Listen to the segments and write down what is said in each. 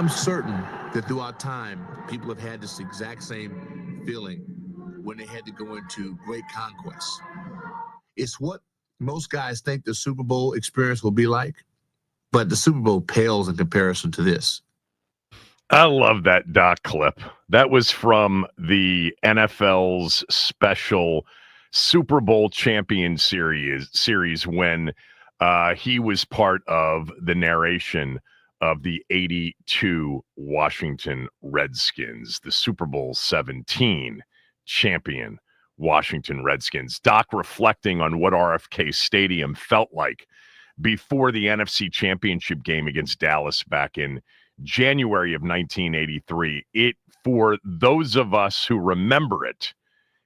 I'm certain that throughout time, people have had this exact same feeling when they had to go into great conquests. It's what most guys think the Super Bowl experience will be like, but the Super Bowl pales in comparison to this. I love that Doc clip. That was from the NFL's special Super Bowl champion series when he was part of the narration of the 82 Washington Redskins, the Super Bowl 17 champion Washington Redskins. Doc reflecting on what RFK Stadium felt like before the NFC Championship game against Dallas back in January of 1983. For those of us who remember it,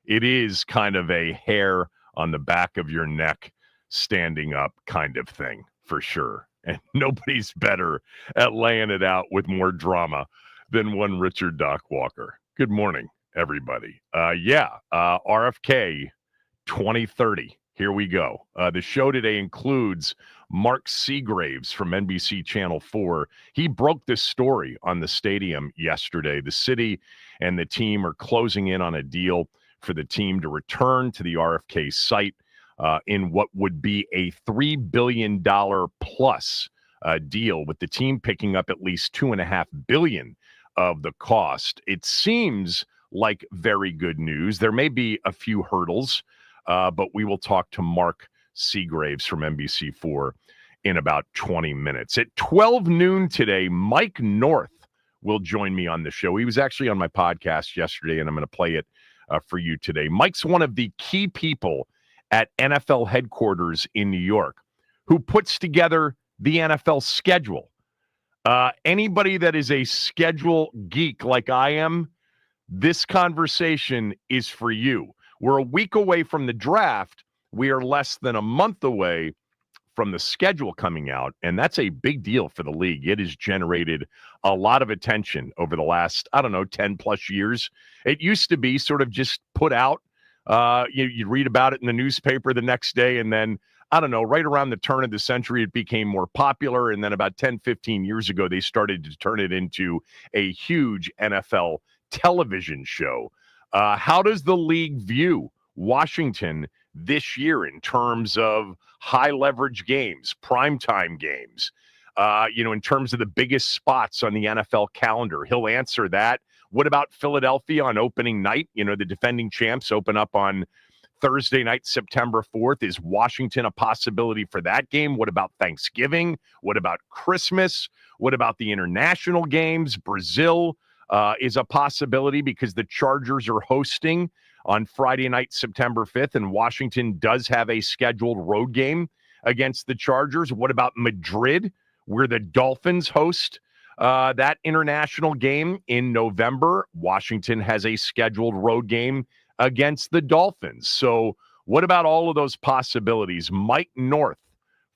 it is kind of a hair on the back of your neck standing up kind of thing, for sure. And nobody's better at laying it out with more drama than one Richard Doc Walker. Good morning, everybody. RFK 2030. Here we go. The show today includes Mark Seagraves from NBC Channel 4. He broke this story on the stadium yesterday. The city and the team are closing in on a deal for the team to return to the RFK site in what would be a $3 billion plus deal, with the team picking up at least $2.5 billion of the cost. It seems like very good news. There may be a few hurdles, but we will talk to Mark Seagraves from NBC4 in about 20 minutes. At 12 noon today, Mike North will join me on the show. He was actually on my podcast yesterday, and I'm going to play it for you today. Mike's one of the key people at NFL headquarters in New York who puts together the NFL schedule. Anybody that is a schedule geek like I am, this conversation is for you. We're a week away from the draft. We are less than a month away from the schedule coming out, and that's a big deal for the league. It has generated a lot of attention over the last, 10 plus years. It used to be sort of just put out. You read about it in the newspaper the next day, and then, right around the turn of the century, it became more popular. And then about 10, 15 years ago, they started to turn it into a huge NFL television show. How does the league view Washington this year in terms of high leverage games, primetime games, in terms of the biggest spots on the NFL calendar? He'll answer that. What about Philadelphia on opening night? The defending champs open up on Thursday night, September 4th. Is Washington a possibility for that game? What about Thanksgiving? What about Christmas? What about the international games? Brazil is a possibility because the Chargers are hosting on Friday night, September 5th, and Washington does have a scheduled road game against the Chargers. What about Madrid, where the Dolphins host that international game in November? Washington has a scheduled road game against the Dolphins. So what about all of those possibilities? Mike North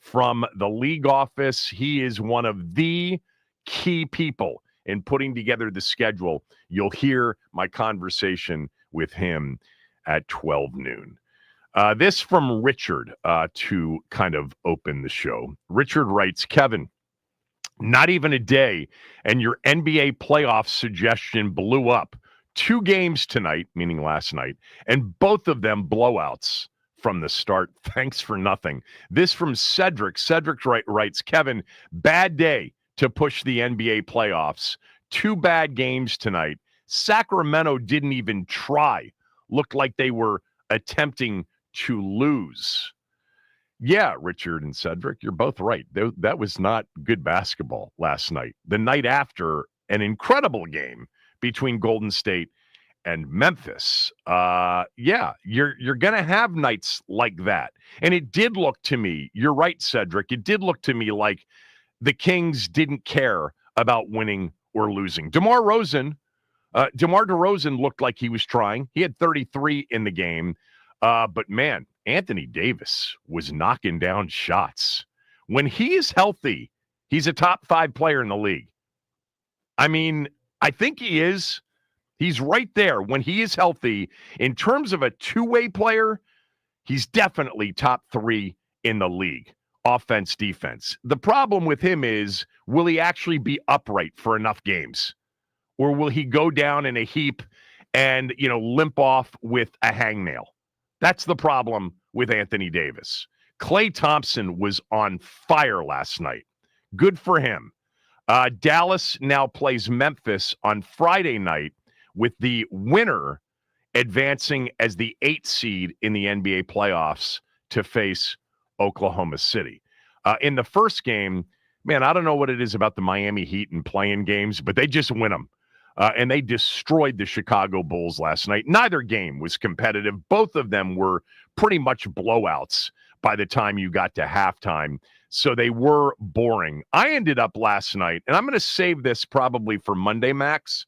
from the league office, he is one of the key people in putting together the schedule. You'll hear my conversation with him at 12 noon. This from Richard to kind of open the show. Richard writes, Kevin, not even a day, and your NBA playoff suggestion blew up. 2 games tonight, meaning last night, and both of them blowouts from the start. Thanks for nothing. This from Cedric. Cedric writes, Kevin, bad day to push the NBA playoffs. 2 bad games tonight. Sacramento didn't even try. Looked like they were attempting to lose. Yeah, Richard and Cedric, you're both right. That was not good basketball last night. The night after, an incredible game between Golden State and Memphis. You're going to have nights like that. And it did look to me, you're right, Cedric, it did look to me like the Kings didn't care about winning or losing. DeMar DeRozan looked like he was trying. He had 33 in the game. But man, Anthony Davis was knocking down shots. When he is healthy, he's a top 5 player in the league. I mean, I think he is. He's right there. When he is healthy, in terms of a two-way player, he's definitely top 3 in the league. offense, defense. The problem with him is, will he actually be upright for enough games? Or will he go down in a heap and, limp off with a hangnail? That's the problem with Anthony Davis. Klay Thompson was on fire last night. Good for him. Dallas now plays Memphis on Friday night, with the winner advancing as the 8th seed in the NBA playoffs to face Oklahoma City. In the first game, man, I don't know what it is about the Miami Heat and playing games, but they just win them. And they destroyed the Chicago Bulls last night. Neither game was competitive. Both of them were pretty much blowouts by the time you got to halftime. So they were boring. I ended up last night, and I'm going to save this probably for Monday, Max.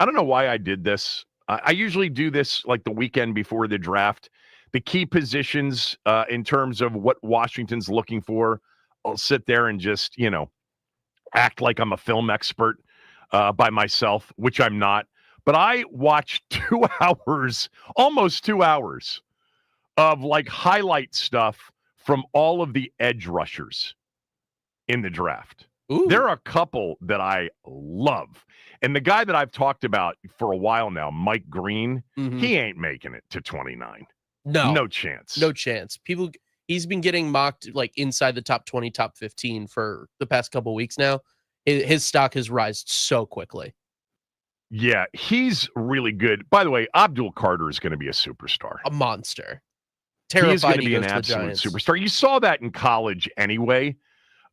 I don't know why I did this. I usually do this like the weekend before the draft. The key positions in terms of what Washington's looking for, I'll sit there and just, act like I'm a film expert by myself, which I'm not. But I watched 2 hours, almost 2 hours of like highlight stuff from all of the edge rushers in the draft. Ooh. There are a couple that I love. And the guy that I've talked about for a while now, Mike Green, he ain't making it to 29. No chance. No chance. He's been getting mocked like inside the top 20, top 15 for the past couple weeks now. His stock has risen so quickly. Yeah, he's really good. By the way, Abdul Carter is going to be a superstar. A monster. He is going to be an absolute superstar. You saw that in college anyway.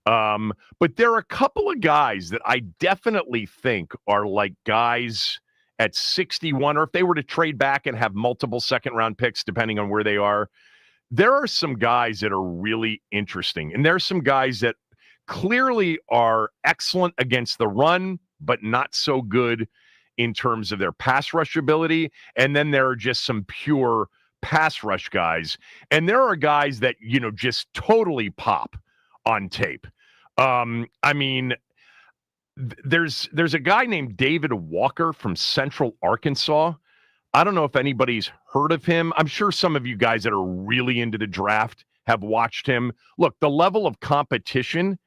But there are a couple of guys that I definitely think are like guys at 61, or if they were to trade back and have multiple second-round picks, depending on where they are, there are some guys that are really interesting. And there are some guys that clearly are excellent against the run, but not so good in terms of their pass rush ability. And then there are just some pure pass rush guys. And there are guys that, just totally pop on tape. I mean, there's a guy named David Walker from Central Arkansas. I don't know if anybody's heard of him. I'm sure some of you guys that are really into the draft have watched him. Look, the level of competition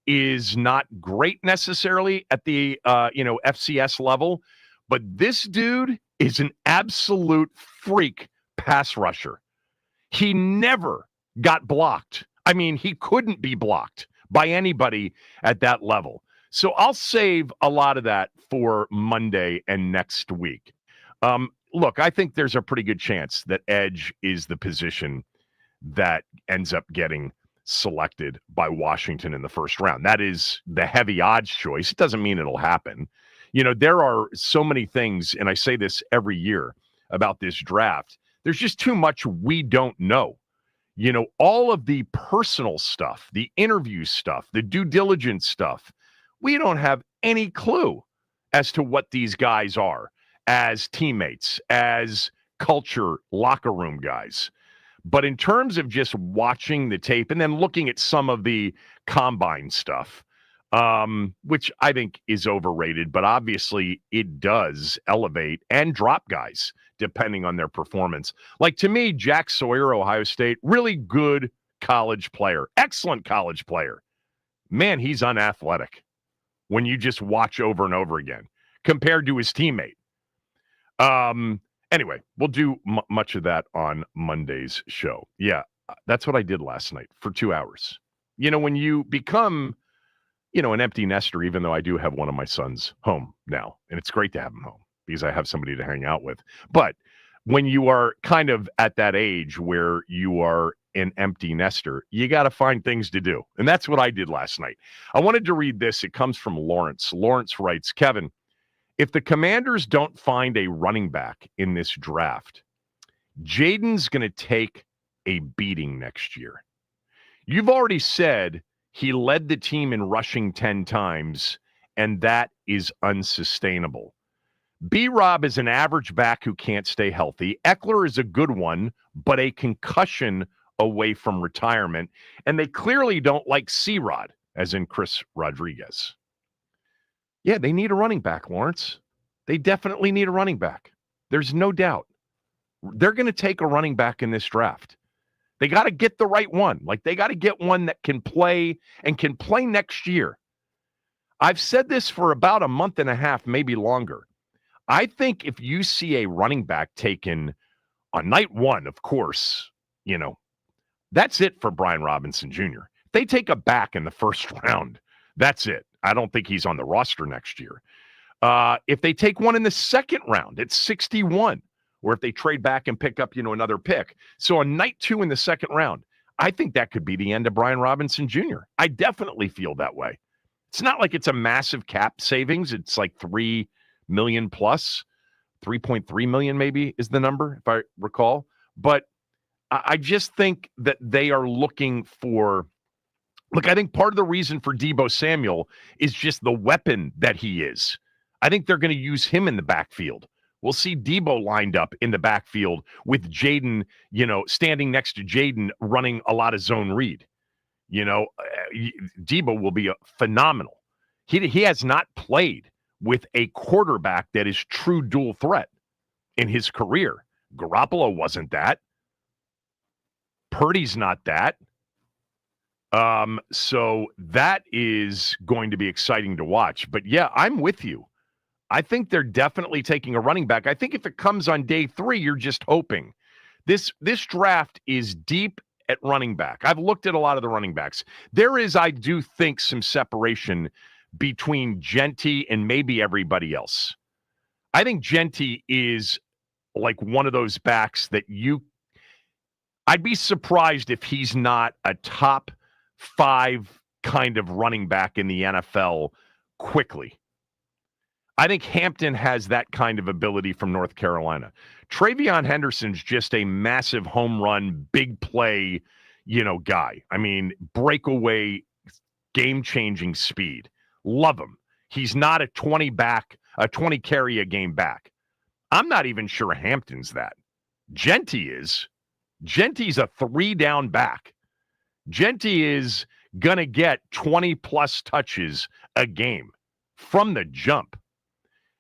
is not great necessarily at the, FCS level, but this dude is an absolute freak pass rusher. He never got blocked. I mean, he couldn't be blocked by anybody at that level. So I'll save a lot of that for Monday and next week. Look, I think there's a pretty good chance that edge is the position that ends up getting selected by Washington in the first round. That is the heavy odds choice. It doesn't mean it'll happen. There are so many things, and I say this every year about this draft. There's just too much we don't know. All of the personal stuff, the interview stuff, the due diligence stuff, we don't have any clue as to what these guys are as teammates, as culture, locker room guys. But in terms of just watching the tape and then looking at some of the combine stuff, which I think is overrated, but obviously it does elevate and drop guys depending on their performance. Like, to me, Jack Sawyer, Ohio State, really good college player, excellent college player. Man, he's unathletic when you just watch over and over again compared to his teammate. Anyway, we'll do much of that on Monday's show. Yeah, that's what I did last night for 2 hours. When you become, an empty nester, even though I do have one of my sons home now, and it's great to have him home because I have somebody to hang out with. But when you are kind of at that age where you are an empty nester, you got to find things to do. And that's what I did last night. I wanted to read this. It comes from Lawrence. Lawrence writes, Kevin, if the Commanders don't find a running back in this draft, Jaden's going to take a beating next year. You've already said he led the team in rushing 10 times, and that is unsustainable. B-Rob is an average back who can't stay healthy. Eckler is a good one, but a concussion away from retirement. And they clearly don't like C-Rod, as in Chris Rodriguez. Yeah, they need a running back, Lawrence. They definitely need a running back. There's no doubt. They're going to take a running back in this draft. They got to get the right one. Like, they got to get one that can play and can play next year. I've said this for about a month and a half, maybe longer. I think if you see a running back taken on night one, of course, that's it for Brian Robinson Jr. If they take a back in the first round, that's it. I don't think he's on the roster next year. If they take one in the second round, it's 61. Or if they trade back and pick up, another pick. So on night 2 in the second round, I think that could be the end of Brian Robinson Jr. I definitely feel that way. It's not like it's a massive cap savings. It's like $3 million plus, 3.3 million maybe is the number, if I recall. But I just think that they are looking for, look, I think part of the reason for Deebo Samuel is just the weapon that he is. I think they're going to use him in the backfield. We'll see Deebo lined up in the backfield with Jaden, standing next to Jaden running a lot of zone read. Deebo will be phenomenal. He has not played with a quarterback that is true dual threat in his career. Garoppolo wasn't that. Purdy's not that. So that is going to be exciting to watch. But yeah, I'm with you. I think they're definitely taking a running back. I think if it comes on day 3, you're just hoping. This draft is deep at running back. I've looked at a lot of the running backs. There is, I do think, some separation between Genty and maybe everybody else. I think Genty is like one of those backs that I'd be surprised if he's not a top 5 kind of running back in the NFL quickly. I think Hampton has that kind of ability from North Carolina. Travion Henderson's just a massive home run, big play, guy. I mean, breakaway, game-changing speed. Love him. He's not a 20 carry a game back. I'm not even sure Hampton's that. Genty is. Genty's a 3-down back. Genty is going to get 20-plus touches a game from the jump.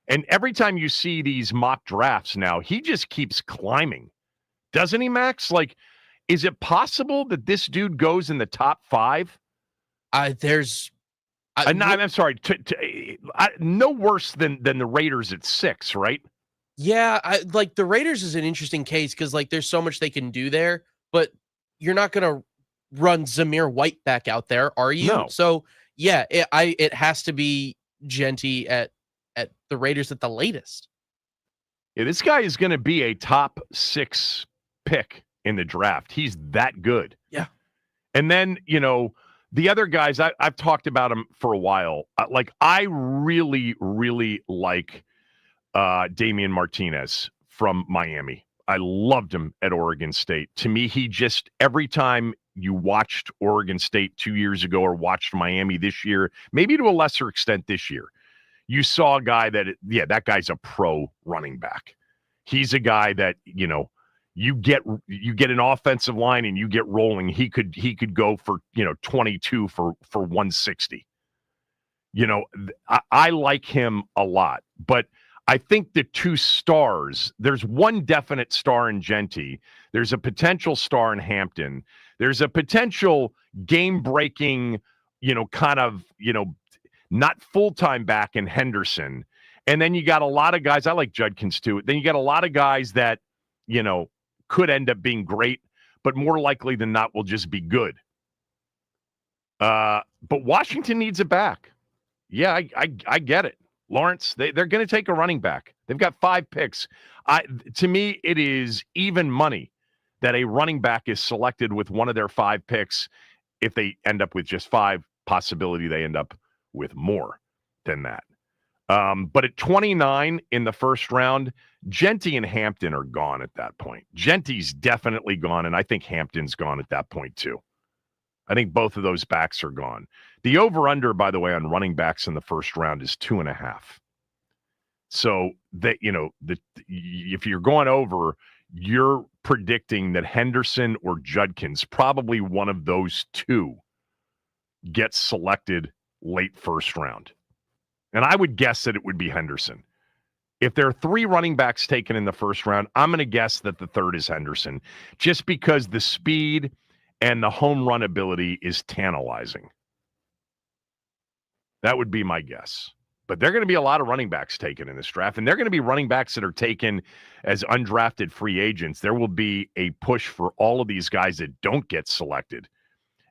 And every time you see these mock drafts now, he just keeps climbing. Doesn't he, Max? Like, is it possible that this dude goes in the top 5? I'm sorry. No worse than the Raiders at 6, right? Yeah, the Raiders is an interesting case because there's so much they can do there, but you're not going to run Zamir White back out there, are you? No. So yeah, it has to be Genty at the Raiders at the latest. Yeah, this guy is going to be a top 6 pick in the draft. He's that good. Yeah. And then, the other guys, I've talked about him for a while. I really, really like Damian Martinez from Miami. I loved him at Oregon State. To me, he just, every time you watched Oregon State 2 years ago or watched Miami this year, maybe to a lesser extent this year, you saw a guy that guy's a pro running back. He's a guy that, you get an offensive line and you get rolling. He could go for, 22 for 160. I like him a lot, but I think the 2 stars, there's one definite star in Genty. There's a potential star in Hampton. There's a potential game-breaking, not full-time back in Henderson. And then you got a lot of guys, I like Judkins too. Then you got a lot of guys that, could end up being great, but more likely than not will just be good. But Washington needs a back. Yeah, I get it. Lawrence, they're going to take a running back. They've got 5 picks. To me, it is even money that a running back is selected with one of their 5 picks. If they end up with just 5, possibility they end up with more than that. But at 29 in the first round, Genty and Hampton are gone at that point. Genty's definitely gone, and I think Hampton's gone at that point too. I think both of those backs are gone. The over-under, by the way, on running backs in the first round is 2.5. So that, if you're going over, you're predicting that Henderson or Judkins, probably one of those 2, gets selected late first round. And I would guess that it would be Henderson. If there are 3 running backs taken in the first round, I'm going to guess that the third is Henderson, just because the speed and the home run ability is tantalizing. That would be my guess. But there are going to be a lot of running backs taken in this draft, and they're going to be running backs that are taken as undrafted free agents. There will be a push for all of these guys that don't get selected,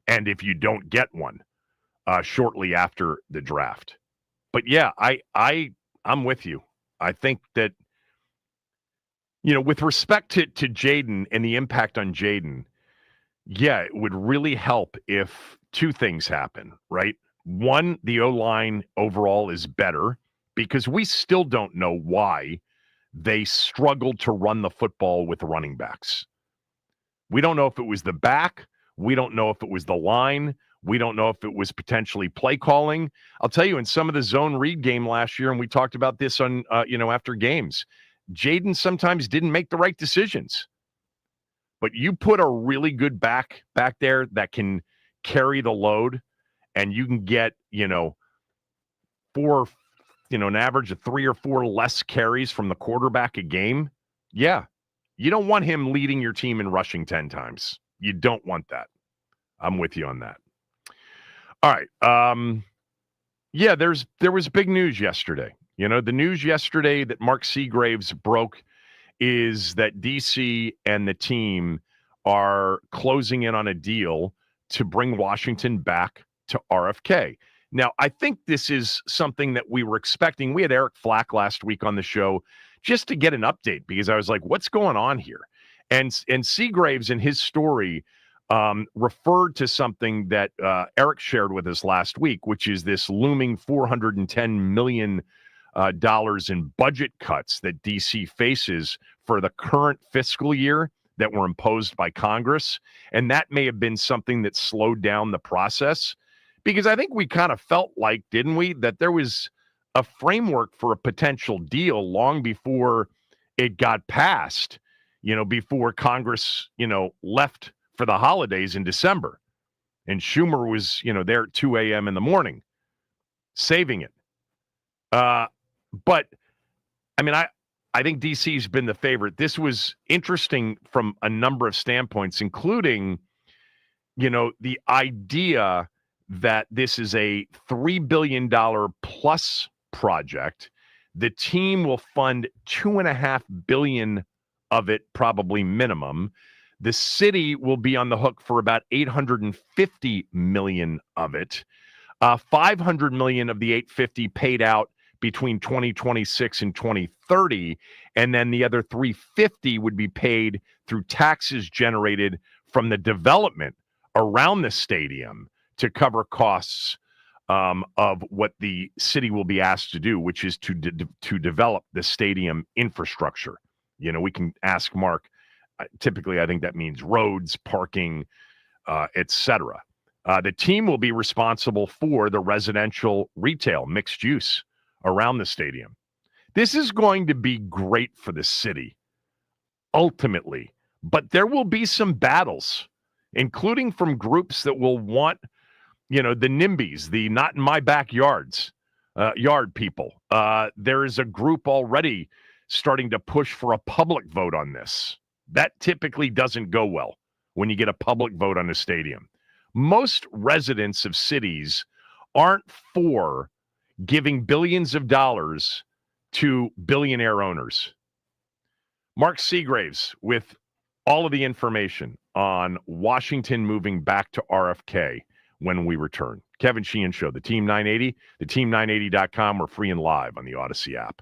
and if you don't get one shortly after the draft. But yeah, I'm with you. I think that, with respect to Jaden and the impact on Jaden, yeah, it would really help if 2 things happen, right? One, the O-line overall is better because we still don't know why they struggled to run the football with running backs. We don't know if it was the back. We don't know if it was the line. We don't know if it was potentially play calling. I'll tell you, in some of the zone read game last year, and we talked about this on, after games, Jaden sometimes didn't make the right decisions. But you put a really good back there that can carry the load, and you can get, an average of 3 or 4 less carries from the quarterback a game. Yeah. You don't want him leading your team in rushing 10 times. You don't want that. I'm with you on that. All right. Yeah, there was big news yesterday. The news yesterday that Mark Seagraves broke is that DC and the team are closing in on a deal to bring Washington back to RFK. Now, I think this is something that we were expecting. We had Eric Flack last week on the show just to get an update because I was like, what's going on here? And Seagraves in his story referred to something that Eric shared with us last week, which is this looming $410 million in budget cuts that DC faces for the current fiscal year that were imposed by Congress. And that may have been something that slowed down the process, because I think we kind of felt like, didn't we, that there was a framework for a potential deal long before it got passed, before Congress, left for the holidays in December. And Schumer was, there at 2 a.m. in the morning, saving it. But, I mean, I think DC's been the favorite. This was interesting from a number of standpoints, including, the idea that this is a $3 billion plus project. The team will fund $2.5 billion of it, probably minimum. The city will be on the hook for about $850 million of it. $500 million of the $850 paid out between 2026 and 2030, and then the other $350 would be paid through taxes generated from the development around the stadium to cover costs of what the city will be asked to do, which is to develop the stadium infrastructure. We can ask Mark. Typically, I think that means roads, parking, etc. The team will be responsible for the residential, retail, mixed use around the stadium. This is going to be great for the city, ultimately. But there will be some battles, including from groups that will want, the NIMBYs, the not in my backyards, yard people. There is a group already starting to push for a public vote on this. That typically doesn't go well when you get a public vote on a stadium. Most residents of cities aren't for giving billions of dollars to billionaire owners. Mark Seagraves with all of the information on Washington moving back to RFK when we return. Kevin Sheehan Show, the Team 980, theteam980.com. We're free and live on the Odyssey app.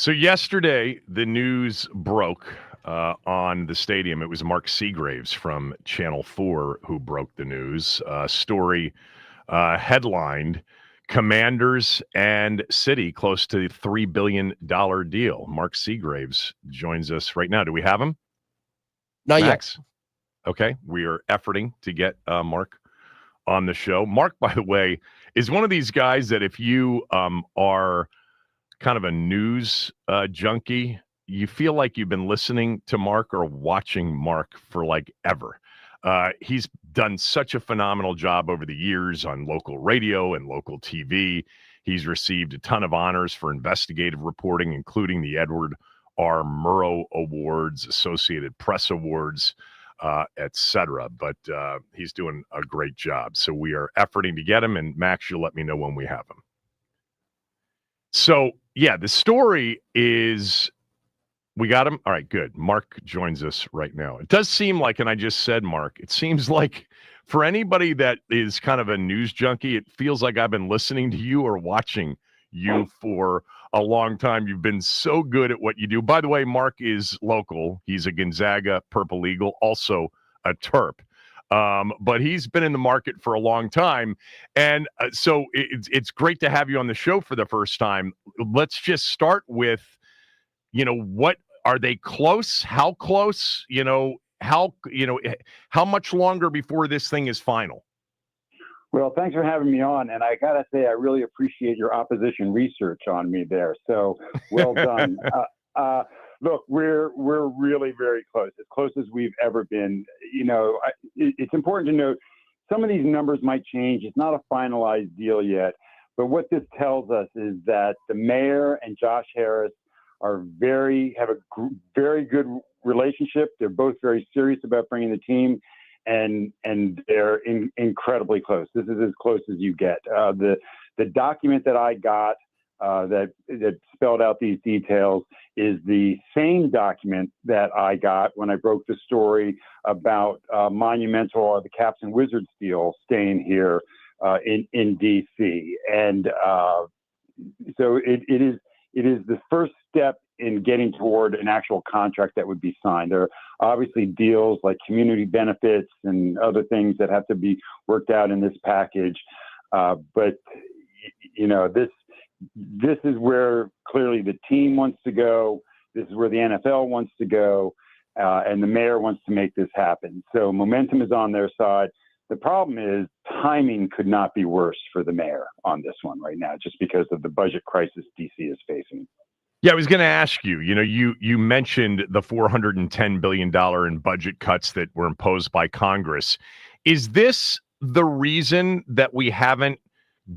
So yesterday, the news broke on the stadium. It was Mark Seagraves from Channel 4 who broke the news. Story headlined, Commanders and City close to $3 billion deal. Mark Seagraves joins us right now. Do we have him? Not Max? yet. Okay. We are efforting to get Mark on the show. Mark, by the way, is one of these guys that if you are kind of a news junkie, you feel like you've been listening to Mark or watching Mark for like ever. He's done such a phenomenal job over the years on local radio and local TV. He's received a ton of honors for investigative reporting, including the Edward R. Murrow Awards, Associated Press Awards, etc. But he's doing a great job. So we are efforting to get him. And Max, you'll let me know when we have him. So, yeah, the story is we got him. All right, good. Mark joins us right now. It does seem like, and I just said, Mark, it seems like for anybody that is kind of a news junkie, it feels like I've been listening to you or watching you for a long time. You've been so good at what you do. By the way, Mark is local. He's a Gonzaga Purple Eagle, also a Terp. But he's been in the market for a long time. And so it's great to have you on the show for the first time. Let's just start with, what are they close? How close? How much longer before this thing is final? Well, thanks for having me on. And I got to say, I really appreciate your opposition research on me there. So well done. Look, we're really very close, as close as we've ever been. It's important to note some of these numbers might change. It's not a finalized deal yet. But what this tells us is that the mayor and Josh Harris have a very good relationship. They're both very serious about bringing the team, and they're incredibly close. This is as close as you get. The document that I got that spelled out these details is the same document that I got when I broke the story about Monumental or the Caps and Wizards deal staying here in D.C. And so it is the first step in getting toward an actual contract that would be signed. There are obviously deals like community benefits and other things that have to be worked out in this package. But this is where clearly the team wants to go. This is where the NFL wants to go. And the mayor wants to make this happen. So momentum is on their side. The problem is timing could not be worse for the mayor on this one right now, just because of the budget crisis DC is facing. Yeah, I was going to ask you, you mentioned the $410 billion in budget cuts that were imposed by Congress. Is this the reason that we haven't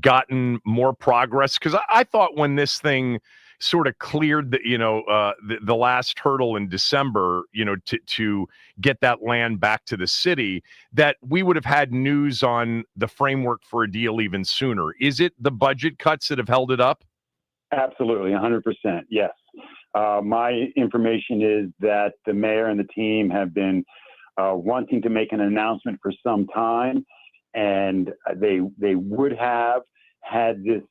gotten more progress? Because I thought when this thing sort of cleared the last hurdle in December, to get that land back to the city, that we would have had news on the framework for a deal even sooner. Is it the budget cuts that have held it up? Absolutely, 100%. Yes. My information is that the mayor and the team have been wanting to make an announcement for some time, and they would have had this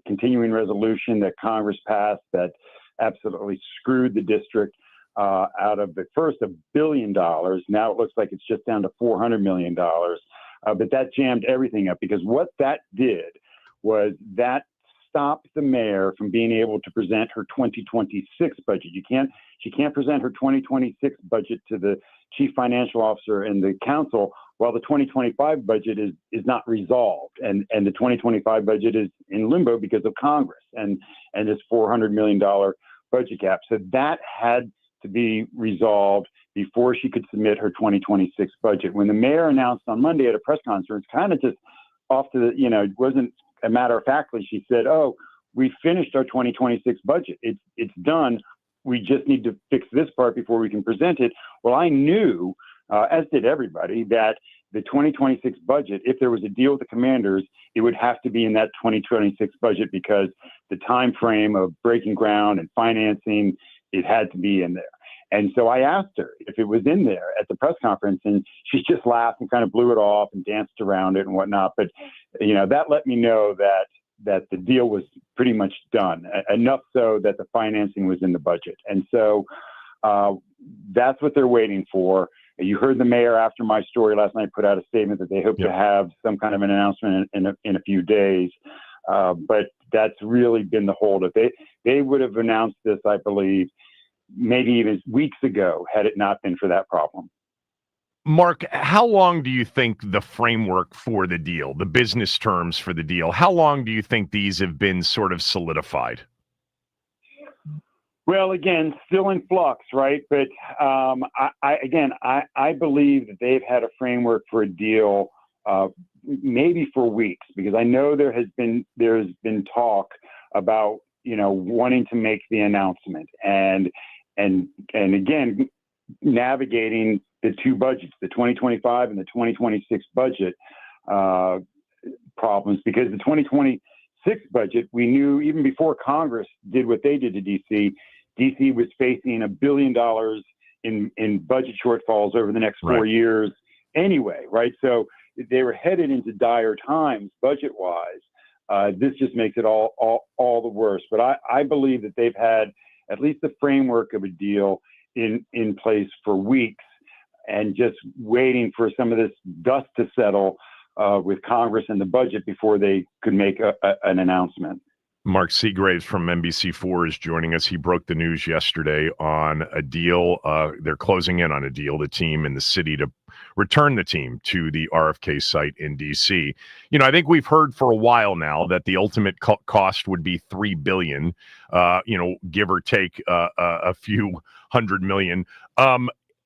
continuing resolution that Congress passed that absolutely screwed the district out of the first $1 billion. Now it looks like it's just down to $400 million. But that jammed everything up, because what that did was that stopped the mayor from being able to present her 2026 budget. She can't present her 2026 budget to the chief financial officer and the council while the 2025 budget is not resolved, and the 2025 budget is in limbo because of Congress and this $400 million budget gap. So that had to be resolved before she could submit her 2026 budget. When the mayor announced on Monday at a press conference, kind of just off to the, it wasn't a matter of factly, she said, "Oh, we finished our 2026 budget. It's done. We just need to fix this part before we can present it." Well, I knew, as did everybody, that the 2026 budget, if there was a deal with the Commanders, it would have to be in that 2026 budget, because the time frame of breaking ground and financing, it had to be in there. And so I asked her if it was in there at the press conference, and she just laughed and kind of blew it off and danced around it and whatnot. But, that let me know that the deal was pretty much done, enough so that the financing was in the budget. And so that's what they're waiting for. You heard the mayor after my story last night put out a statement that they hope to have some kind of an announcement in a few days. But that's really been the holdup. They would have announced this, I believe, maybe even weeks ago had it not been for that problem. Mark, how long do you think the framework for the deal, the business terms for the deal, how long do you think these have been sort of solidified? Well, again, still in flux, right? But I believe that they've had a framework for a deal maybe for weeks, because I know there's been talk about, wanting to make the announcement and again, navigating the two budgets, the 2025 and the 2026 budget problems, because the 2026 budget, we knew even before Congress did what they did to DC was facing $1 billion in budget shortfalls over the next 4 years anyway, right? So they were headed into dire times budget-wise. This just makes it all the worse. But I believe that they've had at least the framework of a deal in place for weeks, and just waiting for some of this dust to settle with Congress and the budget before they could make an announcement. Mark Seagraves from NBC4 is joining us. He broke the news yesterday on a deal. They're closing in on a deal, the team and the city, to return the team to the RFK site in D.C. I think we've heard for a while now that the ultimate cost would be $3 billion, give or take a few $100 million.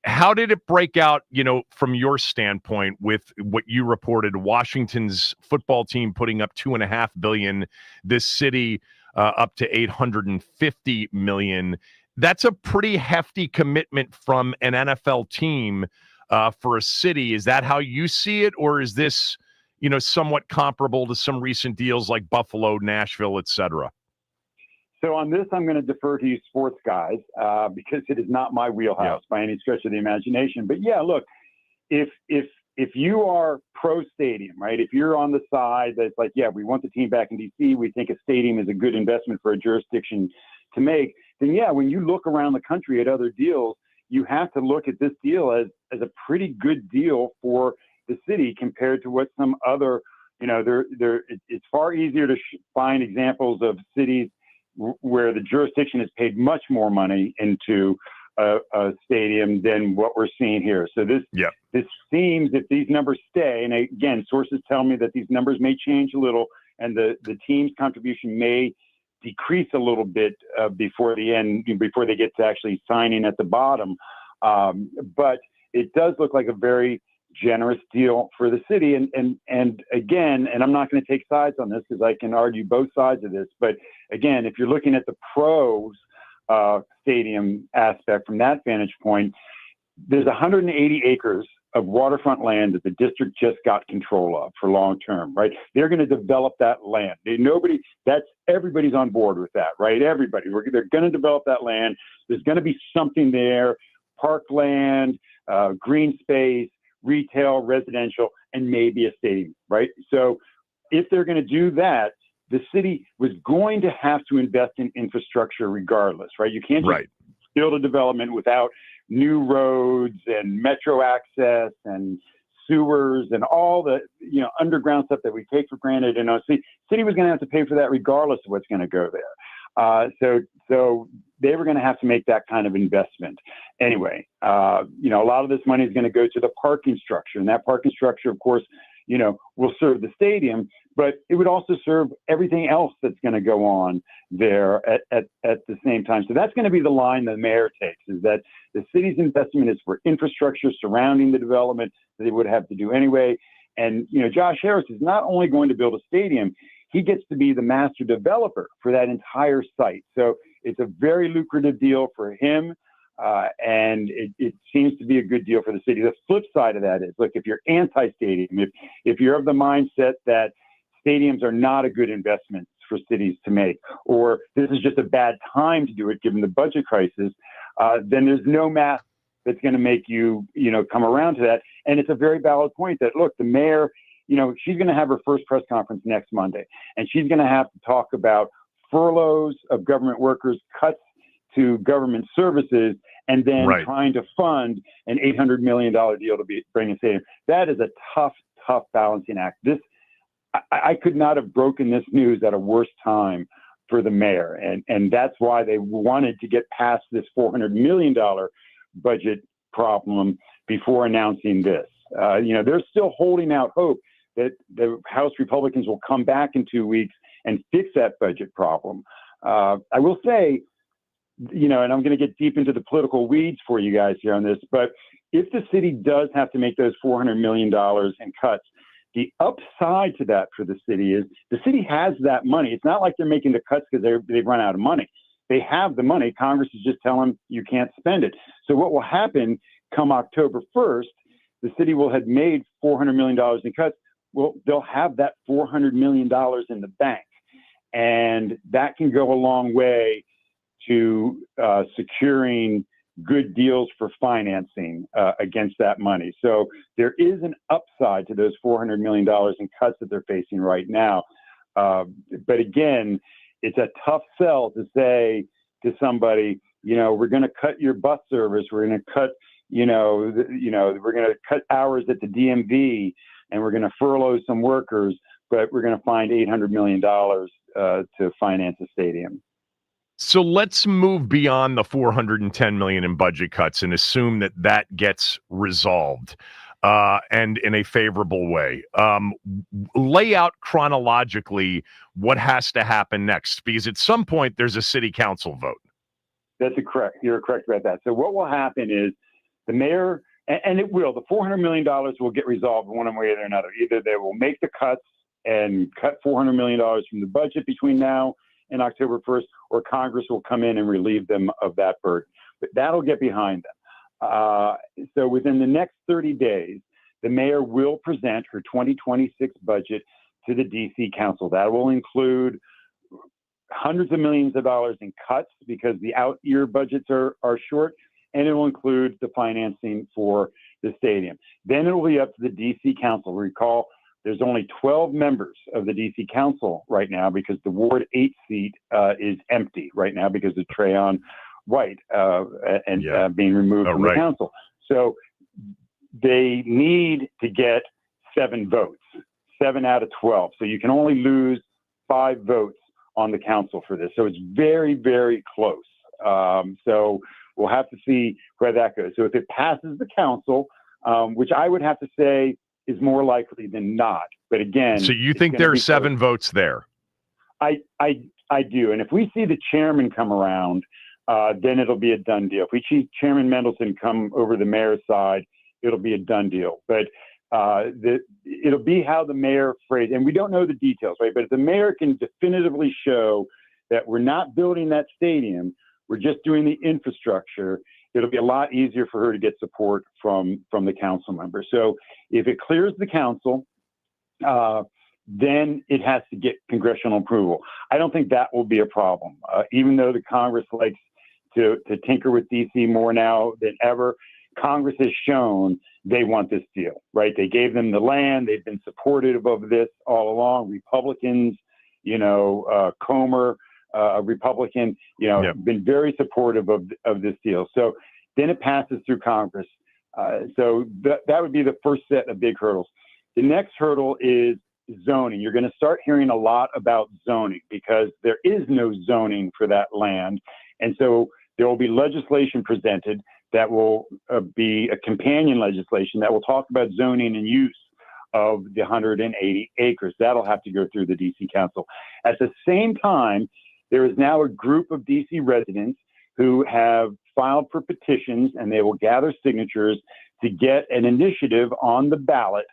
How did it break out, from your standpoint, with what you reported, Washington's football team putting up $2.5 billion, this city up to $850 million? That's a pretty hefty commitment from an NFL team for a city. Is that how you see it, or is this, somewhat comparable to some recent deals like Buffalo, Nashville, et cetera? So on this, I'm going to defer to you sports guys because it is not my wheelhouse by any stretch of the imagination. But yeah, look, if you are pro stadium, right? If you're on the side that's like, yeah, we want the team back in DC, we think a stadium is a good investment for a jurisdiction to make, then yeah, when you look around the country at other deals, you have to look at this deal as a pretty good deal for the city compared to what some other, it's far easier to find examples of cities where the jurisdiction has paid much more money into a stadium than what we're seeing here. So this seems, if these numbers stay, and again, sources tell me that these numbers may change a little, and the team's contribution may decrease a little bit before the end, before they get to actually signing at the bottom. But it does look like a very generous deal for the city. And again, and I'm not going to take sides on this because I can argue both sides of this, but again, if you're looking at the pros stadium aspect from that vantage point, there's 180 acres of waterfront land that the district just got control of for long term, right? They're going to develop that land. Everybody's on board with that, right? Everybody. They're going to develop that land. There's going to be something there, parkland, green space, retail, residential, and maybe a stadium, right? So if they're going to do that, the city was going to have to invest in infrastructure regardless, right? You can't just build a development without new roads and metro access and sewers and all the underground stuff that we take for granted. And the city was going to have to pay for that regardless of what's going to go there. So they were going to have to make that kind of investment. Anyway, a lot of this money is going to go to the parking structure, and that parking structure, of course, will serve the stadium, but it would also serve everything else that's going to go on there at the same time. So that's going to be the line the mayor takes, is that the city's investment is for infrastructure surrounding the development that they would have to do anyway. And, Josh Harris is not only going to build a stadium, he gets to be the master developer for that entire site. So it's a very lucrative deal for him. And it seems to be a good deal for the city. The flip side of that is, look, if you're anti-stadium, if you're of the mindset that stadiums are not a good investment for cities to make, or this is just a bad time to do it given the budget crisis, then there's no math that's going to make you, come around to that. And it's a very valid point that, look, the mayor, she's going to have her first press conference next Monday, and she's going to have to talk about furloughs of government workers, cuts to government services, and then trying to fund an $800 million deal to bring a stadium. That is a tough balancing act. I could not have broken this news at a worse time for the mayor, and that's why they wanted to get past this $400 million budget problem before announcing this. They're still holding out hope that the House Republicans will come back in 2 weeks and fix that budget problem. I will say, and I'm going to get deep into the political weeds for you guys here on this, but if the city does have to make those $400 million in cuts, the upside to that for the city is the city has that money. It's not like they're making the cuts because they've run out of money. They have the money. Congress is just telling them you can't spend it. So what will happen come October 1st, the city will have made $400 million in cuts. Well, they'll have that $400 million in the bank. And that can go a long way to securing good deals for financing against that money. So there is an upside to those $400 million in cuts that they're facing right now. But again, it's a tough sell to say to somebody, we're going to cut your bus service. We're going to cut, we're going to cut hours at the DMV, and we're going to furlough some workers, but we're going to find $800 million to finance a stadium. So let's move beyond the $410 million in budget cuts and assume that gets resolved and in a favorable way. Lay out chronologically what has to happen next, because at some point there's a city council vote. That's correct. You're correct about that. So what will happen is the mayor, and it will, the $400 million will get resolved one way or another. Either they will make the cuts and cut $400 million from the budget between now and October 1st, or Congress will come in and relieve them of that burden. But that'll get behind them. So within the next 30 days, the mayor will present her 2026 budget to the D.C. Council. That will include hundreds of millions of dollars in cuts because the out-year budgets are short, and it will include the financing for the stadium. Then it will be up to the D.C. Council. Recall, there's only 12 members of the D.C. Council right now because the Ward 8 seat is empty right now because of Trayon White being removed from the council. So they need to get 7 votes, 7 out of 12. So you can only lose 5 votes on the council for this. So it's very, very close. So we'll have to see where that goes. So if it passes the council, which I would have to say is more likely than not. But again, so you think there are 7 votes there? I do. And if we see the chairman come around, then it'll be a done deal. If we see Chairman Mendelson come over the mayor's side, it'll be a done deal. But it'll be how the mayor phrased, and we don't know the details, right? But if the mayor can definitively show that we're not building that stadium, we're just doing the infrastructure, it'll be a lot easier for her to get support from the council members. So if it clears the council, then it has to get congressional approval. I don't think that will be a problem, even though the Congress likes to tinker with D.C. more now than ever. Congress has shown they want this deal, right? They gave them the land. They've been supportive of this all along. Republicans, Comer, a Republican, been very supportive of this deal. So then it passes through Congress. So that would be the first set of big hurdles. The next hurdle is zoning. You're going to start hearing a lot about zoning because there is no zoning for that land. And so there will be legislation presented that will be a companion legislation that will talk about zoning and use of the 180 acres. That'll have to go through the D.C. Council. At the same time, there is now a group of D.C. residents who have filed for petitions, and they will gather signatures to get an initiative on the ballot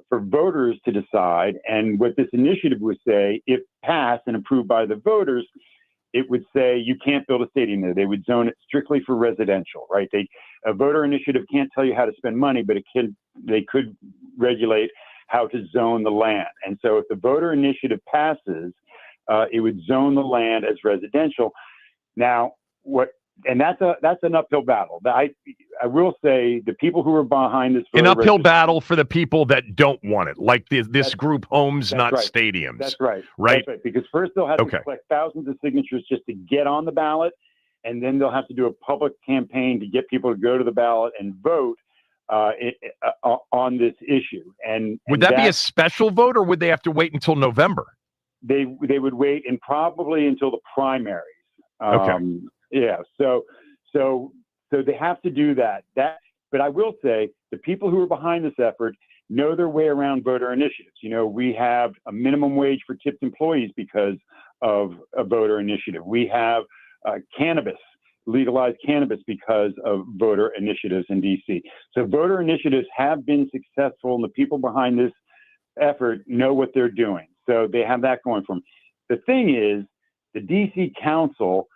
for voters to decide. And what this initiative would say, if passed and approved by the voters, it would say you can't build a stadium there. They would zone it strictly for residential, right? A voter initiative can't tell you how to spend money, but they could regulate how to zone the land. And so if the voter initiative passes, it would zone the land as residential. Now, that's an uphill battle. I I will say the people who are behind this an voter uphill registration- battle for the people that don't want it, like this group Homes Not right. Stadiums. That's right. Right? That's right. Because first they'll have to collect thousands of signatures just to get on the ballot, and then they'll have to do a public campaign to get people to go to the ballot and vote on this issue. And would that be a special vote, or would they have to wait until November? They would wait, and probably until the primaries. Yeah. So they have to do that. But I will say the people who are behind this effort know their way around voter initiatives. You know, we have a minimum wage for tipped employees because of a voter initiative. We have legalized cannabis because of voter initiatives in D.C. So voter initiatives have been successful, and the people behind this effort know what they're doing. So they have that going for them. The thing is, the D.C. Council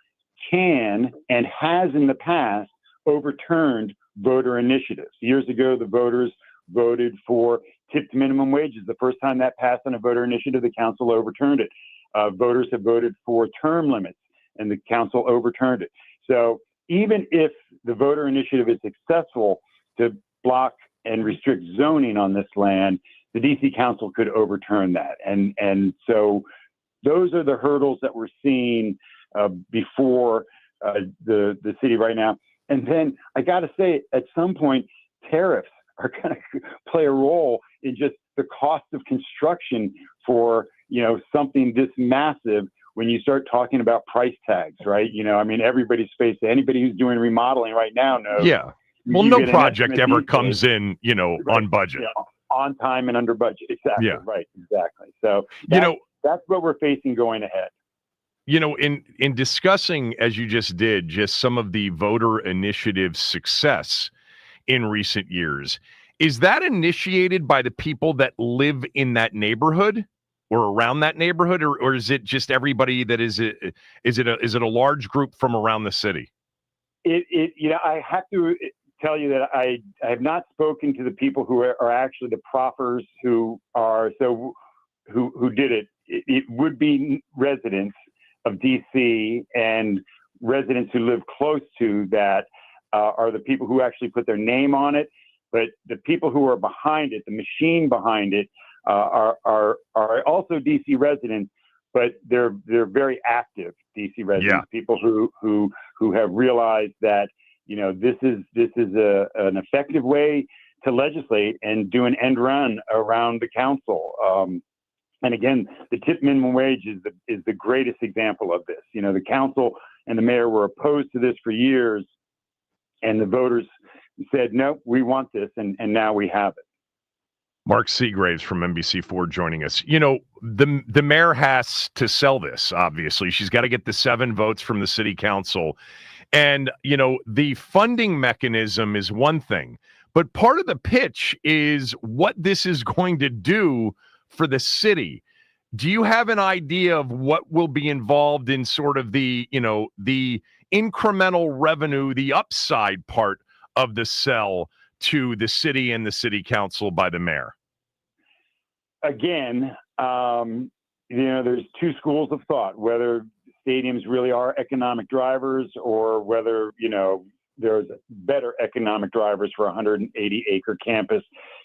can and has in the past overturned voter initiatives. Years ago, the voters voted for tipped minimum wages. The first time that passed on a voter initiative, the council overturned it. Voters have voted for term limits, and the council overturned it. So even if the voter initiative is successful to block and restrict zoning on this land, the D.C. Council could overturn that. And so those are the hurdles that we're seeing before the city right now. And then I got to say, at some point, tariffs are going to play a role in just the cost of construction for, something this massive. When you start talking about price tags, right? I mean, everybody's faced it. Anybody who's doing remodeling right now knows. Yeah. Well, no project ever comes in, right, on budget. Yeah, on time and under budget. Exactly. Yeah. Right. Exactly. So that's what we're facing going ahead. In discussing, as you just did, just some of the voter initiative success in recent years, is that initiated by the people that live in that neighborhood or around that neighborhood, or is it just everybody that is it a large group from around the city? I have to tell you that I have not spoken to the people who are actually the proffers who did it. It would be residents of DC, and residents who live close to that are the people who actually put their name on it. But the people who are behind it, the machine behind it, are also DC residents, but they're very active DC residents. Yeah. People who have realized that this is an effective way to legislate and do an end run around the council. And again, the tip minimum wage is the greatest example of this. The council and the mayor were opposed to this for years, and the voters said, no, we want this, and now we have it. Mark Seagraves from NBC4 joining us. The mayor has to sell this, obviously. She's got to get the 7 votes from the city council. And, the funding mechanism is one thing, but part of the pitch is what this is going to do for the city. Do you have an idea of what will be involved in sort of the incremental revenue, the upside part of the sell to the city and the city council by the mayor? Again, there's 2 schools of thought, whether stadiums really are economic drivers or whether, there's better economic drivers for a 180-acre campus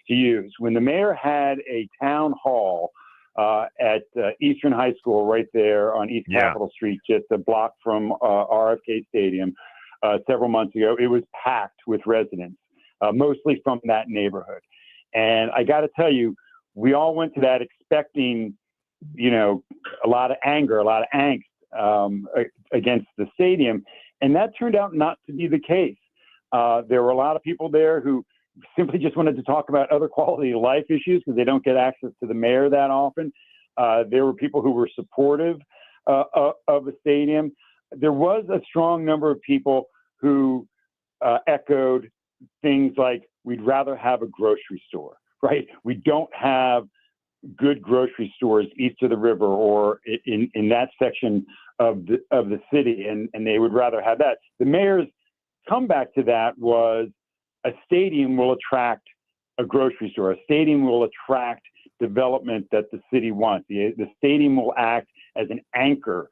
to use. When the mayor had a town hall at Eastern High School right there on East Capitol Street, just a block from RFK Stadium several months ago, it was packed with residents, mostly from that neighborhood. And I got to tell you, we all went to that expecting, a lot of anger, a lot of angst against the stadium. And that turned out not to be the case. There were a lot of people there who simply just wanted to talk about other quality of life issues because they don't get access to the mayor that often. There were people who were supportive of the stadium. There was a strong number of people who echoed things like, we'd rather have a grocery store, right? We don't have good grocery stores east of the river or in that section of the city, and they would rather have that. The mayor's comeback to that was, a stadium will attract a grocery store. A stadium will attract development that the city wants. The stadium will act as an anchor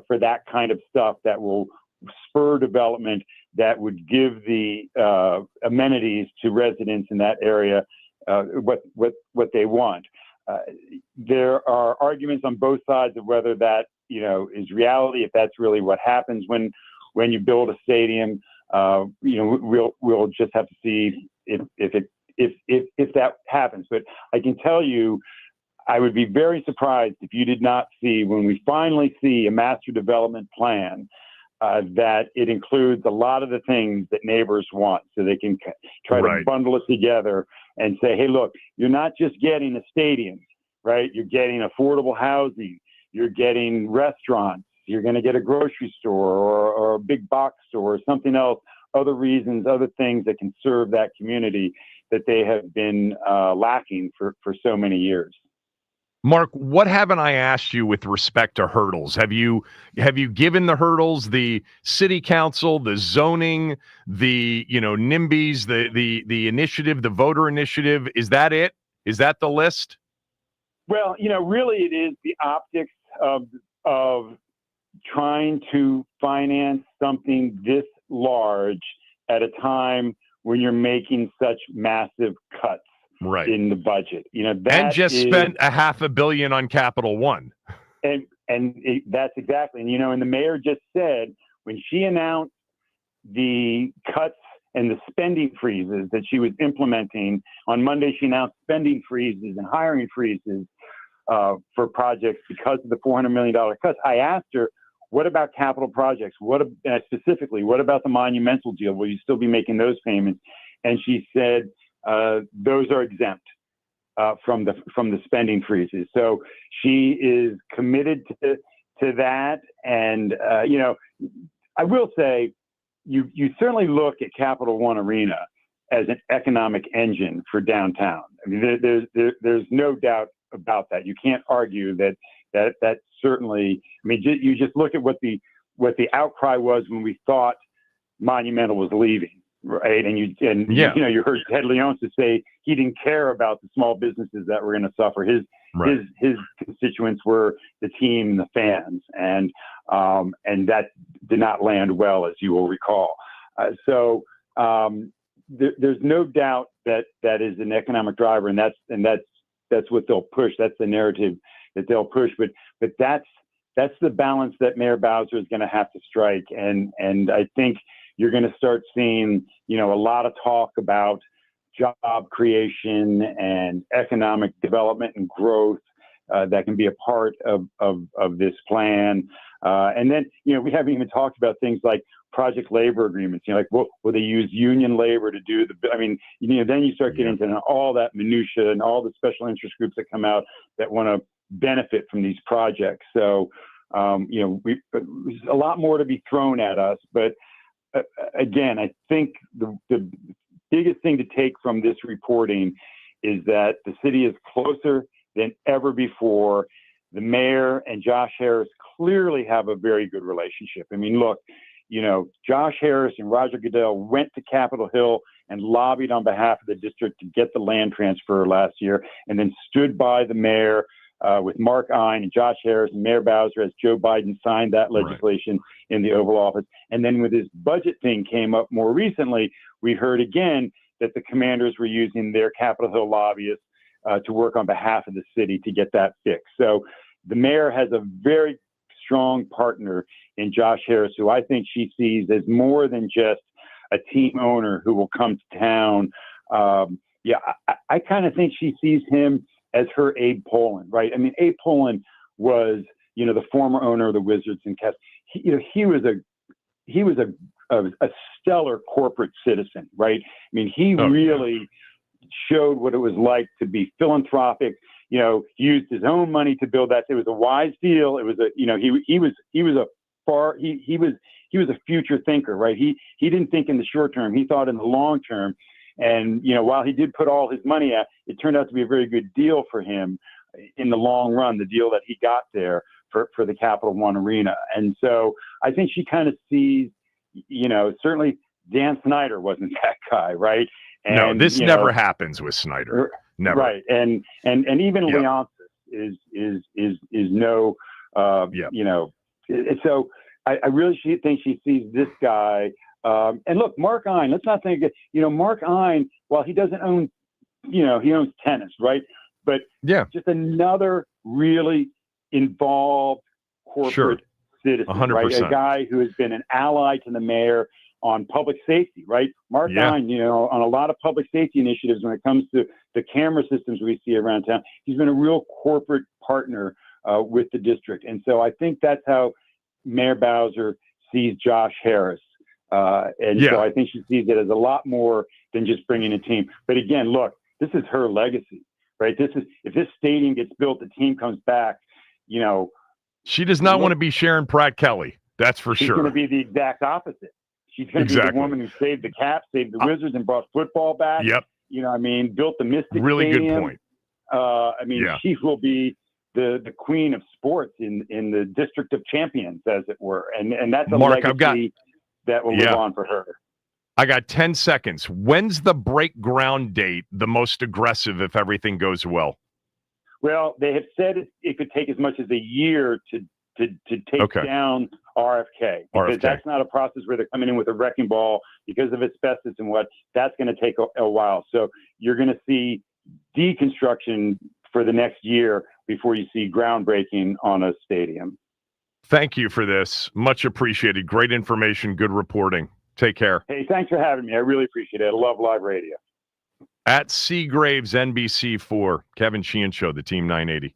for that kind of stuff that will spur development that would give the amenities to residents in that area what they want. There are arguments on both sides of whether that is reality, if that's really what happens when you build a stadium. We'll just have to see if that happens. But I can tell you, I would be very surprised if you did not see, when we finally see a master development plan, that it includes a lot of the things that neighbors want, so they can try to bundle it together and say, hey, look, you're not just getting a stadium, right? You're getting affordable housing, you're getting restaurants, you're going to get a grocery store or a big box store or something else, other reasons, other things that can serve that community that they have been lacking for so many years. Mark, what haven't I asked you with respect to hurdles? Have you given the hurdles, the city council, the zoning, the NIMBYs, the initiative, the voter initiative? Is that it? Is that the list? Well, really it is the optics of trying to finance something this large at a time when you're making such massive cuts. Right. In the budget, and just spent $500 million on Capital One. That's exactly. And the mayor just said when she announced the cuts and the spending freezes that she was implementing on Monday, she announced spending freezes and hiring freezes for projects because of the $400 million cuts. I asked her, what about capital projects? Specifically, what about the monumental deal? Will you still be making those payments? And she said, those are exempt from the spending freezes. So she is committed to that. And I will say, you certainly look at Capital One Arena as an economic engine for downtown. I mean, there's no doubt about that. You can't argue that certainly. I mean, you just look at what the outcry was when we thought Monumental was leaving. Right. And you heard Ted Leonsis say he didn't care about the small businesses that were going to suffer. His constituents were the team, the fans, and that did not land well, as you will recall. So there's no doubt that is an economic driver, and that's what they'll push. That's the narrative that they'll push. But that's the balance that Mayor Bowser is going to have to strike. And I think you're going to start seeing, a lot of talk about job creation and economic development and growth that can be a part of this plan. And then, we haven't even talked about things like project labor agreements. Will they use union labor to do then you start getting into all that minutia and all the special interest groups that come out that want to benefit from these projects. So, there's a lot more to be thrown at us, but again, I think the biggest thing to take from this reporting is that the city is closer than ever before. The mayor and Josh Harris clearly have a very good relationship. I mean, look, Josh Harris and Roger Goodell went to Capitol Hill and lobbied on behalf of the district to get the land transfer last year, and then stood by the mayor with Mark Ein and Josh Harris and Mayor Bowser as Joe Biden signed that legislation in the Oval Office. And then with his budget thing came up more recently, we heard again that the commanders were using their Capitol Hill lobbyists to work on behalf of the city to get that fixed. So the mayor has a very strong partner in Josh Harris, who I think she sees as more than just a team owner who will come to town. I kind of think she sees him as her Abe Pollin, right? I mean, Abe Pollin was, the former owner of the Wizards and Cavs. He was a stellar corporate citizen, right? I mean, he really showed what it was like to be philanthropic. He used his own money to build that. It was a wise deal. It was he was a future thinker, right? He didn't think in the short term. He thought in the long term. And, while he did put all his money out, it turned out to be a very good deal for him in the long run, the deal that he got there for the Capital One Arena. And so I think she kind of sees, certainly Dan Snyder wasn't that guy, right? And, no, this never happens with Snyder. Never. Right. And even Leonsis is no, so I really think she sees this guy. And look, Mark Ein, let's not think, Mark Ein, while he doesn't own, he owns tennis, right? But just another really involved corporate citizen, 100%. right? A guy who has been an ally to the mayor on public safety, right? Mark Ein, on a lot of public safety initiatives when it comes to the camera systems we see around town, he's been a real corporate partner with the district. And so I think that's how Mayor Bowser sees Josh Harris. So I think she sees it as a lot more than just bringing a team. But again, look, this is her legacy, right? If this stadium gets built, the team comes back, she does not want to be Sharon Pratt Kelly. That's for sure. She's going to be the exact opposite. She's going to be the woman who saved the Caps, saved the Wizards, and brought football back. Yep. Built the Mystic really Stadium. Good point. She will be the queen of sports in the District of Champions, as it were. And that's a Mark, legacy that will live on for her. I got 10 seconds. When's the break ground date the most aggressive if everything goes well? Well, they have said it could take as much as a year to take down RFK. Because that's not a process where they're coming in with a wrecking ball because of asbestos and that's going to take a while. So you're going to see deconstruction for the next year before you see groundbreaking on a stadium. Thank you for this. Much appreciated. Great information. Good reporting. Take care. Hey, thanks for having me. I really appreciate it. I love live radio. At Seagraves, NBC4, Kevin Sheehan Show, the Team 980.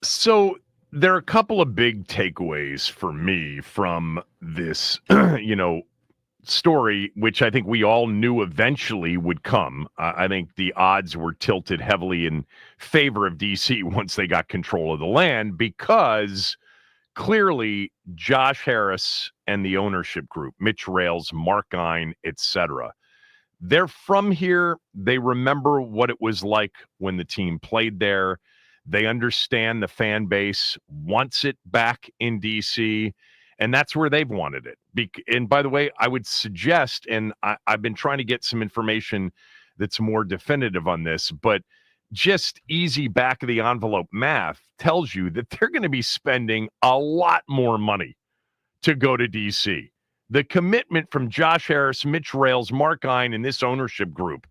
So there are a couple of big takeaways for me from this, story, which I think we all knew eventually would come. I think the odds were tilted heavily in favor of DC once they got control of the land, because clearly Josh Harris and the ownership group, Mitch Rales, Mark Gein, etc., they're from here. They remember what it was like when the team played there. They understand the fan base wants it back in DC, and that's where they've wanted it. And by the way, I would suggest, and I've been trying to get some information that's more definitive on this, but just easy back of the envelope math tells you that they're going to be spending a lot more money to go to DC. The commitment from Josh Harris, Mitch Rales, Mark Gein, and this ownership group,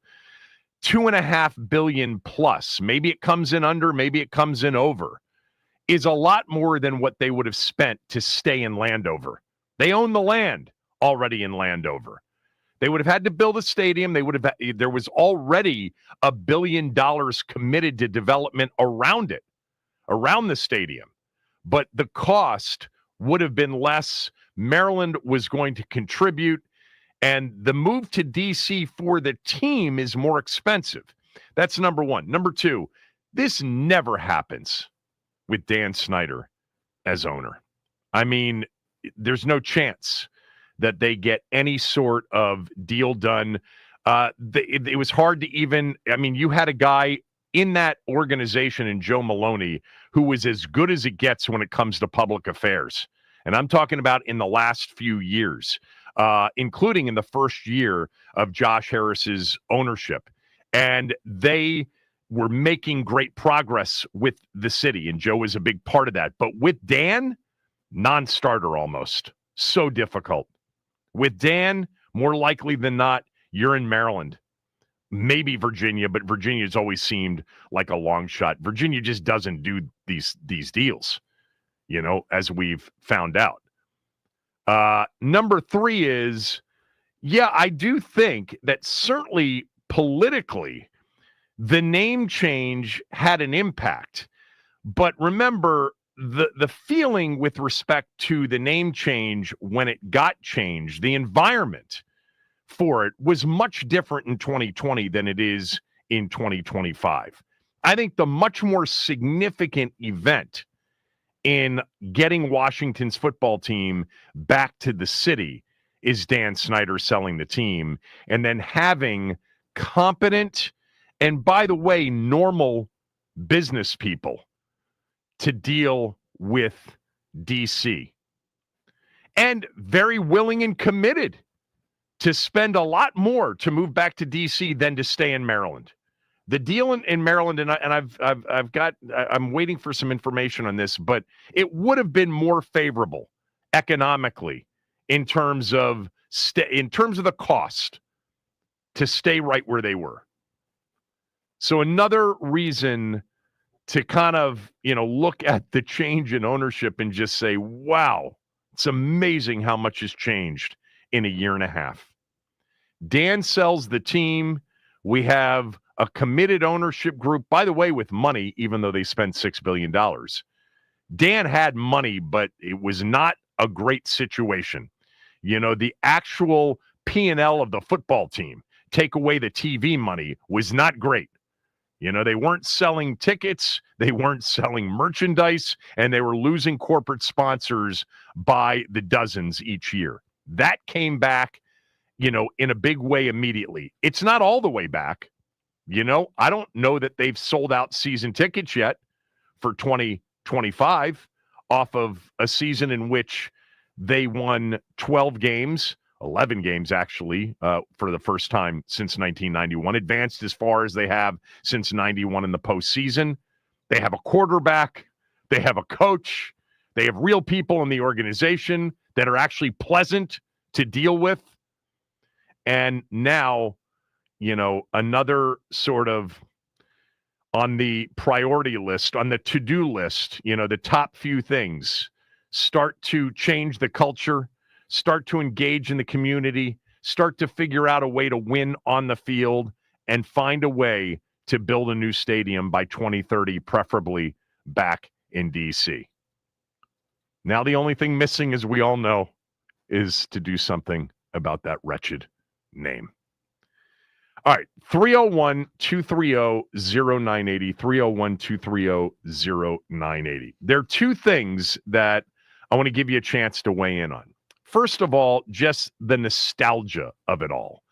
$2.5 billion plus, maybe it comes in under, maybe it comes in over, is a lot more than what they would have spent to stay in Landover. They own the land already in Landover. They would have had to build a stadium. There was already $1 billion committed to development around it, around the stadium. But the cost would have been less. Maryland was going to contribute, and the move to DC for the team is more expensive. That's number one. Number two, this never happens with Dan Snyder as owner. I mean, there's no chance that they get any sort of deal done. It was hard to even, you had a guy in that organization in Joe Maloney who was as good as it gets when it comes to public affairs. And I'm talking about in the last few years, including in the first year of Josh Harris's ownership. And they were making great progress with the city, and Joe was a big part of that. But with Dan, non-starter almost. So difficult. With Dan, more likely than not, you're in Maryland. Maybe Virginia, but Virginia's always seemed like a long shot. Virginia just doesn't do these deals, as we've found out. Number three is, I do think that certainly politically, the name change had an impact. But remember, the feeling with respect to the name change when it got changed, the environment for it was much different in 2020 than it is in 2025. I think the much more significant event in getting Washington's football team back to the city is Dan Snyder selling the team and then having competent and, by the way, normal business people to deal with DC, and very willing and committed to spend a lot more to move back to DC than to stay in Maryland. The deal in Maryland, I'm waiting for some information on this, but it would have been more favorable economically in terms of the cost to stay right where they were. So another reason to kind of, look at the change in ownership and just say, wow, it's amazing how much has changed in a year and a half. Dan sells the team. We have a committed ownership group, by the way, with money, even though they spent $6 billion. Dan had money, but it was not a great situation. The actual P&L of the football team, take away the TV money, was not great. They weren't selling tickets, they weren't selling merchandise, and they were losing corporate sponsors by the dozens each year. That came back, in a big way immediately. It's not all the way back. I don't know that they've sold out season tickets yet for 2025 off of a season in which they won 12 games. 11 games, actually, for the first time since 1991, advanced as far as they have since 91 in the postseason. They have a quarterback. They have a coach. They have real people in the organization that are actually pleasant to deal with. And now, another sort of on the priority list, on the to-do list, the top few things, start to change the culture, start to engage in the community, start to figure out a way to win on the field, and find a way to build a new stadium by 2030, preferably back in D.C. Now the only thing missing, as we all know, is to do something about that wretched name. All right, 301-230-0980, 301-230-0980. There are two things that I want to give you a chance to weigh in on. First of all, just the nostalgia of it all.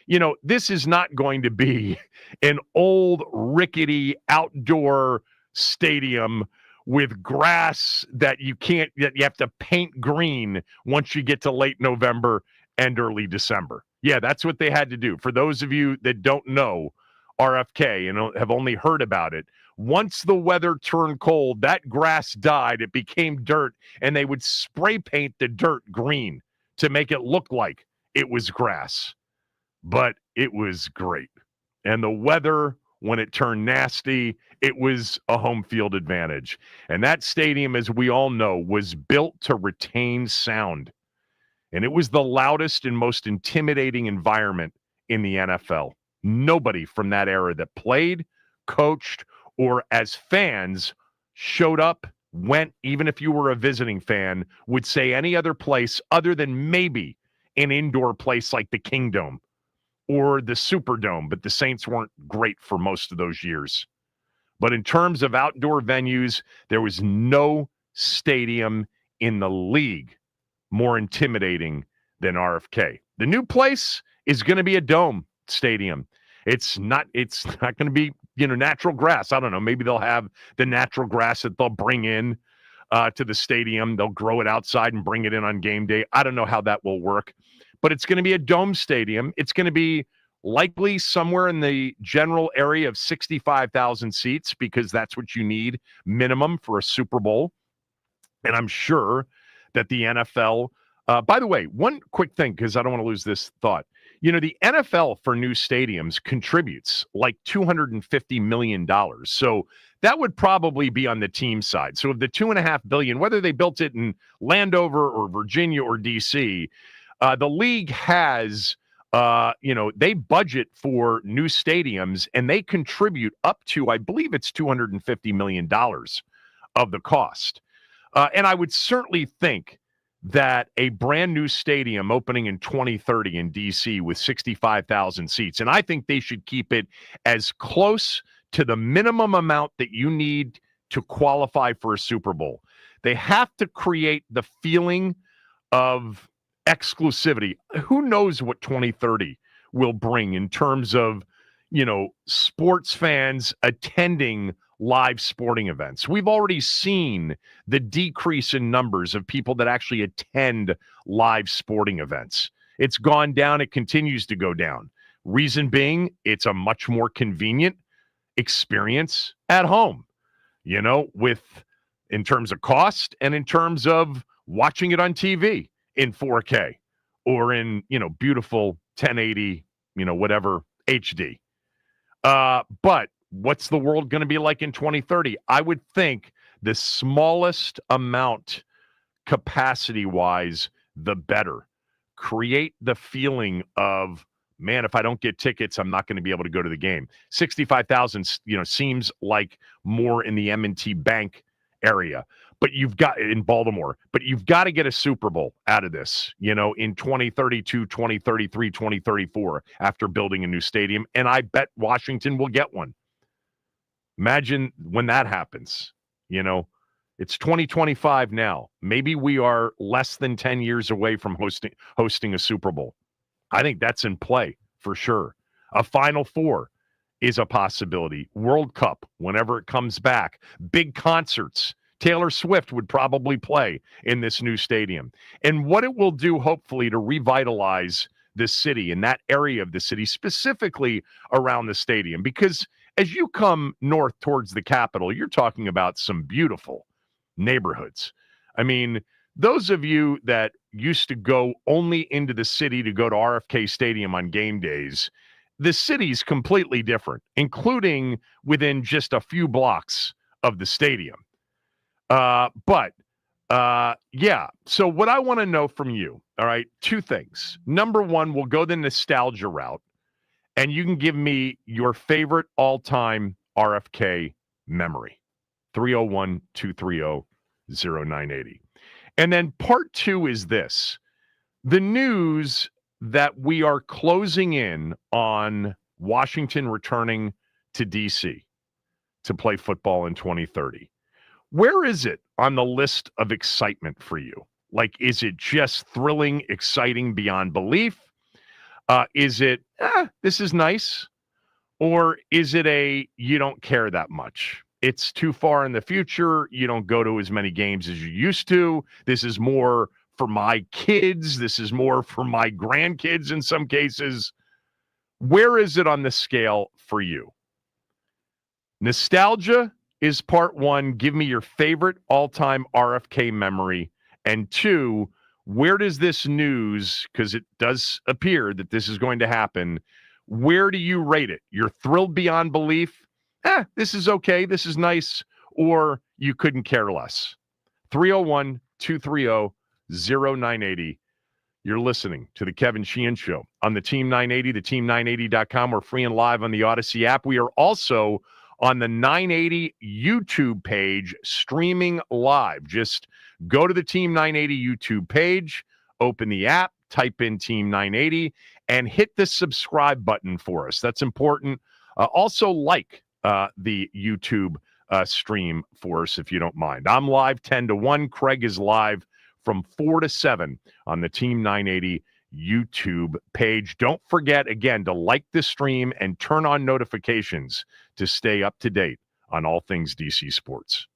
You know, this is not going to be an old, rickety outdoor stadium with grass that you have to paint green once you get to late November and early December. Yeah, that's what they had to do. For those of you that don't know RFK and have only heard about it, once the weather turned cold, that grass died, it became dirt, and they would spray paint the dirt green to make it look like it was grass. But it was great. And the weather, when it turned nasty, it was a home field advantage. And that stadium, as we all know, was built to retain sound. And it was the loudest and most intimidating environment in the NFL. Nobody from that era that played, coached, or as fans showed up, went, even if you were a visiting fan, would say any other place other than maybe an indoor place like the Kingdome or the Superdome, but the Saints weren't great for most of those years. But in terms of outdoor venues, there was no stadium in the league more intimidating than RFK. The new place is going to be a dome stadium. It's not going to be, natural grass. I don't know. Maybe they'll have the natural grass that they'll bring in to the stadium. They'll grow it outside and bring it in on game day. I don't know how that will work, but it's going to be a dome stadium. It's going to be likely somewhere in the general area of 65,000 seats because that's what you need minimum for a Super Bowl. And I'm sure that the NFL, by the way, one quick thing, because I don't want to lose this thought. The NFL for new stadiums contributes like $250 million. So that would probably be on the team side. So of the $2.5 billion, whether they built it in Landover or Virginia or DC, the league has, they budget for new stadiums and they contribute up to, I believe it's $250 million of the cost. And I would certainly think that a brand new stadium opening in 2030 in DC with 65,000 seats, and I think they should keep it as close to the minimum amount that you need to qualify for a Super Bowl. They have to create the feeling of exclusivity. Who knows what 2030 will bring in terms of, sports fans attending live sporting events. We've already seen the decrease in numbers of people that actually attend live sporting events. It's gone down. It continues to go down. Reason being, it's a much more convenient experience at home, in terms of cost and in terms of watching it on TV in 4K or in, beautiful 1080, whatever HD. But what's the world going to be like in 2030? I would think the smallest amount capacity-wise, the better. Create the feeling of, man, if I don't get tickets, I'm not going to be able to go to the game. 65,000, seems like more in the M&T Bank area. But you've got in Baltimore, but you've got to get a Super Bowl out of this, in 2032, 2033, 2034 after building a new stadium. And I bet Washington will get one. Imagine when that happens. It's 2025 now. Maybe we are less than 10 years away from hosting a Super Bowl. I think that's in play for sure. A Final Four is a possibility. World Cup, whenever it comes back. Big concerts. Taylor Swift would probably play in this new stadium. And what it will do, hopefully, to revitalize the city and that area of the city, specifically around the stadium. Because as you come north towards the Capitol, you're talking about some beautiful neighborhoods. I mean, those of you that used to go only into the city to go to RFK Stadium on game days, the city's completely different, including within just a few blocks of the stadium. Yeah. So what I want to know from you, all right, two things. Number one, we'll go the nostalgia route, and you can give me your favorite all-time RFK memory. 301-230-0980. And then part two is this. The news that we are closing in on Washington returning to D.C. to play football in 2030. Where is it on the list of excitement for you? Like, is it just thrilling, exciting beyond belief? Is it, this is nice? Or is it you don't care that much? It's too far in the future. You don't go to as many games as you used to. This is more for my kids. This is more for my grandkids in some cases. Where is it on the scale for you? Nostalgia is part one. Give me your favorite all-time RFK memory. And two, where does this news, because it does appear that this is going to happen, where do you rate it? You're thrilled beyond belief? This is okay. This is nice. Or you couldn't care less. 301-230-0980. You're listening to the Kevin Sheehan Show on the Team 980, the team980.com. We're free and live on the Odyssey app. We are also on the 980 YouTube page, streaming live. Just go to the Team 980 YouTube page, open the app, type in Team 980, and hit the subscribe button for us. That's important. Also, like the YouTube stream for us, if you don't mind. I'm live 10 to 1. Craig is live from 4 to 7 on the Team 980 YouTube page. Don't forget, again, to like the stream and turn on notifications to stay up to date on all things DC sports.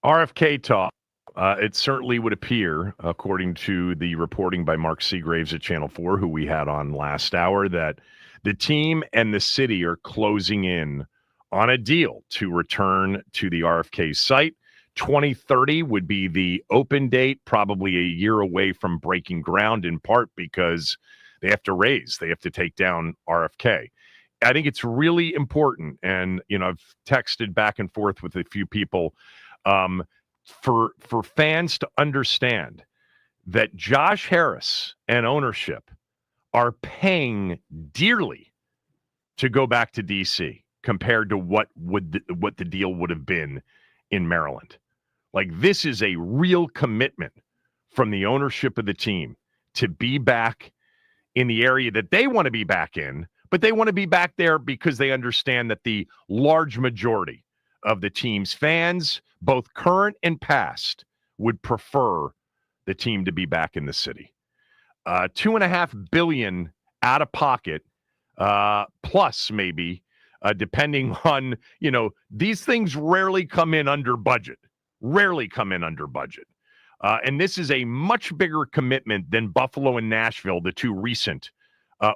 RFK talk. It certainly would appear, according to the reporting by Mark Seagraves at Channel 4, who we had on last hour, that the team and the city are closing in on a deal to return to the RFK site. 2030 would be the open date, probably a year away from breaking ground, in part because they have to take down RFK. I think it's really important, and I've texted back and forth with a few people, for fans to understand that Josh Harris and ownership are paying dearly to go back to DC compared to what the deal would have been in Maryland. Like, this is a real commitment from the ownership of the team to be back in the area that they want to be back in, but they want to be back there because they understand that the large majority of the team's fans, both current and past, would prefer the team to be back in the city. $2.5 billion out of pocket, plus maybe, depending on, these things rarely come in under budget. And this is a much bigger commitment than Buffalo and Nashville, the two recent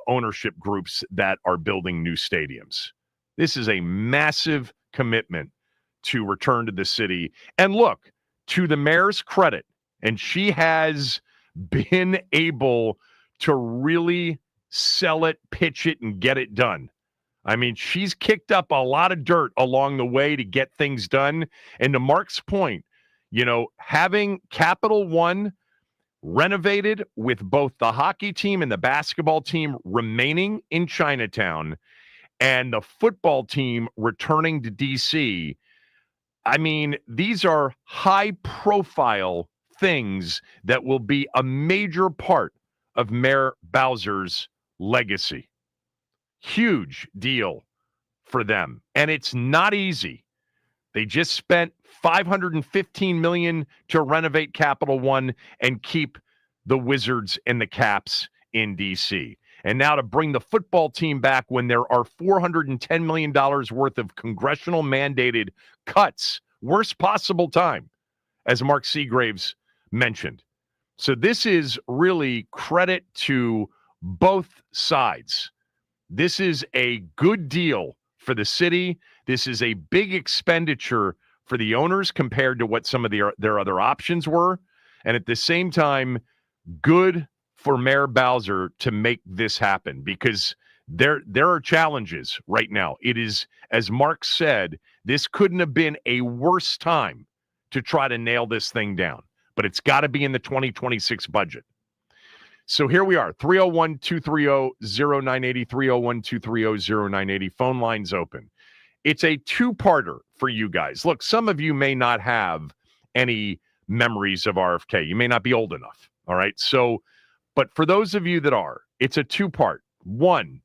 ownership groups that are building new stadiums. This is a massive commitment to return to the city. And look, to the mayor's credit, and she has been able to really sell it, pitch it, and get it done. I mean, she's kicked up a lot of dirt along the way to get things done. And to Mark's point, having Capital One renovated with both the hockey team and the basketball team remaining in Chinatown and the football team returning to DC, I mean, these are high-profile things that will be a major part of Mayor Bowser's legacy. Huge deal for them. And it's not easy. They just spent $515 million to renovate Capital One and keep the Wizards and the Caps in D.C. And now to bring the football team back when there are $410 million worth of congressional mandated cuts, worst possible time, as Mark Seagraves mentioned. So this is really credit to both sides. This is a good deal for the city. This is a big expenditure for the owners compared to what some of their other options were. And at the same time, good for Mayor Bowser to make this happen, because there are challenges right now. It is, as Mark said, this couldn't have been a worse time to try to nail this thing down, but it's got to be in the 2026 budget. So here we are, 301-230-0980, 301-230-0980. Phone lines open. It's a two-parter for you guys. Look, some of you may not have any memories of RFK. You may not be old enough, all right? So, but for those of you that are, it's a two-part. One,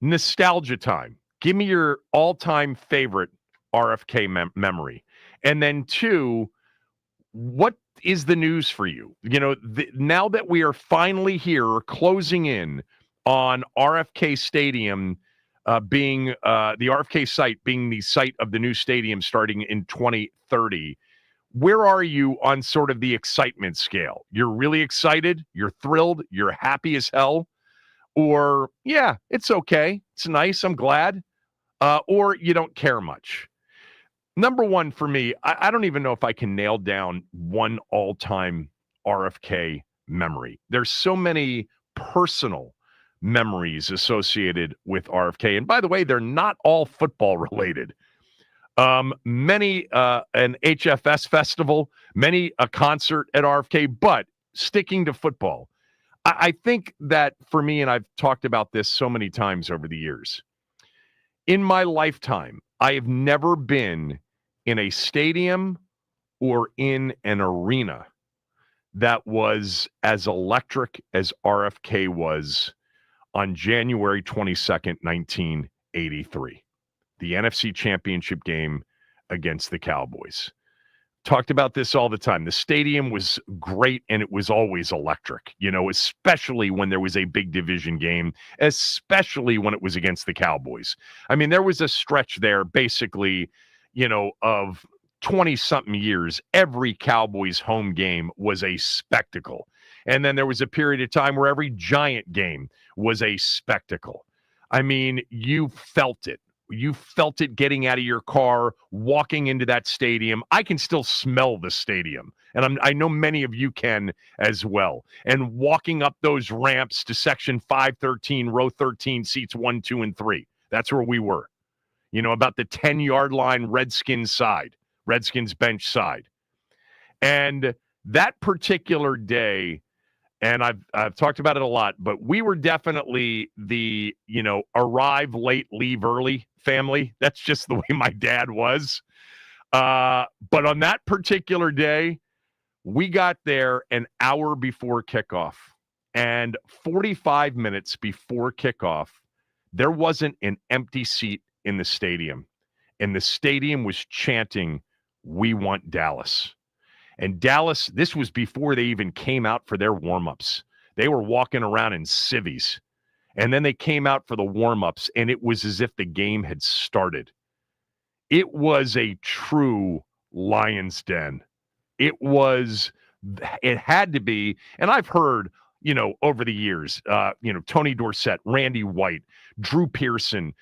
nostalgia time. Give me your all-time favorite RFK memory. And then two, what is the news for you? Now that we are finally here, closing in on RFK Stadium being the RFK site being the site of the new stadium starting in 2030, where are you on sort of the excitement scale? You're really excited? You're thrilled? You're happy as hell? Or, yeah, it's okay. It's nice. I'm glad. Or you don't care much. Number one for me, I don't even know if I can nail down one all-time RFK memory. There's so many personal memories associated with RFK. And by the way, they're not all football related. Many an HFS festival, many a concert at RFK, but sticking to football. I think that for me, and I've talked about this so many times over the years, in my lifetime, I have never been in a stadium or in an arena that was as electric as RFK was on January 22nd, 1983, the NFC Championship game against the Cowboys. Talked about this all the time. The stadium was great, and it was always electric, especially when there was a big division game, especially when it was against the Cowboys. I mean, there was a stretch there, basically, of 20-something years, every Cowboys home game was a spectacle. And then there was a period of time where every Giant game was a spectacle. I mean, you felt it. You felt it getting out of your car, walking into that stadium. I can still smell the stadium, and I know many of you can as well. And walking up those ramps to section 513, row 13, seats 1, 2, and 3. That's where we were. You know, about the 10-yard line, Redskins bench side. And that particular day, and I've talked about it a lot, but we were definitely the, arrive late, leave early family. That's just the way my dad was. But on that particular day, we got there an hour before kickoff. And 45 minutes before kickoff, there wasn't an empty seat in the stadium. And the stadium was chanting, "We want Dallas." And Dallas, this was before they even came out for their warm-ups. They were walking around in civvies. And then they came out for the warm-ups, and it was as if the game had started. It was a true lion's den. It had to be, and I've heard, over the years, Tony Dorsett, Randy White, Drew Pearson,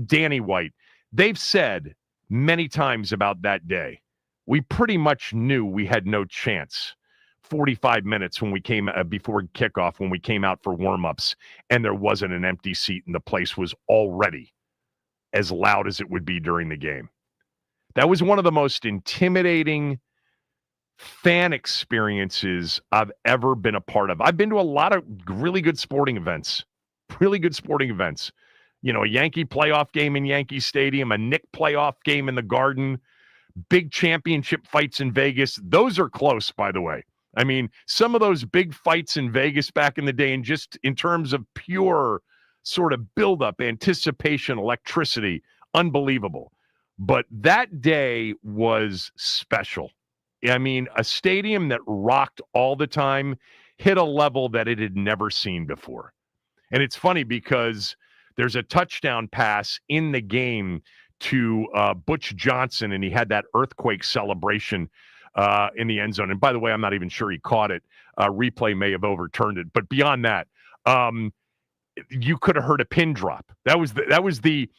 Danny White, they've said many times about that day, we pretty much knew we had no chance. 45 minutes when we came before kickoff, when we came out for warm-ups, and there wasn't an empty seat, and the place was already as loud as it would be during the game. That was one of the most intimidating fan experiences I've ever been a part of. I've been to a lot of really good sporting events. A Yankee playoff game in Yankee Stadium, a Knick playoff game in the Garden, big championship fights in Vegas. Those are close, by the way. I mean, some of those big fights in Vegas back in the day, and just in terms of pure sort of buildup, anticipation, electricity, unbelievable. But that day was special. I mean, a stadium that rocked all the time hit a level that it had never seen before. And it's funny because there's a touchdown pass in the game to Butch Johnson, and he had that earthquake celebration in the end zone. And by the way, I'm not even sure he caught it. Replay may have overturned it. But beyond that, you could have heard a pin drop. That was the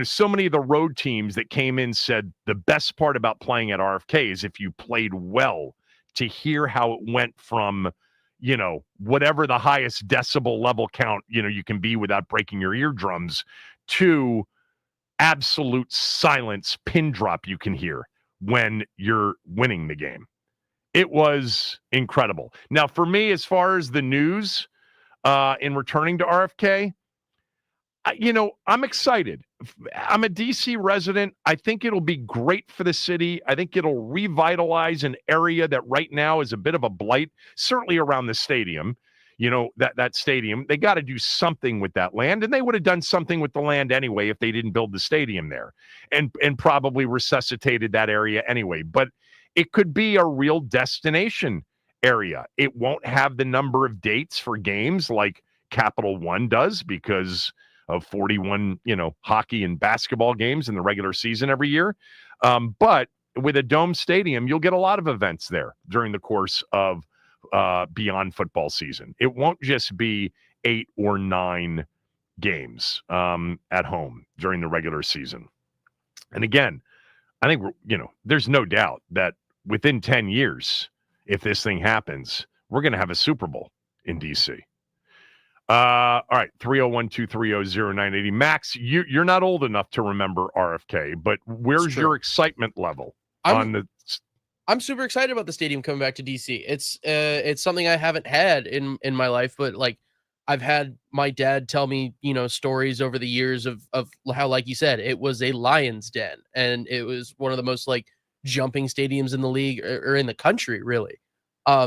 so many of the road teams that came in said the best part about playing at RFK is if you played well, to hear how it went from, whatever the highest decibel level count, you can be without breaking your eardrums, to absolute silence, pin drop you can hear when you're winning the game. It was incredible. Now, for me, as far as the news in returning to RFK, I'm excited. I'm a DC resident. I think it'll be great for the city. I think it'll revitalize an area that right now is a bit of a blight, certainly around the stadium. That stadium, they got to do something with that land, and they would have done something with the land anyway if they didn't build the stadium there, and probably resuscitated that area anyway. But it could be a real destination area. It won't have the number of dates for games like Capital One does because of 41, hockey and basketball games in the regular season every year. But with a dome stadium, you'll get a lot of events there during the course of beyond football season. It won't just be 8 or 9 games at home during the regular season. And again, I think there's no doubt that within 10 years, if this thing happens, we're going to have a Super Bowl in DC. All right, 301-230-0980. Max, you're not old enough to remember RFK, but where's your excitement level on the? I'm super excited about the stadium coming back to DC. It's something I haven't had in my life, but like I've had my dad tell me, stories over the years of how, like you said, it was a lion's den, and it was one of the most like jumping stadiums in the league or in the country, really.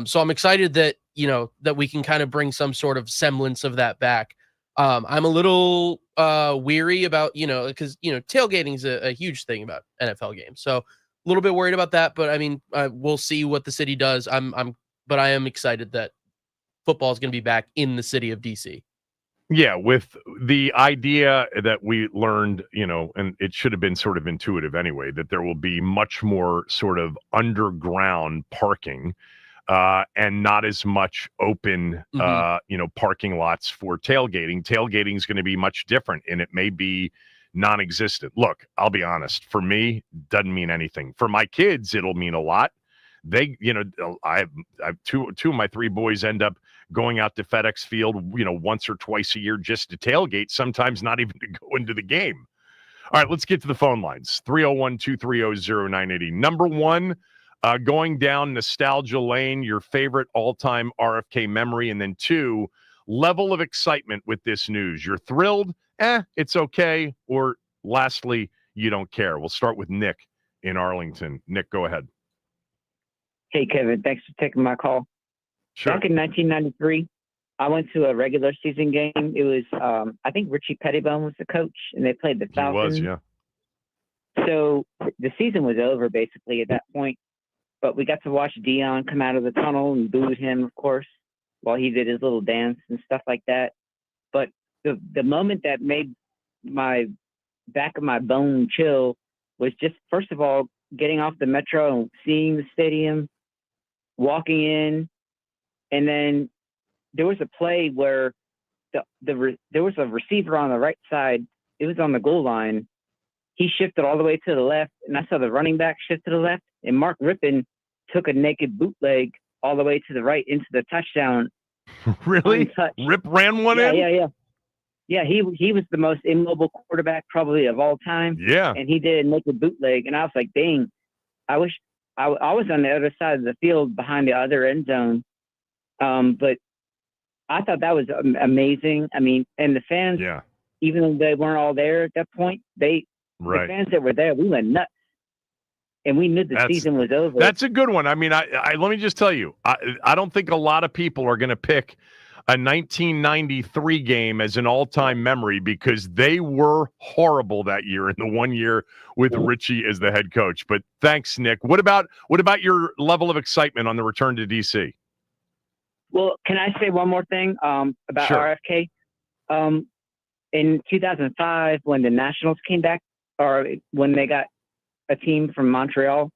So I'm excited that, that we can kind of bring some sort of semblance of that back. I'm a little weary about, because, tailgating is a huge thing about NFL games. So a little bit worried about that, but I mean, we'll see what the city does. But I am excited that football is going to be back in the city of DC. Yeah, with the idea that we learned, and it should have been sort of intuitive anyway, that there will be much more sort of underground parking and not as much open, parking lots for tailgating. Tailgating is going to be much different, and it may be non-existent. Look, I'll be honest. For me, doesn't mean anything. For my kids, it'll mean a lot. They, I have two of my three boys end up going out to FedEx Field, once or twice a year just to tailgate, sometimes not even to go into the game. All right, let's get to the phone lines. 301-230-0980. Number one, going down nostalgia lane, your favorite all-time RFK memory. And then two, level of excitement with this news. You're thrilled? It's okay. Or lastly, you don't care. We'll start with Nick in Arlington. Nick, go ahead. Hey, Kevin, thanks for taking my call. Sure. Back in 1993, I went to a regular season game. It was, I think Richie Pettibone was the coach, and they played the Falcons. He was, yeah. So the season was over, basically, at that point. But we got to watch Dion come out of the tunnel and booed him, of course, while he did his little dance and stuff like that. But the moment that made my back of my bone chill was just, first of all, getting off the metro and seeing the stadium, walking in, and then there was a play where there was a receiver on the right side. It was on the goal line. He shifted all the way to the left, and I saw the running back shift to the left, and Mark Rippon took a naked bootleg all the way to the right into the touchdown. Really? Untouched. Rip ran one in? Yeah, he was the most immobile quarterback probably of all time. Yeah. And he did a naked bootleg, and I was like, dang, I wish I was on the other side of the field behind the other end zone. But I thought that was amazing. I mean, and the fans, even though they weren't all there at that point, the fans that were there, we went nuts. And we knew the season was over. That's a good one. I mean, I let me just tell you, I don't think a lot of people are going to pick a 1993 game as an all-time memory because they were horrible that year in the 1 year with Richie as the head coach. But thanks, Nick. What about your level of excitement on the return to DC? Well, can I say one more thing about RFK? In 2005, when the Nationals came back, or when they got a team from Montreal,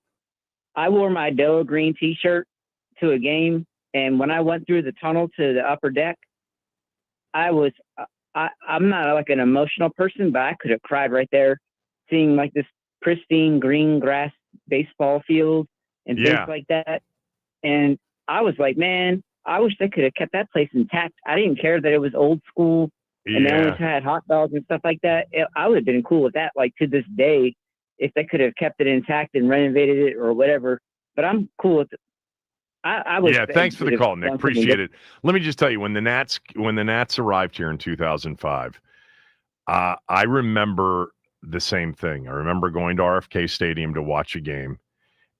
I wore my Della Green T-shirt to a game, and when I went through the tunnel to the upper deck, I'm not like an emotional person, but I could have cried right there, seeing like this pristine green grass baseball field and things like that. And I was like, man, I wish they could have kept that place intact. I didn't care that it was old school and they only had hot dogs and stuff like that. I would have been cool with that, like to this day, if they could have kept it intact and renovated it or whatever. But I'm cool with it. I was. Yeah, thanks for the call, Nick. Appreciate it. Let me just tell you, when the Nats arrived here in 2005, I remember the same thing. I remember going to RFK Stadium to watch a game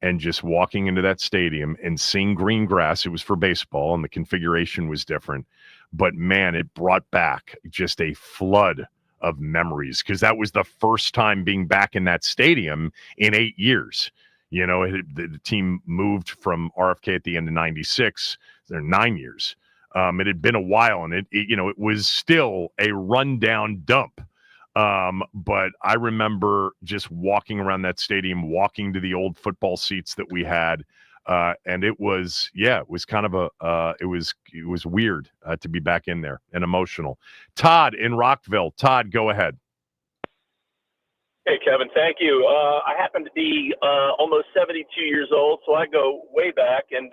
and just walking into that stadium and seeing green grass. It was for baseball, and the configuration was different. But, man, it brought back just a flood of memories because that was the first time being back in that stadium in 8 years. The team moved from RFK at the end of 96. They're 9 years. It had been a while, and it was still a rundown dump. But I remember just walking around that stadium, walking to the old football seats that we had. And it was kind of it was weird to be back in there and emotional. Todd in Rockville. Todd, go ahead. Hey, Kevin, thank you. I happen to be almost 72 years old, so I go way back. And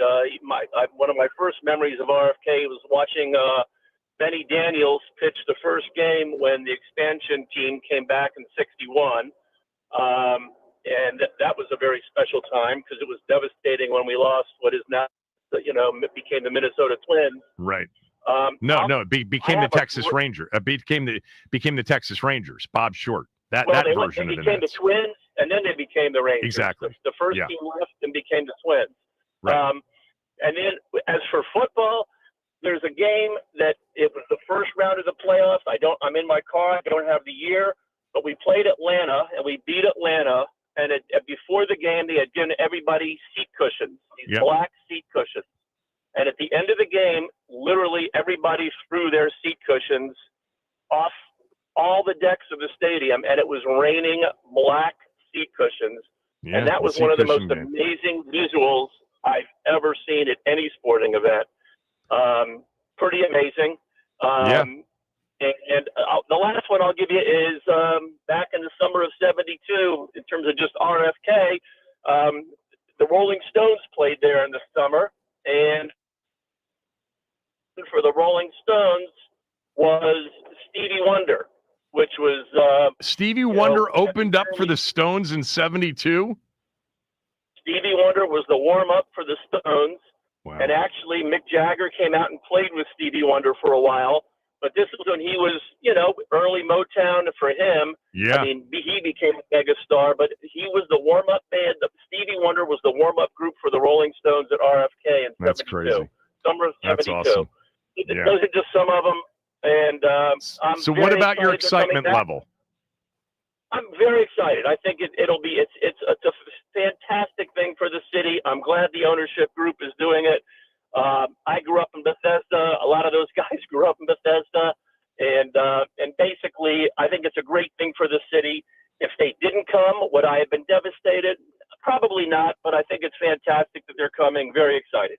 one of my first memories of RFK was watching Benny Daniels pitch the first game when the expansion team came back in '61. And that was a very special time because it was devastating when we lost what is now, became the Minnesota Twins. Right. It became the Texas Rangers. Became the Texas Rangers. Bob Short. They became the Twins, and then they became the Rangers. Exactly. The first team left and became the Twins. Right. And then as for football, there's a game that it was the first round of the playoffs. I'm in my car. I don't have the year, but we played Atlanta and we beat Atlanta. And before the game, they had given everybody seat cushions, these black seat cushions. And at the end of the game, literally everybody threw their seat cushions off all the decks of the stadium, and it was raining black seat cushions. Yeah, and that was one of the most amazing visuals I've ever seen at any sporting event. Pretty amazing. And the last one I'll give you is back in the summer of '72, in terms of just RFK, the Rolling Stones played there in the summer, and for the Rolling Stones was Stevie Wonder, which was Stevie Wonder opened up for the Stones in '72. Stevie Wonder was the warm-up for the Stones. Wow. And actually, Mick Jagger came out and played with Stevie Wonder for a while. But this was when he was, early Motown for him. Yeah. I mean, he became a megastar, but he was the warm-up band. Stevie Wonder was the warm-up group for the Rolling Stones at RFK in '72. That's crazy. Summer of '72. That's awesome. Yeah. Those are just some of them. And so what about your excitement level? I'm very excited. I think it's a fantastic thing for the city. I'm glad the ownership group is doing it. I grew up in Bethesda. A lot of those guys grew up in Bethesda, and basically, I think it's a great thing for the city. If they didn't come, would I have been devastated? Probably not, but I think it's fantastic that they're coming. Very excited.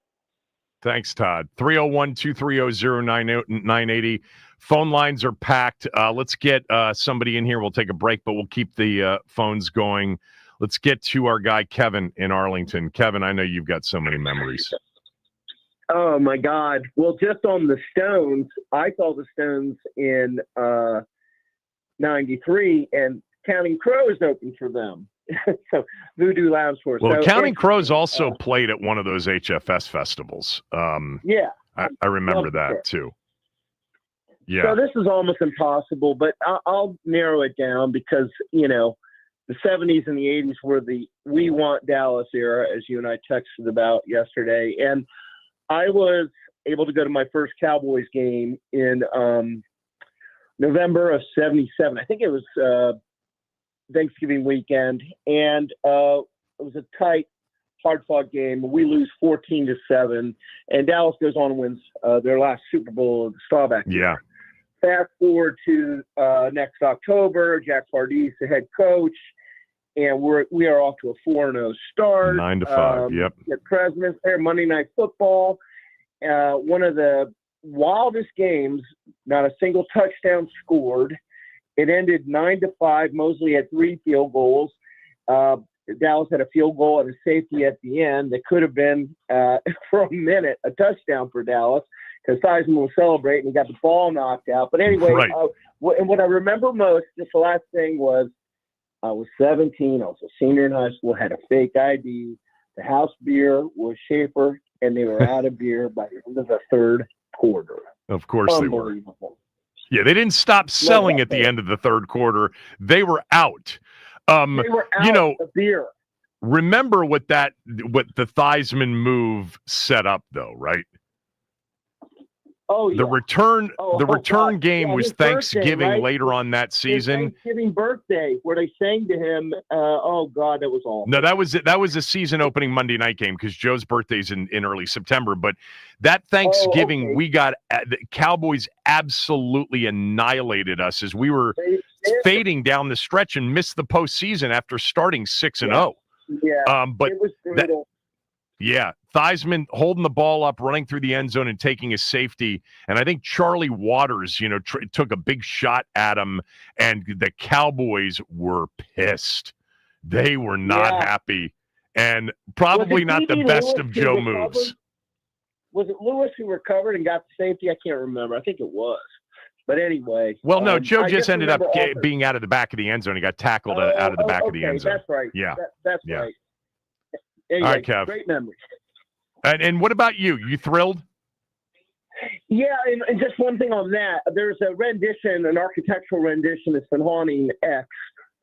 Thanks, Todd. 301-230-0980. Phone lines are packed. Let's get somebody in here. We'll take a break, but we'll keep the phones going. Let's get to our guy, Kevin, in Arlington. Kevin, I know you've got so many memories. Oh, my God. Well, just on the Stones, I saw the Stones in '93, and Counting Crows opened for them. So Voodoo Lounge Force. Well, so Counting Crows also played at one of those HFS festivals. Yeah. I remember that, too. Yeah. So this is almost impossible, but I'll narrow it down because, the 70s and the 80s were the We Want Dallas era, as you and I texted about yesterday. And I was able to go to my first Cowboys game in November of '77. I think it was Thanksgiving weekend. And it was a tight, hard-fought game. We lose 14-7. And Dallas goes on and wins their last Super Bowl of the Staubach year. Yeah. Fast forward to next October, Jack Pardee, the head coach, and we are off to a 4-0 start. 9-5. Yep. The President's there, Monday Night Football. One of the wildest games. Not a single touchdown scored. It ended 9-5. Mosley had 3 field goals. Dallas had a field goal and a safety at the end. That could have been for a minute a touchdown for Dallas, because Theismann was celebrating and got the ball knocked out. But anyway, right. And what I remember most, just the last thing was, I was 17. I was a senior in high school, had a fake ID. The house beer was Schaefer, and they were out of beer by the end of the third quarter. Of course they were. Yeah, they didn't stop selling at the end of the third quarter. They were out. They were out of beer. Remember what the Theismann move set up, though, right? Oh, yeah. The return game was Thanksgiving birthday, right? later on that season. His Thanksgiving birthday, where they sang to him. Oh God, that was awful. No, that was a season opening Monday night game because Joe's birthday's in early September. But that Thanksgiving, we got the Cowboys absolutely annihilated us as we were fading down the stretch and missed the postseason after starting 6-0. Yeah, but it was brutal. Theismann holding the ball up, running through the end zone and taking a safety. And I think Charlie Waters, took a big shot at him, and the Cowboys were pissed. They were not happy, and probably not the best of Joe moves. Was it Lewis who recovered and got the safety? I can't remember. I think it was. But anyway. Well, no, Joe just ended up being out of the back of the end zone. He got tackled out of the back of the end zone. That's right. Yeah. That's right. Anyway, all right, Kev. Great memories. And what about you? You thrilled? Yeah, and just one thing on that. There's a rendition, an architectural rendition that's been haunting X,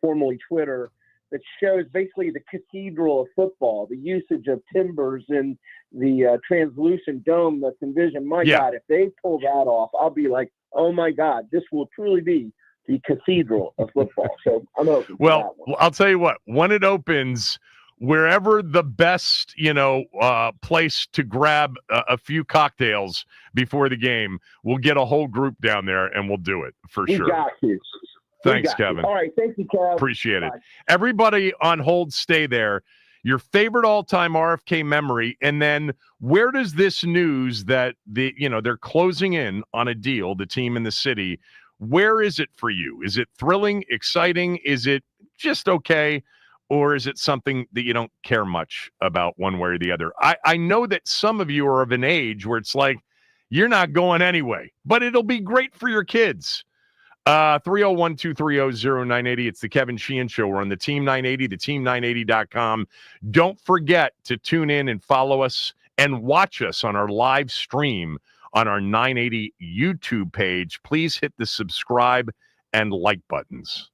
formerly Twitter, that shows basically the cathedral of football, the usage of timbers and the translucent dome that's envisioned. My God, if they pull that off, I'll be like, oh my God, this will truly be the cathedral of football. So I'm hoping. Well, I'll tell you what, when it opens, wherever the best, place to grab a few cocktails before the game, we'll get a whole group down there and we'll do it for sure. We got you. Thanks, Kevin. All right. Thank you, Kev. Appreciate it. Bye. Everybody on hold, stay there. Your favorite all-time RFK memory, and then where does this news that they're closing in on a deal, the team in the city, where is it for you? Is it thrilling, exciting? Is it just okay? Or is it something that you don't care much about one way or the other? I know that some of you are of an age where it's like, you're not going anyway, but it'll be great for your kids. 301-230-0980. It's the Kevin Sheehan Show. We're on the Team 980, the team980.com. Don't forget to tune in and follow us and watch us on our live stream on our 980 YouTube page. Please hit the subscribe and like buttons.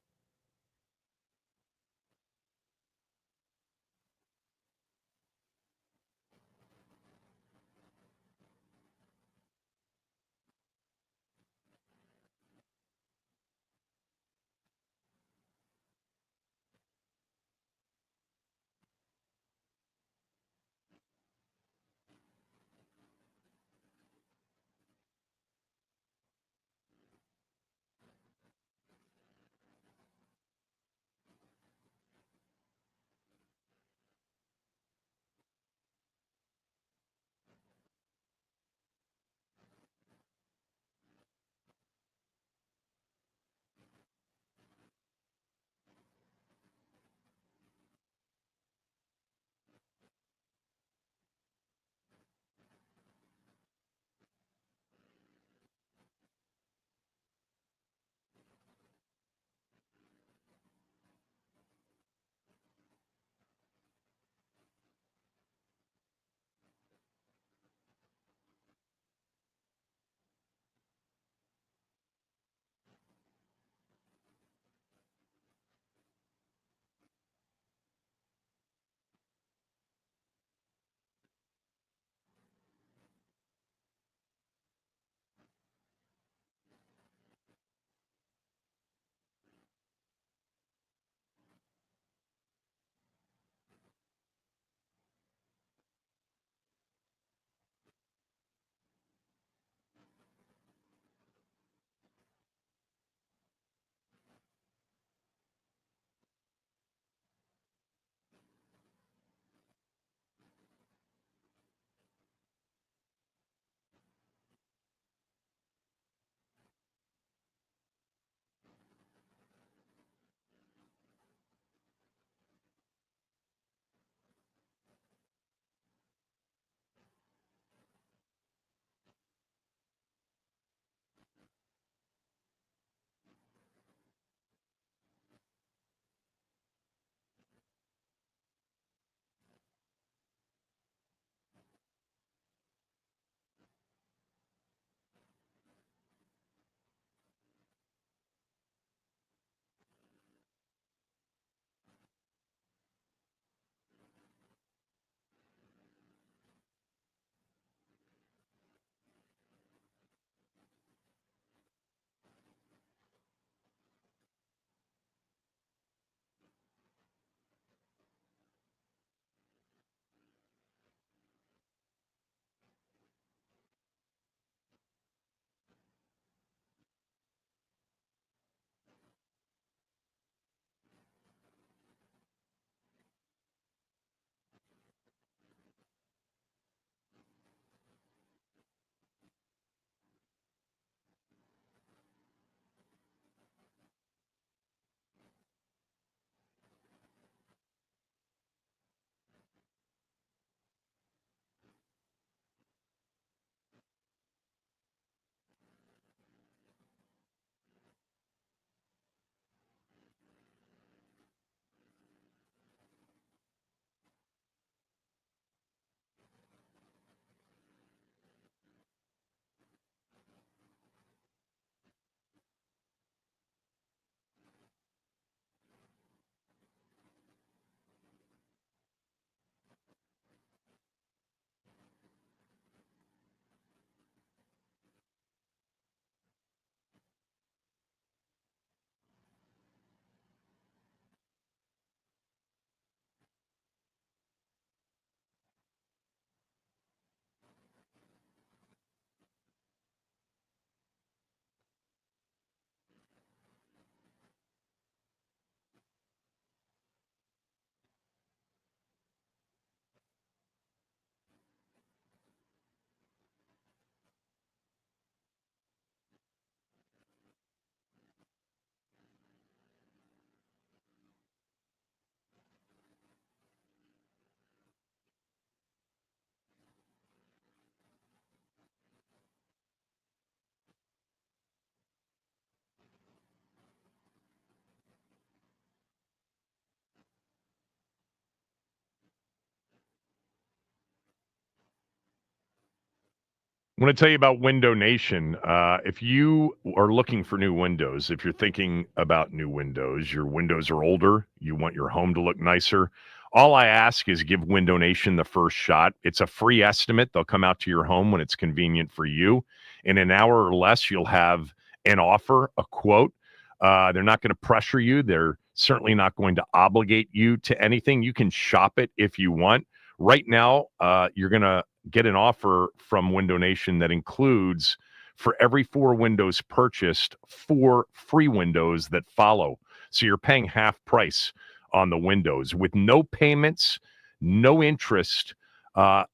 I want to tell you about Window Nation. If you are looking for new windows, if you're thinking about new windows, your windows are older, you want your home to look nicer, all I ask is give Window Nation the first shot. It's a free estimate. They'll come out to your home when it's convenient for you. In an hour or less, you'll have an offer, a quote. They're not going to pressure you. They're certainly not going to obligate you to anything. You can shop it if you want. Right now, you're going to get an offer from Window Nation that includes, for every 4 windows purchased, 4 free windows that follow. So you're paying half price on the windows with no payments, no interest,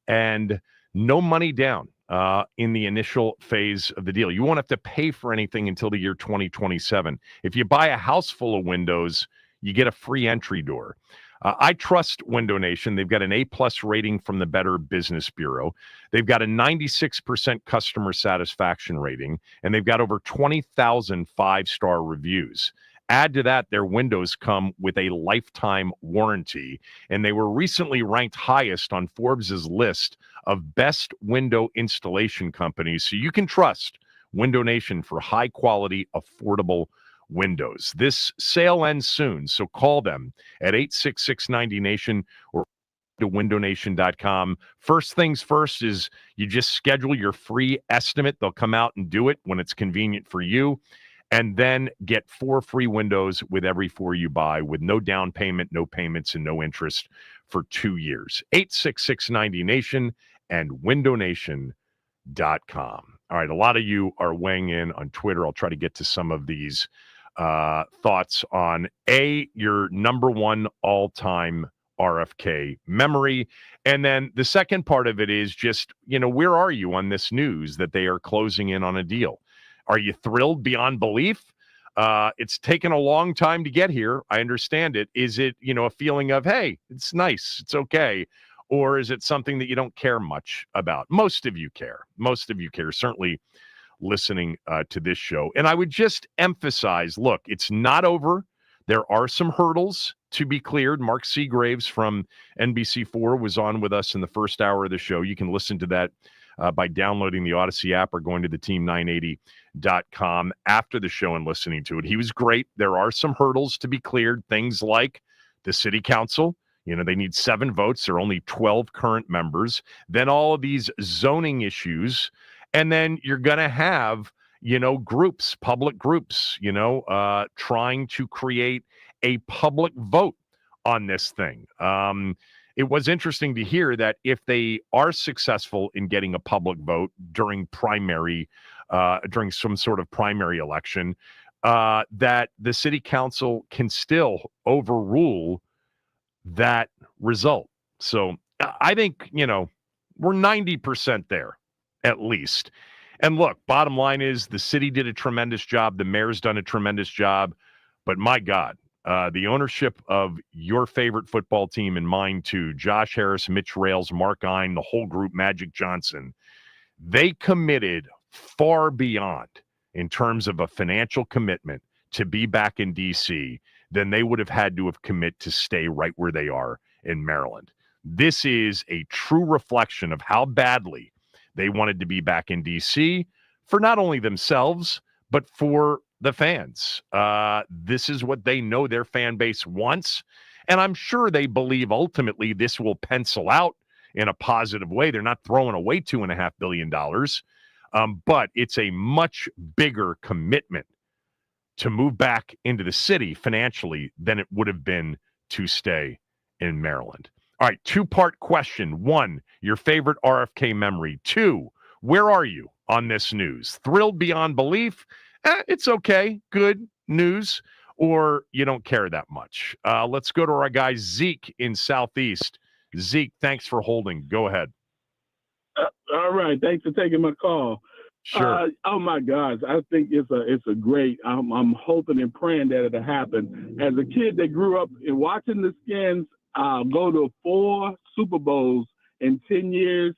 and no money down in the initial phase of the deal. You won't have to pay for anything until the year 2027. If you buy a house full of windows, you get a free entry door. I trust Window Nation. They've got an A+ rating from the Better Business Bureau. They've got a 96% customer satisfaction rating, and they've got over 20,000 5-star reviews. Add to that, their windows come with a lifetime warranty, and they were recently ranked highest on Forbes' list of best window installation companies. So you can trust Window Nation for high-quality, affordable windows. This sale ends soon, so call them at 866-90-NATION or to windownation.com. First things first is you just schedule your free estimate. They'll come out and do it when it's convenient for you, and then get 4 free windows with every 4 you buy, with no down payment, no payments, and no interest for 2 years. 866-90-NATION and windownation.com. All right, a lot of you are weighing in on Twitter. I'll try to get to some of these thoughts on your number one all-time RFK memory. And then the second part of it is just, where are you on this news that they are closing in on a deal? Are you thrilled beyond belief? It's taken a long time to get here. I understand it. Is it, a feeling of, hey, it's nice, it's okay? Or is it something that you don't care much about? Most of you care. Most of you care, certainly listening to this show. And I would just emphasize, look, it's not over. There are some hurdles to be cleared. Mark Seagraves from NBC4 was on with us in the first hour of the show. You can listen to that by downloading the Odyssey app or going to the team980.com after the show and listening to it. He was great. There are some hurdles to be cleared, things like the city council. They need 7 votes. There are only 12 current members. Then all of these zoning issues. And then you're going to have, groups, public groups, trying to create a public vote on this thing. It was interesting to hear that if they are successful in getting a public vote during some sort of primary election, that the city council can still overrule that result. So I think, we're 90% there at least. And look, bottom line is the city did a tremendous job. The mayor's done a tremendous job. But my God, the ownership of your favorite football team and mine too, Josh Harris, Mitch Rales, Mark Ein, the whole group, Magic Johnson, they committed far beyond in terms of a financial commitment to be back in D.C. than they would have had to have commit to stay right where they are in Maryland. This is a true reflection of how badly they wanted to be back in D.C. for not only themselves, but for the fans. This is what they know their fan base wants. And I'm sure they believe ultimately this will pencil out in a positive way. They're not throwing away $2.5 billion. But it's a much bigger commitment to move back into the city financially than it would have been to stay in Maryland. All right, 2-part question. 1, your favorite RFK memory. 2, where are you on this news? Thrilled beyond belief? It's okay, good news, or you don't care that much? Let's go to our guy Zeke in Southeast. Zeke, thanks for holding. Go ahead. All right, thanks for taking my call. Sure. Oh my gosh, I think it's a great. I'm hoping and praying that it'll happen. As a kid that grew up in watching the Skins go to 4 Super Bowls in 10 years,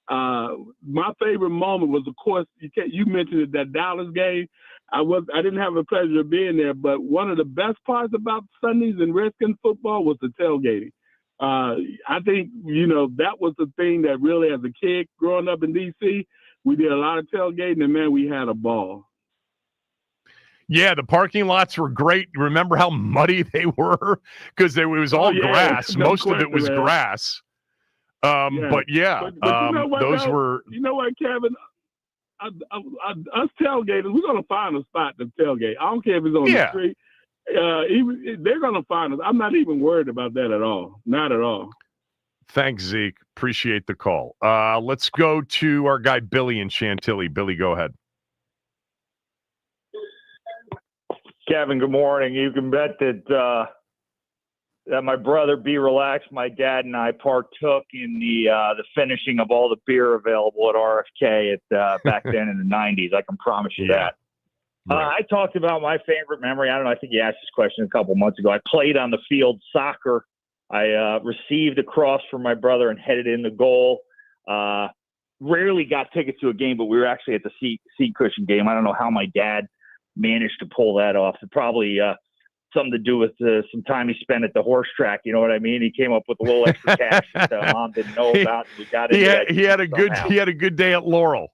my favorite moment was, of course, you mentioned it, that Dallas game. I didn't have the pleasure of being there, but one of the best parts about Sundays in Redskins football was the tailgating. I think that was the thing that really, as a kid growing up in D.C., We did a lot of tailgating, and, man, we had a ball. Yeah, the parking lots were great. Remember how muddy they were? Because it was all grass. No Most of it was man. grass. But you know what, those were. You know what, Kevin? Us tailgaters, we're going to find a spot to tailgate. I don't care if it's on the street. They're going to find us. I'm not even worried about that at all. Not at all. Thanks, Zeke. Appreciate the call. Let's go to our guy Billy in Chantilly. Billy, go ahead. Kevin, good morning. You can bet that my brother, Be Relaxed, my dad, and I partook in the finishing of all the beer available at RFK back then in the 90s. I can promise you that. Right. I talked about my favorite memory. I don't know. I think you asked this question a couple months ago. I played on the field soccer. I received a cross from my brother and headed in the goal. Rarely got tickets to a game, but we were actually at the seat cushion game. I don't know how my dad managed to pull that off. It probably something to do with some time he spent at the horse track. You know what I mean? He came up with a little extra cash that Mom didn't know about. We got into that. He had a good day at Laurel.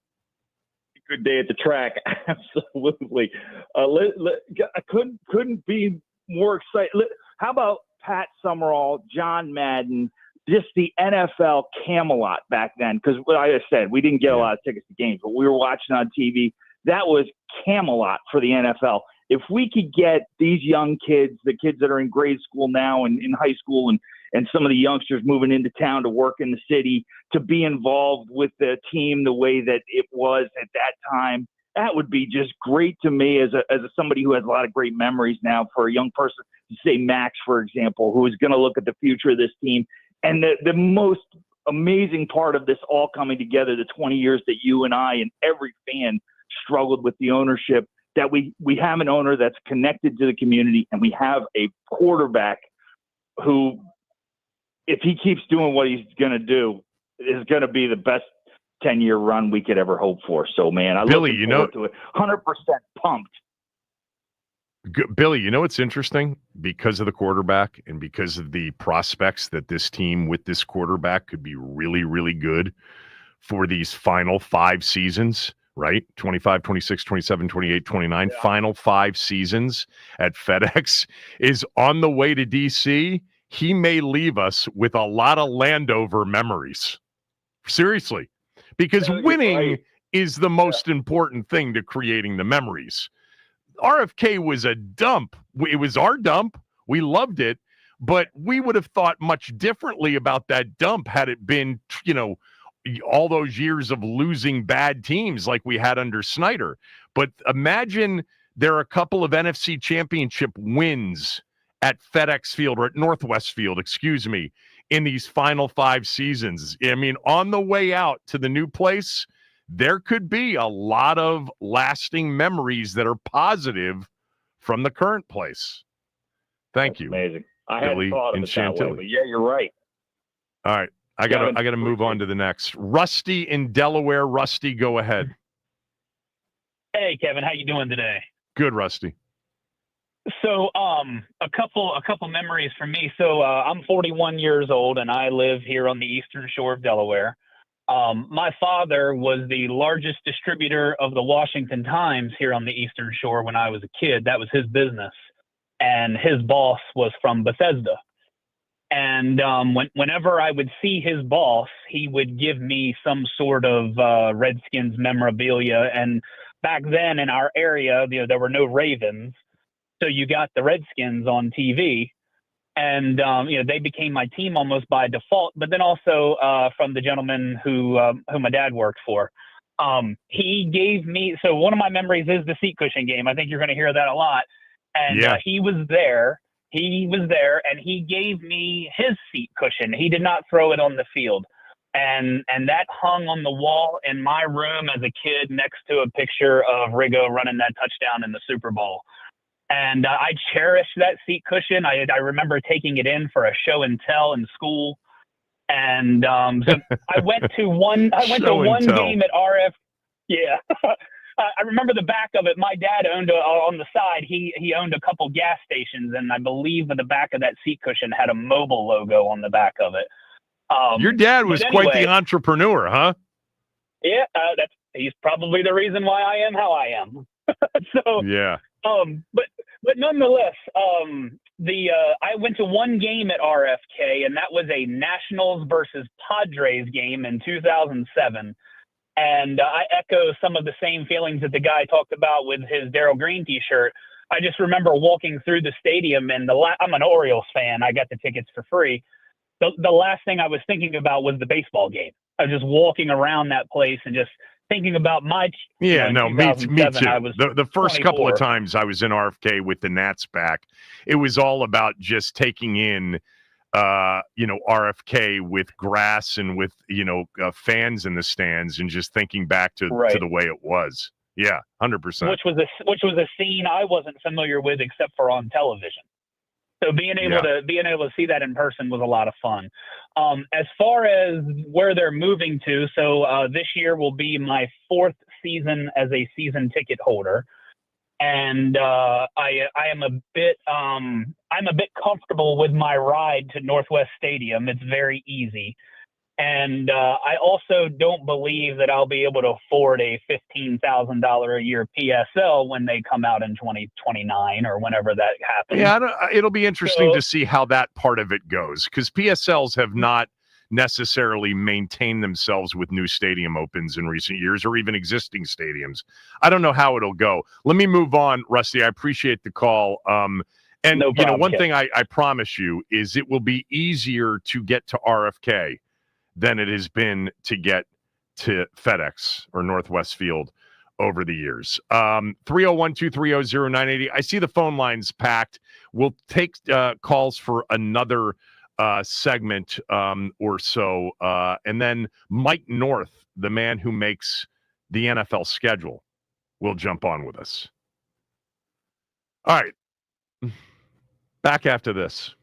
Good day at the track. Absolutely. I couldn't be more excited. How about Pat Summerall, John Madden, just the NFL Camelot back then? Because like I said, we didn't get a lot of tickets to games, but we were watching on TV. That was Camelot for the NFL. If we could get these young kids, the kids that are in grade school now and in high school and some of the youngsters moving into town to work in the city, to be involved with the team the way that it was at that time, that would be just great to me as somebody who has a lot of great memories now. For a young person, say Max, for example, who is going to look at the future of this team. And the most amazing part of this all coming together, the 20 years that you and I and every fan struggled with the ownership, that we have an owner that's connected to the community, and we have a quarterback who, if he keeps doing what he's going to do, is going to be the best 10-year run we could ever hope for. So, man, I look forward to it. 100% pumped. Billy, you know what's interesting? Because of the quarterback and because of the prospects that this team with this quarterback could be really, really good for these final 5 seasons, right? 25, 26, 27, 28, 29, final 5 seasons at FedEx is on the way to DC. He may leave us with a lot of Landover memories. Seriously. Because winning is the most important thing to creating the memories. RFK was a dump. It was our dump. We loved it, but we would have thought much differently about that dump had it been, all those years of losing bad teams like we had under Snyder. But imagine there are a couple of NFC championship wins at FedEx Field or at Northwest Field, in these final 5 seasons. I mean, on the way out to the new place, there could be a lot of lasting memories that are positive from the current place. Thank you. Amazing. I hadn't thought of it that way, but yeah, you're right. All right. I gotta move on to the next. Rusty in Delaware. Rusty, go ahead. Hey, Kevin, how you doing today? Good, Rusty. So, a couple memories for me. So, I'm 41 years old, and I live here on the eastern shore of Delaware. My father was the largest distributor of the Washington Times here on the eastern shore when I was a kid. That was his business, and his boss was from Bethesda. And whenever I would see his boss, he would give me some sort of Redskins memorabilia. And back then in our area, there were no Ravens, so you got the Redskins on TV. And they became my team almost by default. But then also from the gentleman who my dad worked for, he gave me. So one of my memories is the seat cushion game. I think you're going to hear that a lot. And he was there. He was there, and he gave me his seat cushion. He did not throw it on the field. And that hung on the wall in my room as a kid next to a picture of Riggo running that touchdown in the Super Bowl. And I cherished that seat cushion. I remember taking it in for a show and tell in school. And so I went to one game at RF. Yeah. I remember the back of it. My dad owned on the side. He owned a couple gas stations, and I believe the back of that seat cushion had a Mobil logo on the back of it. Your dad was quite the entrepreneur, huh? Yeah, he's probably the reason why I am how I am. So yeah. But nonetheless, I went to one game at RFK, and that was a Nationals versus Padres game in 2007. And I echo some of the same feelings that the guy talked about with his Darryl Green T-shirt. I just remember walking through the stadium, and I'm an Orioles fan. I got the tickets for free. The last thing I was thinking about was the baseball game. I was just walking around that place and just thinking about my me too. I was the first 24. couple of times I was in RFK with the Nats back, it was all about just taking in RFK with grass and with fans in the stands and just thinking back to the way it was. Yeah, 100%. Which was a scene I wasn't familiar with except for on television. So being able to see that in person was a lot of fun. As far as where they're moving to, so this year will be my 4th season as a season ticket holder, and I am a bit I'm a bit comfortable with my ride to Northwest Stadium. It's very easy. And I also don't believe that I'll be able to afford a $15,000 a year PSL when they come out in 2029 or whenever that happens. Yeah, it'll be interesting to see how that part of it goes, because PSLs have not necessarily maintained themselves with new stadium opens in recent years or even existing stadiums. I don't know how it'll go. Let me move on, Rusty. I appreciate the call. And no problem, one thing I promise you is it will be easier to get to RFK than it has been to get to FedEx or Northwest Field over the years. 301-230-0980. I see the phone lines packed. We'll take calls for another segment or so. And then Mike North, the man who makes the NFL schedule, will jump on with us. All right. Back after this.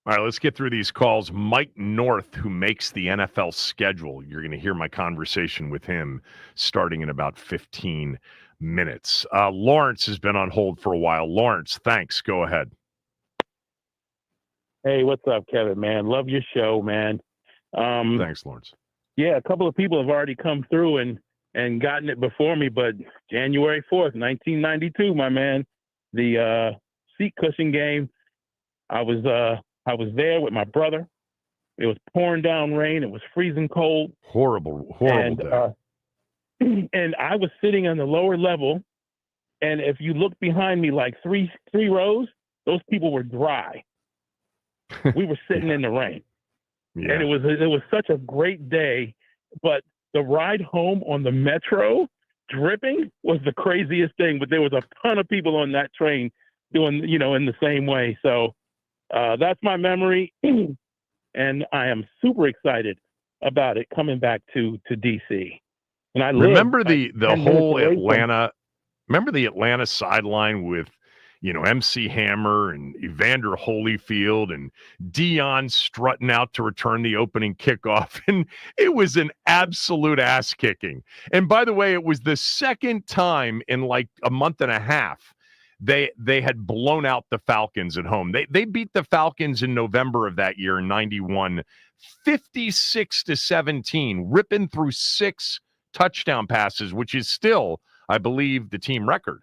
All right, let's get through these calls. Mike North, who makes the NFL schedule. You're going to hear my conversation with him starting in about 15 minutes. Lawrence has been on hold for a while. Lawrence, thanks. Go ahead. Hey, what's up, Kevin, man? Love your show, man. Thanks, Lawrence. Yeah, a couple of people have already come through and gotten it before me, but January 4th, 1992, my man, the seat cushion game, I was there with my brother. It was pouring down rain. It was freezing cold. Horrible and, day. And I was sitting on the lower level, and if you look behind me, like three rows, those people were dry. We were sitting in the rain. Yeah. And it was such a great day, but the ride home on the metro dripping was the craziest thing. But there was a ton of people on that train doing, in the same way. So that's my memory, and I am super excited about it coming back to DC. And I remember the whole Atlanta. Remember the Atlanta sideline with MC Hammer and Evander Holyfield and Dion strutting out to return the opening kickoff. And it was an absolute ass kicking. And by the way, it was the second time in like a month and a half they had blown out the Falcons at home. They beat the Falcons in November of that year in 91, 56-17, ripping through 6 touchdown passes, which is still, I believe, the team record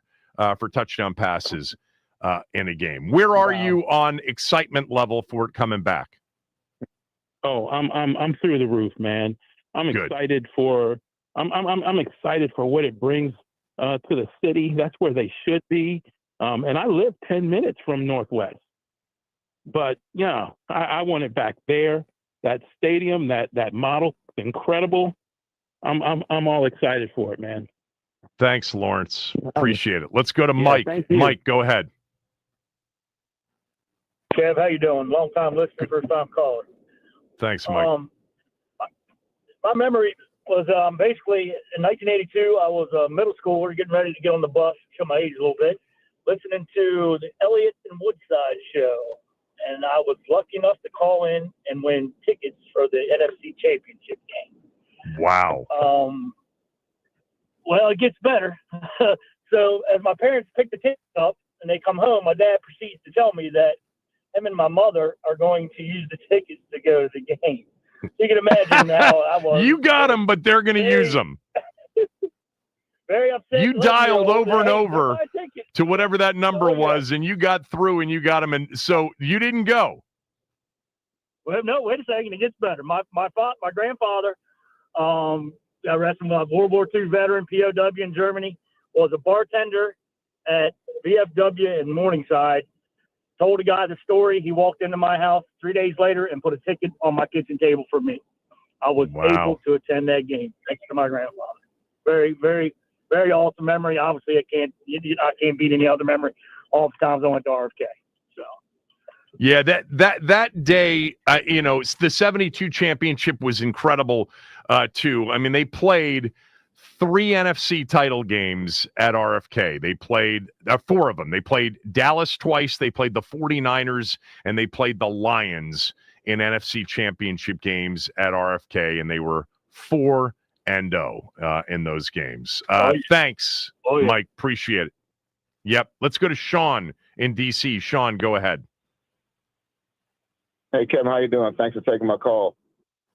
for touchdown passes in a game. Where are you on excitement level for it coming back? Oh, I'm through the roof, man. I'm excited for what it brings to the city. That's where they should be. And I live 10 minutes from Northwest. But I want it back there. That stadium, that model, incredible. I'm all excited for it, man. Thanks, Lawrence. Appreciate it. Let's go to Mike. Mike, go ahead. Kev, how you doing? Long time listener, first time caller. Thanks, Mike. My memory was basically in 1982. I was a middle schooler, getting ready to get on the bus, show my age a little bit, listening to the Elliott and Woodside show, and I was lucky enough to call in and win tickets for the NFC Championship game. Wow. Well, it gets better. So as my parents pick the tickets up and they come home, my dad proceeds to tell me that him and my mother are going to use the tickets to go to the game. So you can imagine how I was. You got them, but they're going to use them. Very upset. You dialed over and over to whatever that number was, and you got through and you got them. And so you didn't go. Well, no, wait a second. It gets better. My grandfather, rest in peace, World War II veteran, POW in Germany, was a bartender at VFW in Morningside. Told a guy the story. He walked into my house 3 days later and put a ticket on my kitchen table for me. I was able to attend that game thanks to my grandfather. Very, very, very awesome memory. Obviously, I can't beat any other memory. All the times I went to RFK. So. Yeah, that day, the 72 championship was incredible too. I mean, they played 3 NFC title games at RFK. They played 4 of them. They played Dallas twice. They played the 49ers, and they played the Lions in NFC championship games at RFK, and they were 4-0 in those games. Thanks, Mike. Appreciate it. Yep. Let's go to Sean in D.C. Sean, go ahead. Hey, Kevin, how you doing? Thanks for taking my call.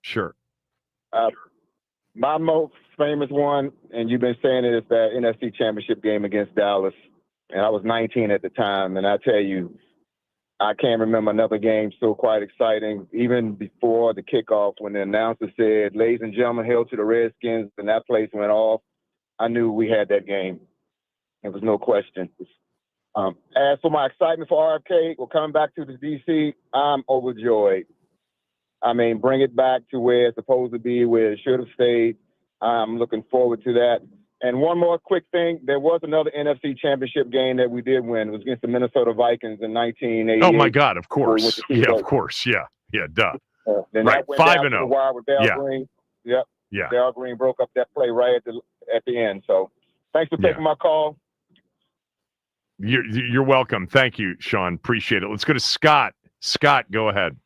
Sure. My most famous one, and you've been saying it, is that NFC Championship game against Dallas. And I was 19 at the time, and I tell you, I can't remember another game so quite exciting. Even before the kickoff, when the announcer said, "Ladies and gentlemen, hail to the Redskins," and that place went off, I knew we had that game. There was no question. As for my excitement for RFK, coming back to the DC, I'm overjoyed. I mean, bring it back to where it's supposed to be, where it should have stayed. I'm looking forward to that. And one more quick thing. There was another NFC championship game that we did win. It was against the Minnesota Vikings in 1988. Oh, my God, of course. Yeah, of course. Yeah, duh. Then right, 5-0. With Dale Green. Yep. Yeah. Dale Green broke up that play right at the end. So thanks for taking my call. You're welcome. Thank you, Sean. Appreciate it. Let's go to Scott Scott, go ahead.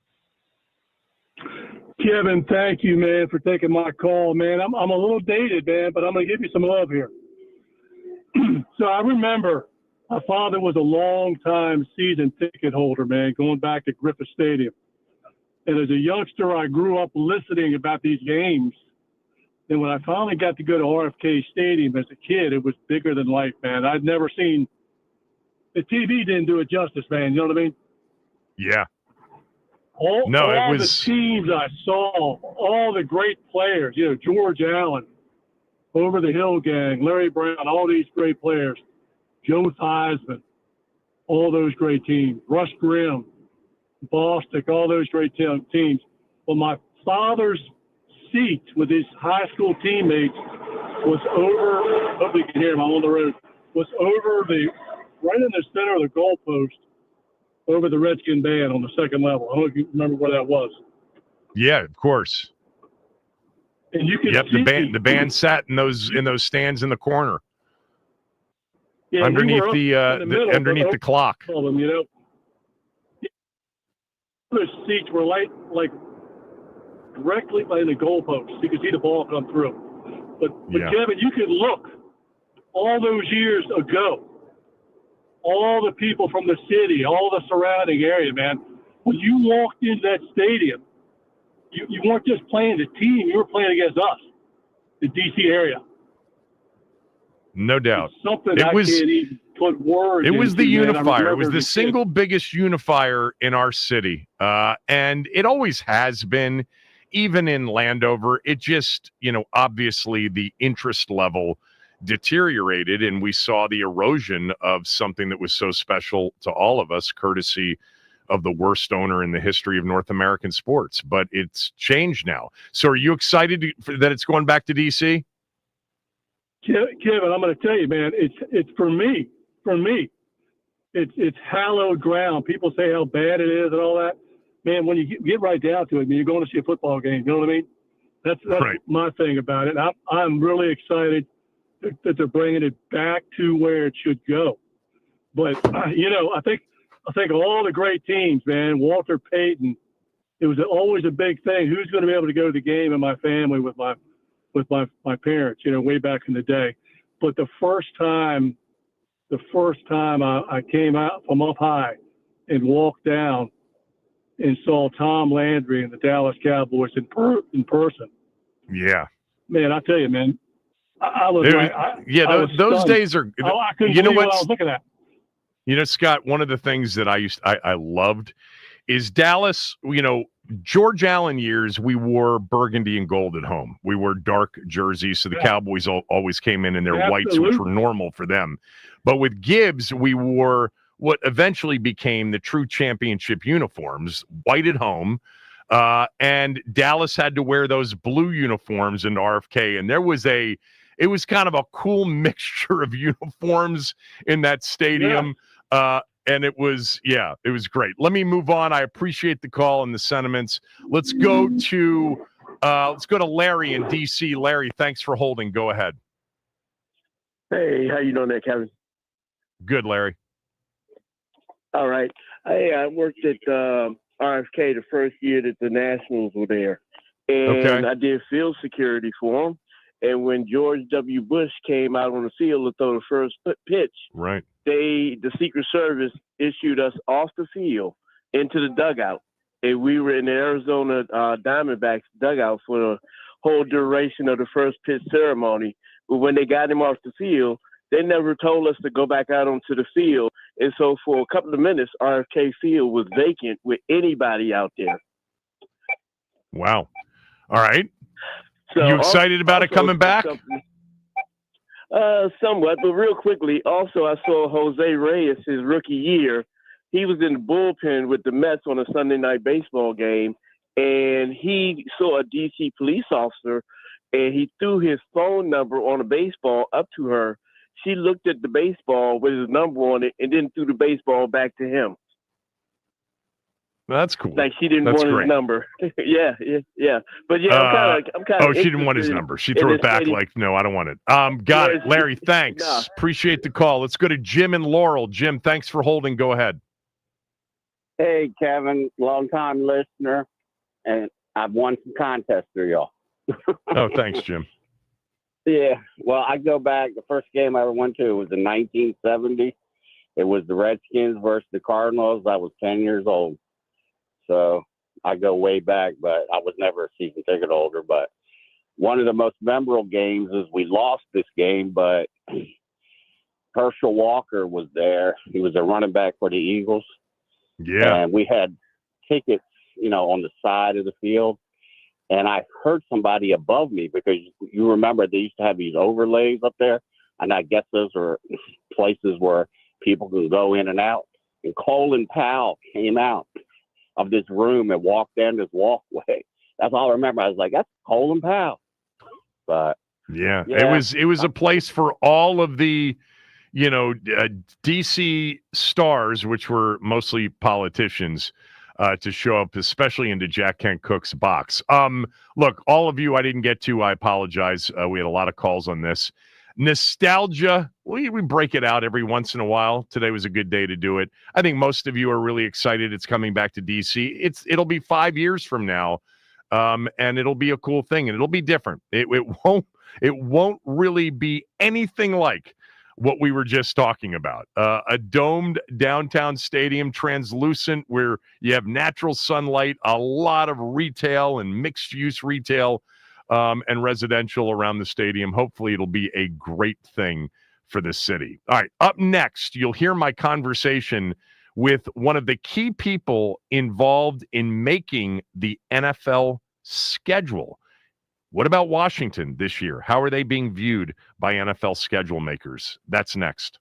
Kevin, thank you, man, for taking my call, man. I'm a little dated, man, but I'm going to give you some love here. So I remember my father was a long-time season ticket holder, man, going back to Griffith Stadium. And as a youngster, I grew up listening about these games. And when I finally got to go to RFK Stadium as a kid, it was bigger than life, man. I'd never seen – the TV didn't do it justice, man. You know what I mean? Yeah. All it was the teams I saw, all the great players, you know, George Allen, Over the Hill Gang, Larry Brown, all these great players, Joe Theismann, all those great teams, Russ Grimm, Bostic, all those great teams. Well, my father's seat with his high school teammates was over, hopefully you can hear him, I'm on the road, was over right in the center of the goalpost, over the Redskin band on the second level. I don't know if you remember where that was. Yeah, of course. And you can see the band sat in those stands in the corner. Yeah, underneath underneath the clock. Them, you know. Those seats were like directly by the goalpost. You could see the ball come through. But Kevin, you could look all those years ago. All the people from the city, all the surrounding area, man. When you walked into that stadium, you weren't just playing the team, you were playing against us, the D.C. area. No doubt. It's something I can't even put words into. It was the unifier. It was the as a single biggest unifier in our city. And it always has been, even in Landover. It just, obviously the interest level deteriorated, and we saw the erosion of something that was so special to all of us, courtesy of the worst owner in the history of North American sports. But it's changed now. So are you excited that it's going back to DC? Kevin, I'm going to tell you, man, it's for me, it's hallowed ground. People say how bad it is and all that. Man, when you get right down to it, you're going to see a football game. You know what I mean? That's right. My thing about it. I'm really excited that they're bringing it back to where it should go. But, I think all the great teams, man, Walter Payton, it was always a big thing. Who's going to be able to go to the game in my family with my parents, way back in the day. But the first time I came out from up high and walked down and saw Tom Landry and the Dallas Cowboys in person. Yeah. Man, I tell you, man, I was those days are. I couldn't believe what I was looking at. Scott, one of the things that I loved is Dallas. George Allen years, we wore burgundy and gold at home. We wore dark jerseys, so the Cowboys always came in their whites, which were normal for them. But with Gibbs, we wore what eventually became the true championship uniforms, white at home. And Dallas had to wear those blue uniforms in RFK. And it was kind of a cool mixture of uniforms in that stadium. Yeah. And it was great. Let me move on. I appreciate the call and the sentiments. Let's go to Larry in DC. Larry, thanks for holding. Go ahead. Hey, how you doing there, Kevin? Good, Larry. All right. Hey, I worked at RFK the first year that the Nationals were there. And I did field security for them. And when George W. Bush came out on the field to throw the first pitch, right, the Secret Service issued us off the field into the dugout. And we were in the Arizona Diamondbacks dugout for the whole duration of the first pitch ceremony. But when they got him off the field, they never told us to go back out onto the field. And so for a couple of minutes, RFK Field was vacant with anybody out there. Wow. All right. So you excited about it coming back? Somewhat, but real quickly, also I saw Jose Reyes his rookie year. He was in the bullpen with the Mets on a Sunday night baseball game, and he saw a DC police officer, and he threw his phone number on a baseball up to her. She looked at the baseball with his number on it and then threw the baseball back to him. That's cool. Like she didn't want his number. Yeah. But yeah, I'm kind of. Oh, she didn't want his number. She threw it back like, no, I don't want it. Got it. Larry, thanks. No. Appreciate the call. Let's go to Jim and Laurel. Jim, thanks for holding. Go ahead. Hey, Kevin, long-time listener, and I've won some contests through y'all. Oh, thanks, Jim. Yeah, well, I go back. The first game I ever went to was in 1970. It was the Redskins versus the Cardinals. I was 10 years old. So I go way back, but I was never a season ticket holder. But one of the most memorable games is we lost this game, but Herschel Walker was there. He was a running back for the Eagles. Yeah. And we had tickets, on the side of the field. And I heard somebody above me, because you remember they used to have these overlays up there. And I guess those are places where people can go in and out. And Colin Powell came out of this room and walked down this walkway. That's all I remember. I was like, that's Colin Powell. But yeah, it was a place for all of the, DC stars, which were mostly politicians, to show up, especially into Jack Kent Cook's box. Look, all of you I didn't get to, I apologize. We had a lot of calls on this. Nostalgia, we break it out every once in a while. Today was a good day to do it. I think most of you are really excited it's coming back to DC. It'll be 5 years from now, and it'll be a cool thing, and it'll be different. It won't really be anything like what we were just talking about. A domed downtown stadium, translucent, where you have natural sunlight, a lot of retail and mixed-use retail, and residential around the stadium. Hopefully it'll be a great thing for the city. All right, up next, you'll hear my conversation with one of the key people involved in making the NFL schedule. What about Washington this year? How are they being viewed by NFL schedule makers? That's next.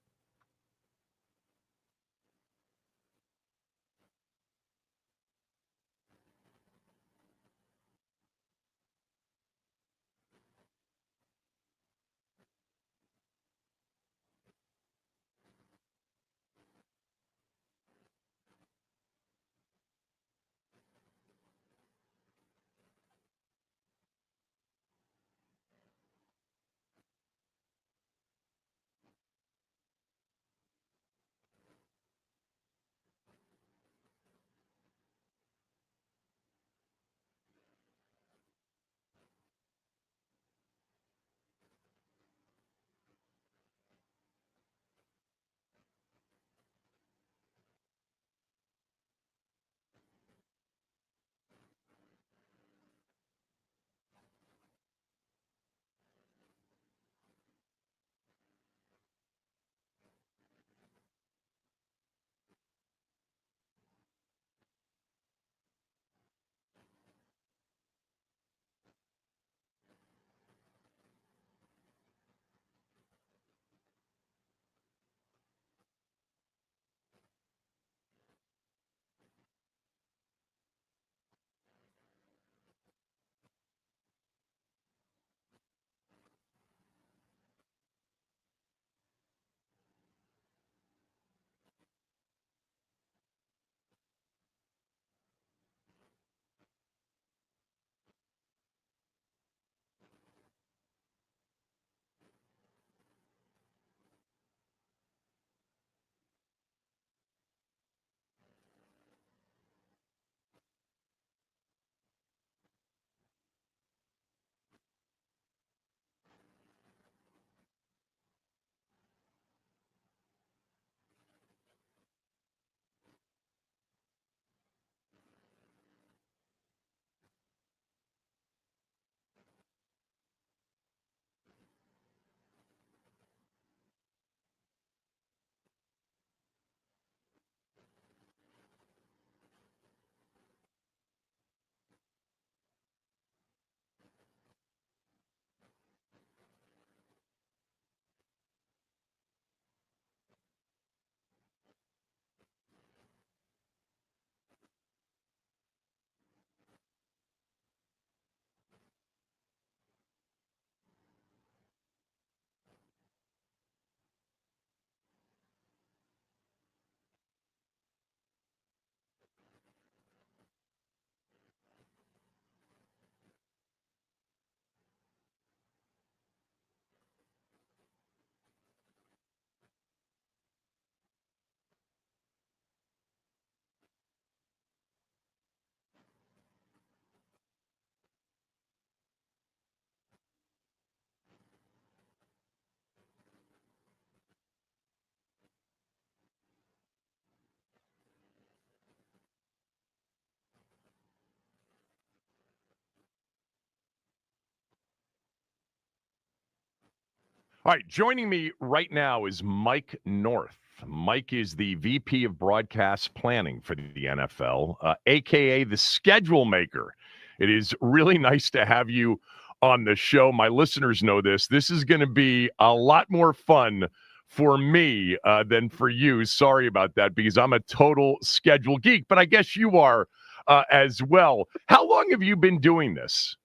All right, joining me right now is Mike North. Mike is the VP of Broadcast Planning for the NFL, a.k.a. the schedule maker. It is really nice to have you on the show. My listeners know this. This is going to be a lot more fun for me than for you. Sorry about that, because I'm a total schedule geek, but I guess you are as well. How long have you been doing this?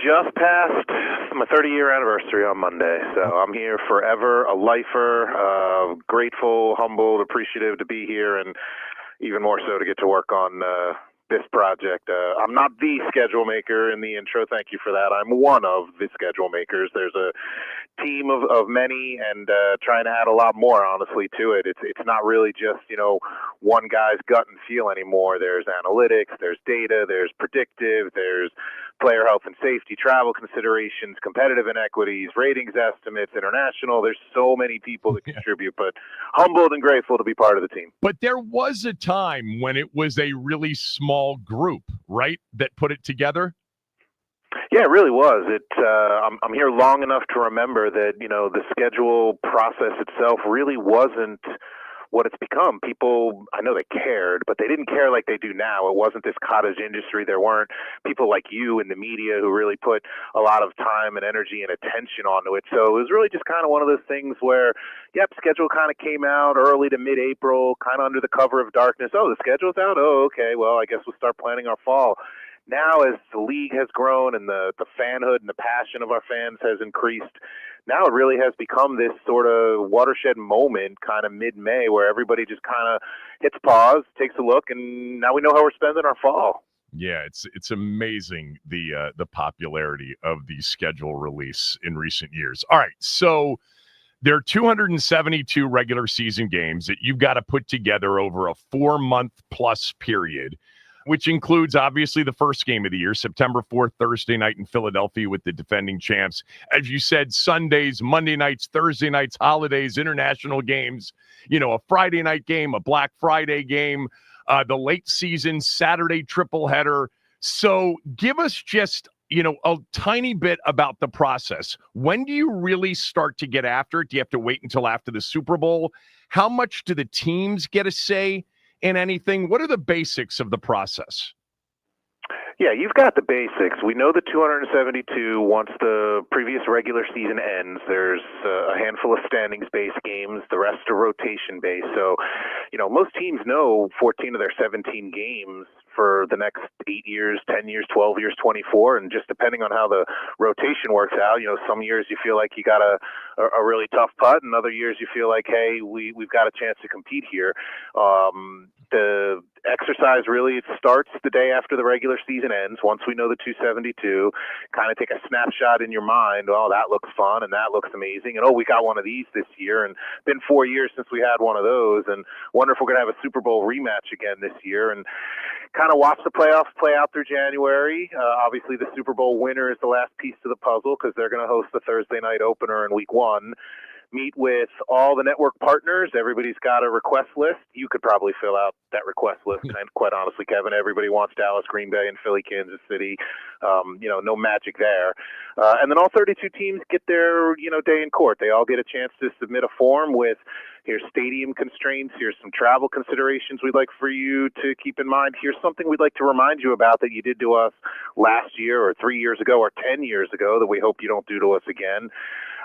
Just passed my 30-year anniversary on Monday, so I'm here forever, a lifer, grateful, humbled, appreciative to be here, and even more so to get to work on this project. I'm not the schedule maker in the intro. Thank you for that. I'm one of the schedule makers. There's a team of many, and trying to add a lot more, honestly, to it. It's not really just, one guy's gut and feel anymore. There's analytics, there's data, there's predictive, there's player health and safety, travel considerations, competitive inequities, ratings estimates, international. There's so many people that contribute, but humbled and grateful to be part of the team. But there was a time when it was a really small group, right, that put it together? Yeah, it really was. I'm here long enough to remember that, the schedule process itself really wasn't what it's become. People, I know they cared, but they didn't care like they do now. It wasn't this cottage industry. There weren't people like you in the media who really put a lot of time and energy and attention onto it. So it was really just kind of one of those things where, schedule kind of came out early to mid-April, kind of under the cover of darkness. Oh, the schedule's out? Oh, okay. Well, I guess we'll start planning our fall. Now, as the league has grown and the fanhood and the passion of our fans has increased, now it really has become this sort of watershed moment kind of mid-May where everybody just kind of hits pause, takes a look, and now we know how we're spending our fall. Yeah, it's amazing the popularity of the schedule release in recent years. All right, so there are 272 regular season games that you've got to put together over a 4-month plus period, which includes, obviously, the first game of the year, September 4th, Thursday night in Philadelphia with the defending champs. As you said, Sundays, Monday nights, Thursday nights, holidays, international games, a Friday night game, a Black Friday game, the late season Saturday triple header. So give us just, a tiny bit about the process. When do you really start to get after it? Do you have to wait until after the Super Bowl? How much do the teams get a say in anything? What are the basics of the process? Yeah, you've got the basics. We know the 272, once the previous regular season ends, there's a handful of standings-based games. The rest are rotation-based. So, most teams know 14 of their 17 games for the next 8 years, 10 years, 12 years, 24, and just depending on how the rotation works out, some years you feel like you got a really tough putt, and other years you feel like, hey, we've got a chance to compete here. The exercise really, it starts the day after the regular season ends. Once we know the 272, kind of take a snapshot in your mind. Oh, that looks fun and that looks amazing. And, we got one of these this year. And been 4 years since we had one of those. And wonder if we're going to have a Super Bowl rematch again this year. And kind of watch the playoffs play out through January. Obviously, the Super Bowl winner is the last piece to the puzzle because they're going to host the Thursday night opener in week 1. Meet with all the network partners. Everybody's got a request list. You could probably fill out that request list. And quite honestly, Kevin, everybody wants Dallas, Green Bay, and Philly, Kansas City. No magic there. And then all 32 teams get their, day in court. They all get a chance to submit a form with, here's stadium constraints. Here's some travel considerations we'd like for you to keep in mind. Here's something we'd like to remind you about that you did to us last year or 3 years ago or 10 years ago that we hope you don't do to us again.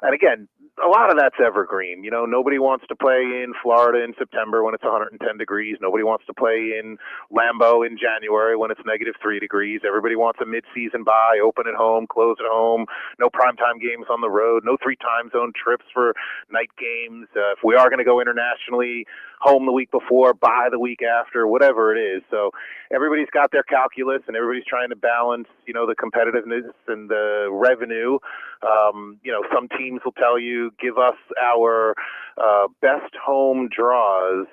And again, a lot of that's evergreen. Nobody wants to play in Florida in September when it's 110 degrees. Nobody wants to play in Lambeau in January when it's -3 degrees. Everybody wants a mid-season bye, open at home, close at home, no primetime games on the road, no 3 time zone trips for night games. If we are going to go internationally, home the week before, bye the week after, whatever it is. So everybody's got their calculus and everybody's trying to balance, the competitiveness and the revenue. Some teams will tell you, give us our best home draws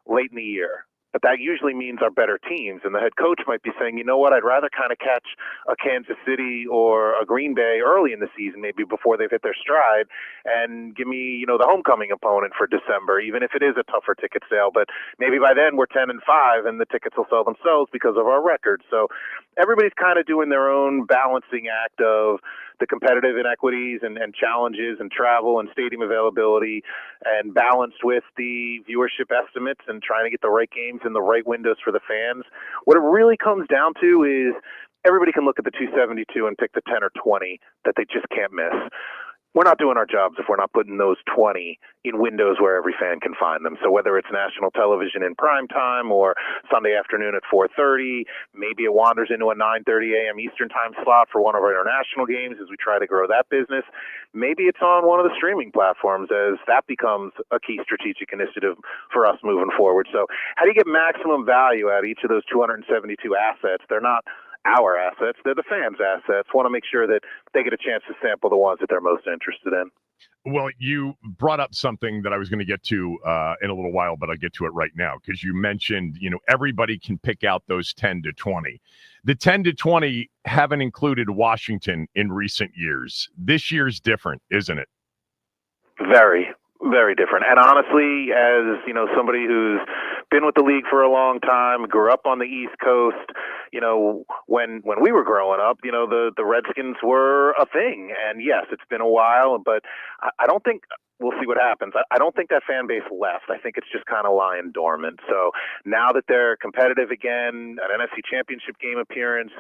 late in the year. But that usually means our better teams. And the head coach might be saying, you know what, I'd rather kind of catch a Kansas City or a Green Bay early in the season, maybe before they've hit their stride, and give me, the homecoming opponent for December, even if it is a tougher ticket sale. But maybe by then we're 10-5 and the tickets will sell themselves because of our record. So everybody's kind of doing their own balancing act of the competitive inequities and challenges and travel and stadium availability, and balanced with the viewership estimates and trying to get the right games in the right windows for the fans. What it really comes down to is everybody can look at the 272 and pick the 10 or 20 that they just can't miss. We're not doing our jobs if we're not putting those 20 in windows where every fan can find them. So whether it's national television in prime time or Sunday afternoon at 4:30, maybe it wanders into a 9:30 a.m. Eastern time slot for one of our international games as we try to grow that business. Maybe it's on one of the streaming platforms as that becomes a key strategic initiative for us moving forward. So how do you get maximum value out of each of those 272 assets? They're not our assets, they're the fans' assets. Want to make sure that they get a chance to sample the ones that they're most interested in. Well, you brought up something that I was going to get to in a little while, but I'll get to it right now because you mentioned, everybody can pick out those 10 to 20. The 10 to 20 haven't included Washington in recent years. This year's different, isn't it? Very, very different. And honestly, as somebody who's been with the league for a long time, grew up on the East Coast, when we were growing up, the Redskins were a thing. And yes, it's been a while, but I don't think we'll see what happens. I don't think that fan base left. I think it's just kind of lying dormant. So now that they're competitive again, an NFC Championship game appearance,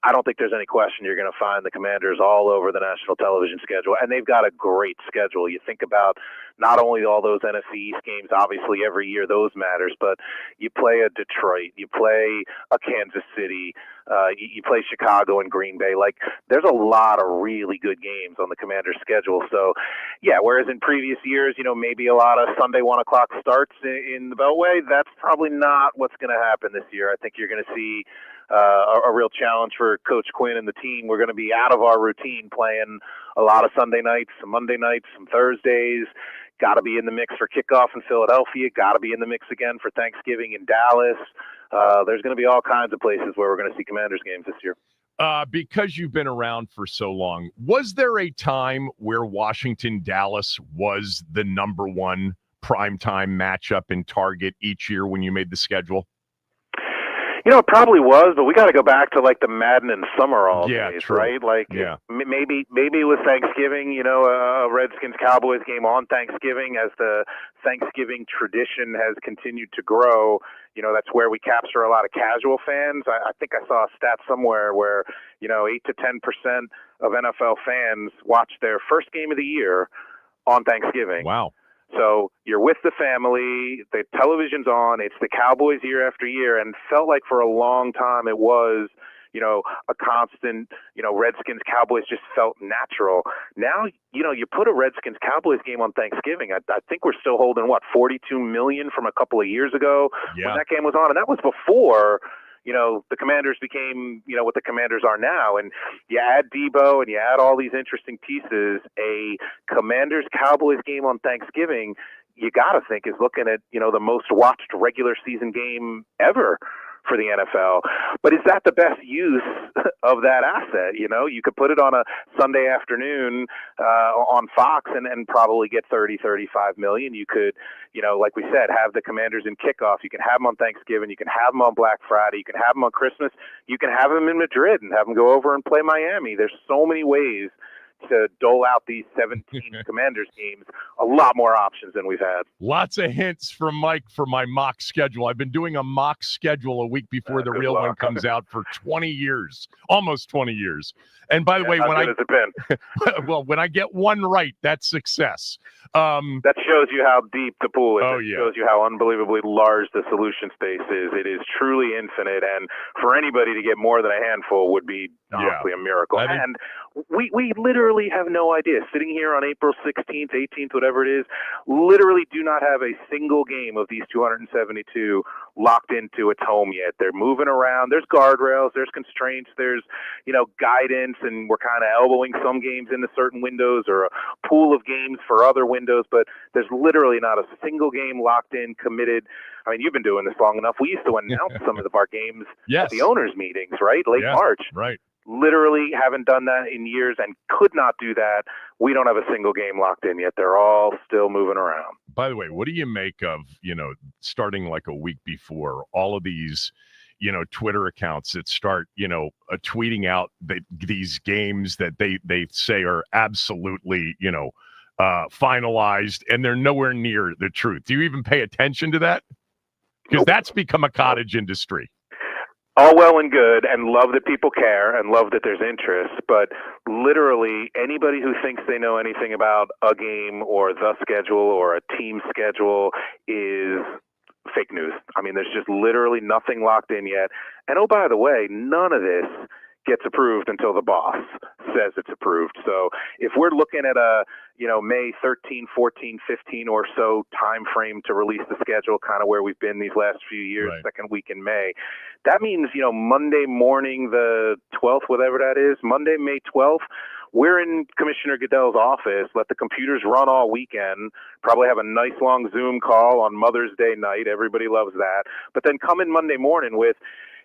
I don't think there's any question you're going to find the Commanders all over the national television schedule. And they've got a great schedule. You think about not only all those NFC East games, obviously every year those matters, but you play a Detroit, you play a Kansas City, you play Chicago and Green Bay. Like, there's a lot of really good games on the Commanders' schedule. So, yeah, whereas in previous years, maybe a lot of Sunday 1 o'clock starts in the Beltway, that's probably not what's going to happen this year. I think you're going to see a real challenge for Coach Quinn and the team. We're going to be out of our routine playing a lot of Sunday nights, some Monday nights, some Thursdays. Got to be in the mix for kickoff in Philadelphia. Got to be in the mix again for Thanksgiving in Dallas. There's going to be all kinds of places where we're going to see Commanders games this year. Because you've been around for so long, was there a time where Washington-Dallas was the number one primetime matchup in Target each year when you made the schedule? It probably was, but we got to go back to like the Madden and Summerall days, true. right? Like, maybe it was Thanksgiving, a Redskins-Cowboys game on Thanksgiving as the Thanksgiving tradition has continued to grow. That's where we capture a lot of casual fans. I think I saw a stat somewhere where, 8 to 10% of NFL fans watch their first game of the year on Thanksgiving. Wow. So you're with the family, the television's on, it's the Cowboys year after year, and felt like for a long time it was, a constant, Redskins, Cowboys just felt natural. Now, you put a Redskins, Cowboys game on Thanksgiving. I think we're still holding, 42 million from a couple of years ago when that game was on. And that was before, the Commanders became, what the Commanders are now. And you add Debo and you add all these interesting pieces, a Commanders-Cowboys game on Thanksgiving, you got to think is looking at, the most watched regular season game ever for the NFL. But is that the best use of that asset? You could put it on a Sunday afternoon on Fox and probably get 30, 35 million. You could, like we said, have the Commanders in kickoff. You can have them on Thanksgiving. You can have them on Black Friday. You can have them on Christmas. You can have them in Madrid and have them go over and play Miami. There's so many ways to dole out these 17 Commanders games, a lot more options than we've had. Lots of hints from Mike for my mock schedule. I've been doing a mock schedule a week before the real one comes out for 20 years, almost 20 years. And by the way, when I get one right, that's success. That shows you how deep the pool is. It shows you how unbelievably large the solution space is. It is truly infinite, and for anybody to get more than a handful would be honestly a miracle. And we literally have no idea. Sitting here on April 16th, 18th, whatever it is, literally do not have a single game of these 272 locked into its home yet. They're moving around. There's guardrails. There's constraints. There's, guidance, and we're kind of elbowing some games into certain windows or a pool of games for other windows, but there's literally not a single game locked in, committed. I mean, you've been doing this long enough. We used to announce some of our games at the owners' meetings, right? Late March. Right. Literally haven't done that in years and could not do that. We don't have a single game locked in yet. They're all still moving around. By the way, what do you make of, starting like a week before, all of these, Twitter accounts that start, tweeting out these games that they say are absolutely, finalized, and they're nowhere near the truth. Do you even pay attention to that? Because that's become a cottage industry. All well and good, and love that people care and love that there's interest, but literally anybody who thinks they know anything about a game or the schedule or a team schedule is fake news. I mean, there's just literally nothing locked in yet. And oh, by the way, none of this gets approved until the boss says it's approved. So if we're looking at a, May 13, 14, 15 or so time frame to release the schedule, kind of where we've been these last few years, right. Second week in May, that means, Monday morning, the 12th, whatever that is, Monday, May 12th, we're in Commissioner Goodell's office, let the computers run all weekend, probably have a nice long Zoom call on Mother's Day night. Everybody loves that. But then come in Monday morning with,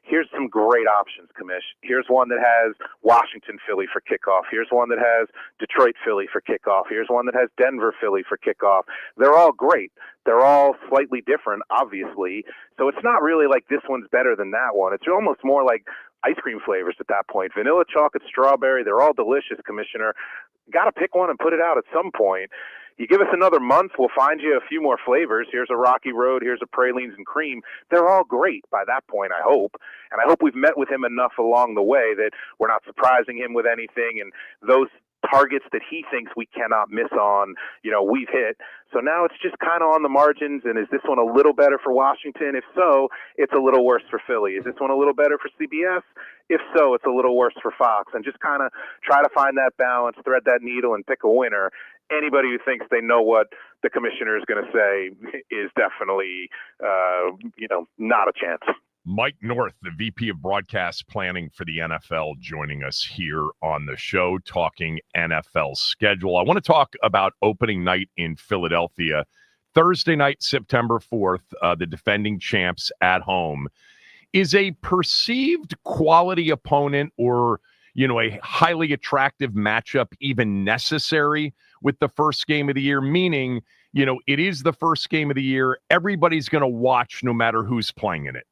here's some great options, Commish. Here's one that has Washington, Philly for kickoff. Here's one that has Detroit, Philly for kickoff. Here's one that has Denver, Philly for kickoff. They're all great. They're all slightly different, obviously. So it's not really like this one's better than that one. It's almost more like ice cream flavors at that point. Vanilla, chocolate, strawberry, they're all delicious, Commissioner. Got to pick one and put it out at some point. You give us another month, we'll find you a few more flavors. Here's a Rocky Road, here's a Pralines and Cream. They're all great by that point, I hope. And I hope we've met with him enough along the way that we're not surprising him with anything. And those targets that he thinks we cannot miss on, we've hit. So now it's just kind of on the margins. And is this one a little better for Washington? If so, it's a little worse for Philly. Is this one a little better for CBS? If so, it's a little worse for Fox. And just kind of try to find that balance, thread that needle, and pick a winner. Anybody who thinks they know what the commissioner is going to say is definitely, not a chance. Mike North, the VP of Broadcast Planning for the NFL, joining us here on the show, talking NFL schedule. I want to talk about opening night in Philadelphia. Thursday night, September 4th, the defending champs at home. Is a perceived quality opponent or, a highly attractive matchup even necessary with the first game of the year? Meaning, it is the first game of the year. Everybody's going to watch no matter who's playing in it.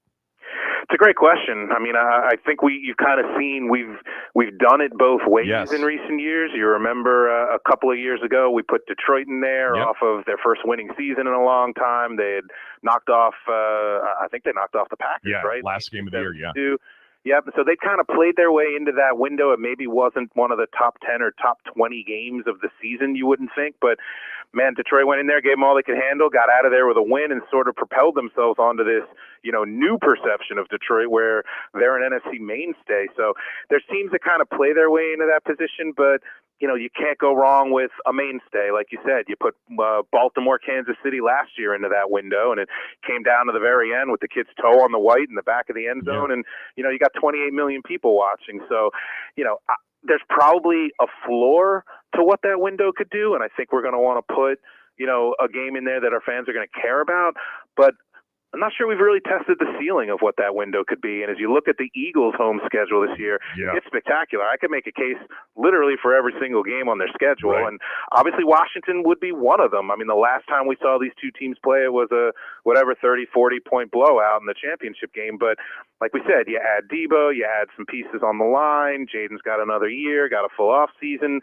It's a great question. I mean, I think you've kind of seen we've done it both ways in recent years. You remember a couple of years ago, we put Detroit in there off of their first winning season in a long time. They had knocked off, I think they knocked off the Packers, right? Last game of the year, Yep. So they kind of played their way into that window. It maybe wasn't one of the top 10 or top 20 games of the season, you wouldn't think. But, man, Detroit went in there, gave them all they could handle, got out of there with a win, and sort of propelled themselves onto this, new perception of Detroit where they're an NFC mainstay. So there's teams that kind of play their way into that position, but you can't go wrong with a mainstay. Like you said, you put Baltimore, Kansas City last year into that window, and it came down to the very end with the kid's toe on the white in the back of the end zone. And, you got 28 million people watching. So, there's probably a floor to what that window could do. And I think we're going to want to put, a game in there that our fans are going to care about. But I'm not sure we've really tested the ceiling of what that window could be. And as you look at the Eagles' home schedule this year, it's spectacular. I could make a case literally for every single game on their schedule. Right. And obviously Washington would be one of them. I mean, the last time we saw these two teams play, it was a 30, 40-point blowout in the championship game. But like we said, you add Debo, you add some pieces on the line. Jaden's got another year, got a full off season.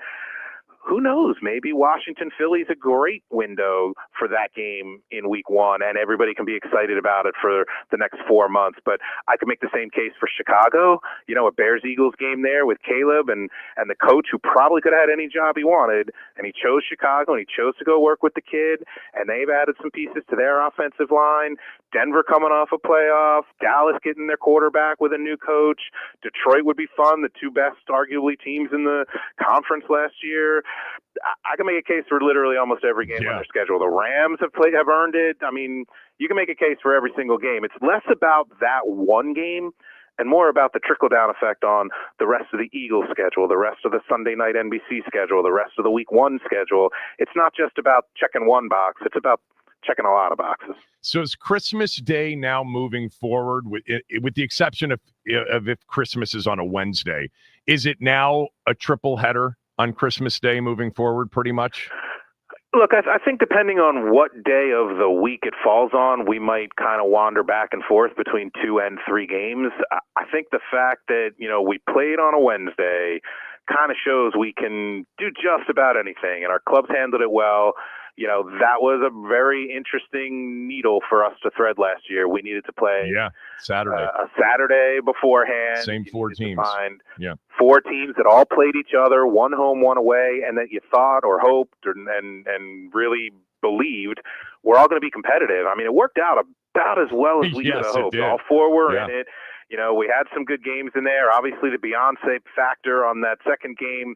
Who knows? Maybe Washington Philly's a great window for that game in week one, and everybody can be excited about it for the next 4 months. But I could make the same case for Chicago, a Bears-Eagles game there with Caleb and the coach who probably could have had any job he wanted, and he chose Chicago, and he chose to go work with the kid, and they've added some pieces to their offensive line. Denver coming off a playoff, Dallas getting their quarterback with a new coach. Detroit would be fun, the two best, arguably, teams in the conference last year. I can make a case for literally almost every game on their schedule. The Rams have earned it. I mean, you can make a case for every single game. It's less about that one game and more about the trickle-down effect on the rest of the Eagles schedule, the rest of the Sunday night NBC schedule, the rest of the week one schedule. It's not just about checking one box. It's about checking a lot of boxes. So is Christmas Day now moving forward, with the exception of if Christmas is on a Wednesday, is it now a triple header on Christmas Day moving forward pretty much? Look, I think depending on what day of the week it falls on, we might kind of wander back and forth between 2 and 3 games. I think the fact that, we played on a Wednesday kind of shows we can do just about anything, and our clubs handled it well. That was a very interesting needle for us to thread last year. We needed to play Saturday. A Saturday beforehand. Same 4 teams. Find 4 4 teams that all played each other, one home, one away, and that you thought or hoped and really believed were all going to be competitive. I mean, it worked out about as well as we could have hoped. All 4 were in it. We had some good games in there. Obviously, the Beyonce factor on that second game,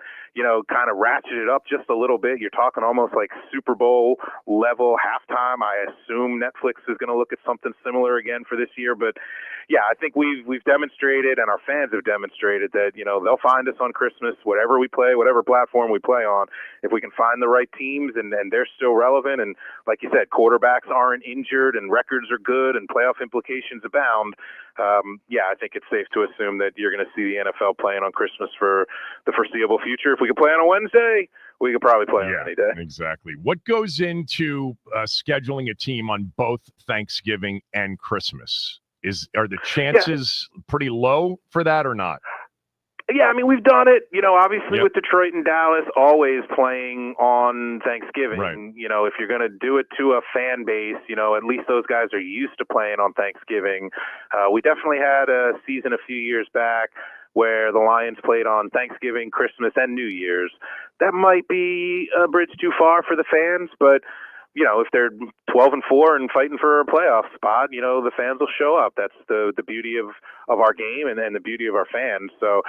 kind of ratcheted up just a little bit. You're talking almost like Super Bowl level halftime. I assume Netflix is going to look at something similar again for this year. But, I think we've demonstrated, and our fans have demonstrated that, they'll find us on Christmas, whatever we play, whatever platform we play on. If we can find the right teams and they're still relevant, and like you said, quarterbacks aren't injured and records are good and playoff implications abound, I think it's safe to assume that you're going to see the NFL playing on Christmas for the foreseeable future. If we could play on a Wednesday, we could probably play on any day. Exactly. What goes into scheduling a team on both Thanksgiving and Christmas? Are the chances pretty low for that or not? Yeah, I mean, we've done it, obviously with Detroit and Dallas always playing on Thanksgiving. Right. If you're going to do it to a fan base, at least those guys are used to playing on Thanksgiving. We definitely had a season a few years back where the Lions played on Thanksgiving, Christmas, and New Year's. That might be a bridge too far for the fans, but if they're 12-4 and fighting for a playoff spot, the fans will show up. That's the beauty of our game and the beauty of our fans. So,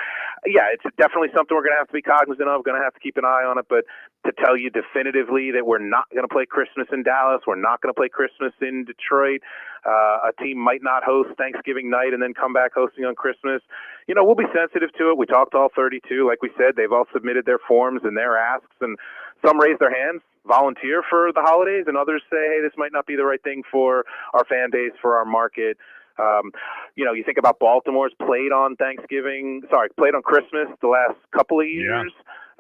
it's definitely something we're going to have to be cognizant of, going to have to keep an eye on it. But to tell you definitively that we're not going to play Christmas in Dallas, we're not going to play Christmas in Detroit, a team might not host Thanksgiving night and then come back hosting on Christmas, we'll be sensitive to it. We talked to all 32. Like we said, they've all submitted their forms and their asks, and some raise their hands, volunteer for the holidays, and others say, hey, this might not be the right thing for our fan base, for our market. You think about Baltimore's played on Christmas the last couple of years.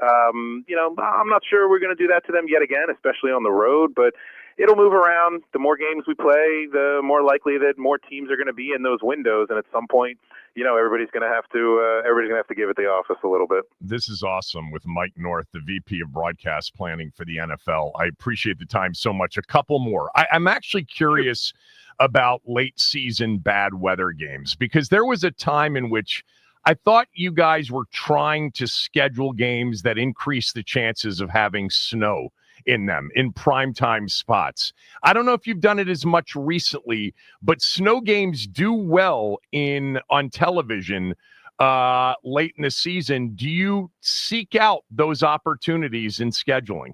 I'm not sure we're going to do that to them yet again, especially on the road, but it'll move around. The more games we play, the more likely that more teams are going to be in those windows, and at some point, everybody's going to have to give it the office a little bit. This is awesome with Mike North, the VP of Broadcast Planning for the NFL. I appreciate the time so much. A couple more. I'm actually curious about late season bad weather games, because there was a time in which I thought you guys were trying to schedule games that increase the chances of having snow in them in primetime spots. I don't know if you've done it as much recently, but snow games do well on television late in the season. Do you seek out those opportunities in scheduling?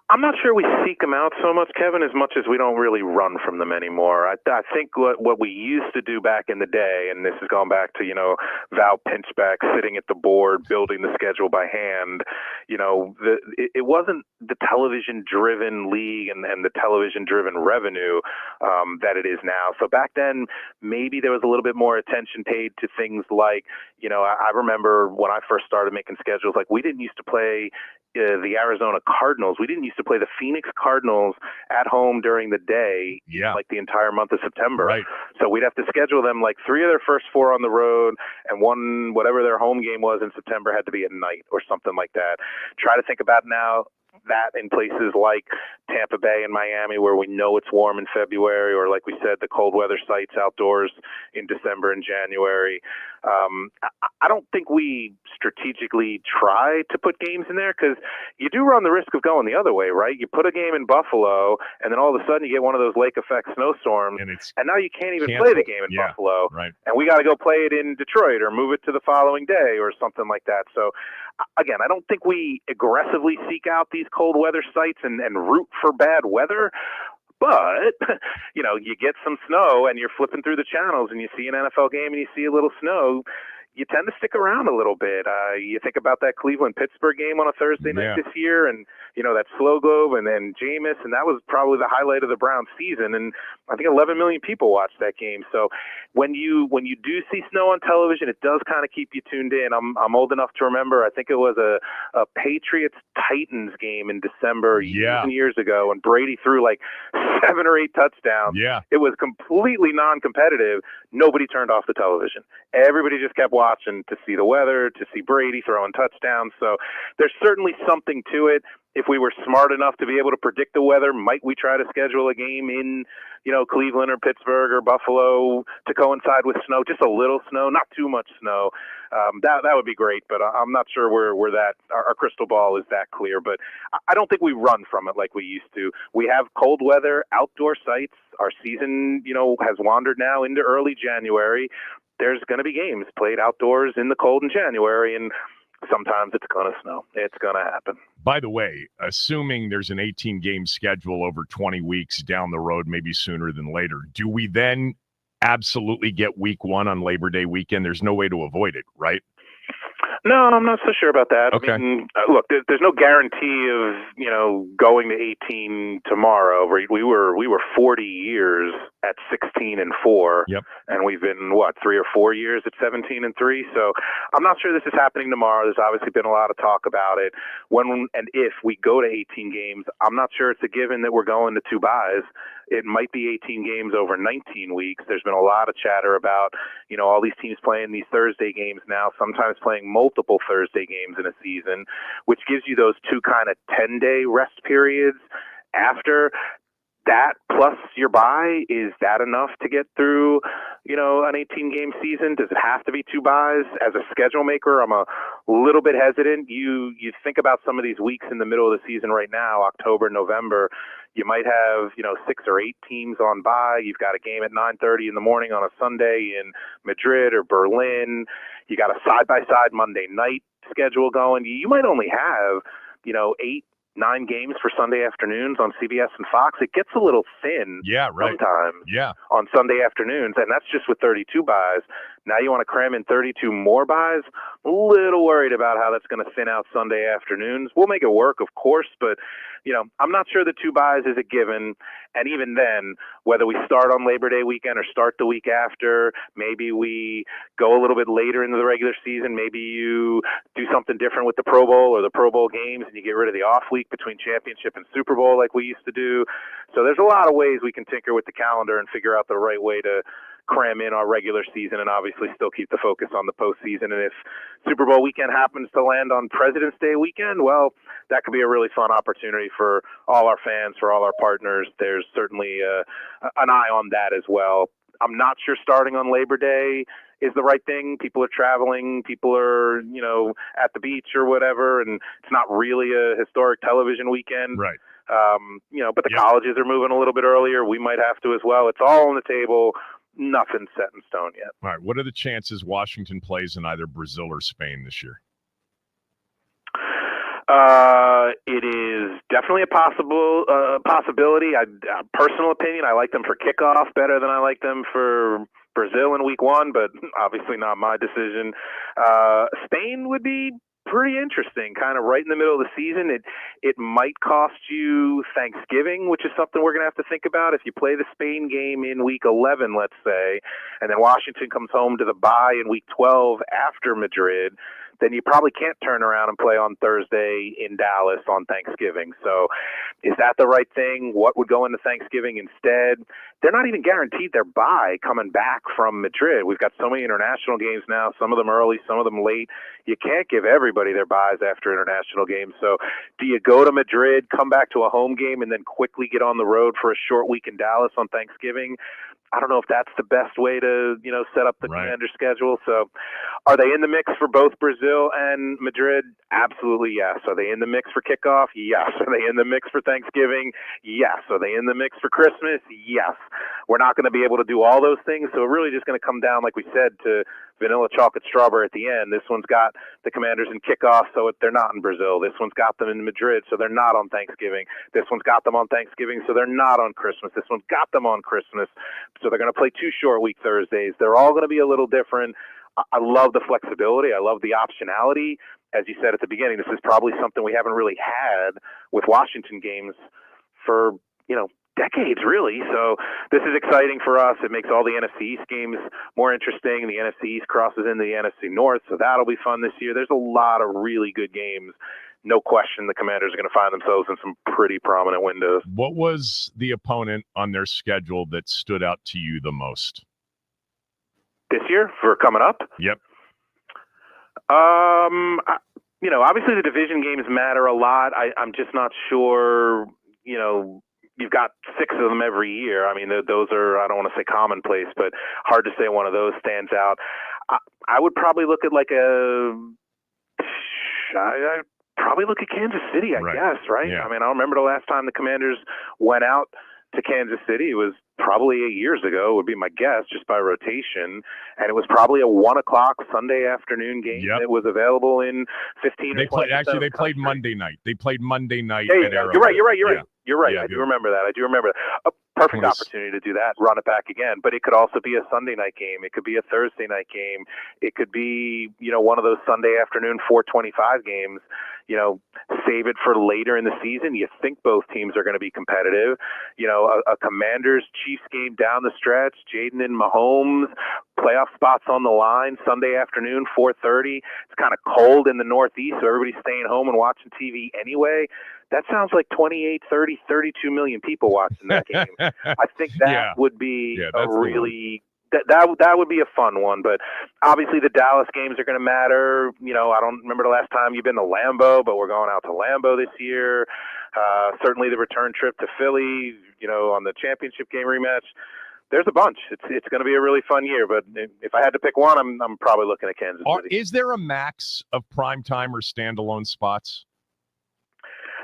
I'm not sure we seek them out so much, Kevin, as much as we don't really run from them anymore. I think what we used to do back in the day, and this has gone back to, Val Pinchback sitting at the board, building the schedule by hand. It wasn't the television-driven league and the television-driven revenue that it is now. So back then, maybe there was a little bit more attention paid to things like, I remember when I first started making schedules, like we didn't used to play the Arizona Cardinals. We didn't used to play the Phoenix Cardinals at home during the day, like the entire month of September. Right. So we'd have to schedule them like 3 of their first 4 on the road, and one, whatever their home game was in September, had to be at night or something like that. Try to think about now that in places like Tampa Bay and Miami, where we know it's warm in February, or like we said, the cold weather sites outdoors in December and January. I don't think we strategically try to put games in there, because you do run the risk of going the other way, right? You put a game in Buffalo, and then all of a sudden you get one of those lake effect snowstorms, and now you can't even play the game in Buffalo, and we got to go play it in Detroit or move it to the following day or something like that. So again, I don't think we aggressively seek out these cold weather sites and root for bad weather. But, you get some snow and you're flipping through the channels and you see an NFL game and you see a little snow. you tend to stick around a little bit. You think about that Cleveland-Pittsburgh game on a Thursday night this year, and that slow globe, and then Jameis, and that was probably the highlight of the Browns season. And I think 11 million people watched that game. So when you do see snow on television, it does kind of keep you tuned in. I'm old enough to remember. I think it was a Patriots-Titans game in December years and years ago, and Brady threw like 7 or 8 touchdowns. Yeah, it was completely non-competitive. Nobody turned off the television. Everybody just kept watching to see the weather, to see Brady throwing touchdowns. So there's certainly something to it. If we were smart enough to be able to predict the weather, might we try to schedule a game in, Cleveland or Pittsburgh or Buffalo to coincide with snow, just a little snow, not too much snow. That would be great, but I'm not sure where that our crystal ball is that clear. But I don't think we run from it like we used to. We have cold weather, outdoor sites. Our season, has wandered now into early January. There's going to be games played outdoors in the cold in January, and sometimes it's going to snow. It's going to happen. By the way, assuming there's an 18-game schedule over 20 weeks down the road, maybe sooner than later, do we then absolutely get week 1 on Labor Day weekend? There's no way to avoid it, right? No, I'm not so sure about that. Okay. I mean, look, there's no guarantee of going to 18 tomorrow. We were 40 years at 16-4, and we've been 3 or 4 years at 17-3. So I'm not sure this is happening tomorrow. There's obviously been a lot of talk about it. When and if we go to 18 games, I'm not sure it's a given that we're going to 2 byes. It might be 18 games over 19 weeks. There's been a lot of chatter about, all these teams playing these Thursday games now, sometimes playing multiple Thursday games in a season, which gives you those 2 kind of 10-day rest periods after. That plus your bye, is that enough to get through, an 18-game season? Does it have to be 2 byes? As a schedule maker, I'm a little bit hesitant. You think about some of these weeks in the middle of the season right now, October, November. You might have, 6 or 8 teams on bye. You've got a game at 9:30 in the morning on a Sunday in Madrid or Berlin. You got a side-by-side Monday night schedule going. You might only have, 8, 9 games for Sunday afternoons on CBS and Fox. It gets a little thin sometimes on Sunday afternoons, and that's just with 32 byes. Now you want to cram in 32 more byes? A little worried about how that's going to thin out Sunday afternoons. We'll make it work, of course, but I'm not sure the 2 byes is a given. And even then, whether we start on Labor Day weekend or start the week after, maybe we go a little bit later into the regular season. Maybe you do something different with the Pro Bowl or the Pro Bowl games, and you get rid of the off week between championship and Super Bowl like we used to do. So there's a lot of ways we can tinker with the calendar and figure out the right way to cram in our regular season and obviously still keep the focus on the postseason. And if Super Bowl weekend happens to land on President's Day weekend, well, that could be a really fun opportunity for all our fans, for all our partners. There's certainly an eye on that as well. I'm not sure starting on Labor Day is the right thing. People are traveling, people are, at the beach or whatever, and it's not really a historic television weekend. Right. But the colleges are moving a little bit earlier. We might have to as well. It's all on the table. Nothing set in stone yet. All right. What are the chances Washington plays in either Brazil or Spain this year? It is definitely a possibility. Personal opinion, I like them for kickoff better than I like them for Brazil in week 1, but obviously not my decision. Spain would be pretty interesting, kind of right in the middle of the season. It might cost you Thanksgiving, which is something we're going to have to think about. If you play the Spain game in week 11, let's say, and then Washington comes home to the bye in week 12 after Madrid, then you probably can't turn around and play on Thursday in Dallas on Thanksgiving. So is that the right thing? What would go into Thanksgiving instead? They're not even guaranteed their bye coming back from Madrid. We've got so many international games now, some of them early, some of them late. You can't give everybody their byes after international games. So do you go to Madrid, come back to a home game, and then quickly get on the road for a short week in Dallas on Thanksgiving? I don't know if that's the best way to, set up the Commander schedule. So are they in the mix for both Brazil and Madrid? Absolutely, yes. Are they in the mix for kickoff? Yes. Are they in the mix for Thanksgiving? Yes. Are they in the mix for Christmas? Yes. We're not going to be able to do all those things, so we're really just going to come down, like we said, to vanilla, chocolate, strawberry at the end. This one's got the Commanders in kickoff, so they're not in Brazil. This one's got them in Madrid, so they're not on Thanksgiving. This one's got them on Thanksgiving, so they're not on Christmas. This one's got them on Christmas, so they're going to play 2 short week Thursdays. They're all going to be a little different. I love the flexibility. I love the optionality. As you said at the beginning, this is probably something we haven't really had with Washington games for, decades, really. So this is exciting for us. It makes all the NFC East games more interesting. The NFC East crosses into the NFC North, so that'll be fun this year. There's a lot of really good games. No question the Commanders are going to find themselves in some pretty prominent windows. What was the opponent on their schedule that stood out to you the most? This year for coming up? Yep. Obviously the division games matter a lot. I'm just not sure, you've got 6 of them every year. I mean, those are, I don't want to say commonplace, but hard to say one of those stands out. I would probably look at I'd probably look at Kansas City, I guess, right? Yeah. I mean, I don't remember the last time the Commanders went out to Kansas City. It was probably 8 years ago, would be my guess, just by rotation. And it was probably a 1 o'clock Sunday afternoon game that was available in 15 They or 20 played. Actually, they played Monday night. They played Monday night. At Arrowhead. You're right. Yeah. You're right. Yeah, I do remember that. A perfect opportunity to do that, run it back again. But it could also be a Sunday night game. It could be a Thursday night game. It could be, one of those Sunday afternoon 4:25 games. Save it for later in the season. You think both teams are going to be competitive. A Commanders Chiefs game down the stretch, Jaden and Mahomes, playoff spots on the line, Sunday afternoon, 4:30. It's kind of cold in the Northeast, so everybody's staying home and watching TV anyway. That sounds like 28, 30, 32 million people watching that game. I think that would be a really that would be a fun one. But obviously the Dallas games are going to matter. I don't remember the last time you've been to Lambeau, but we're going out to Lambeau this year. Certainly the return trip to Philly, on the championship game rematch. There's a bunch. It's going to be a really fun year. But if I had to pick one, I'm probably looking at Kansas City. Is there a max of primetime or standalone spots?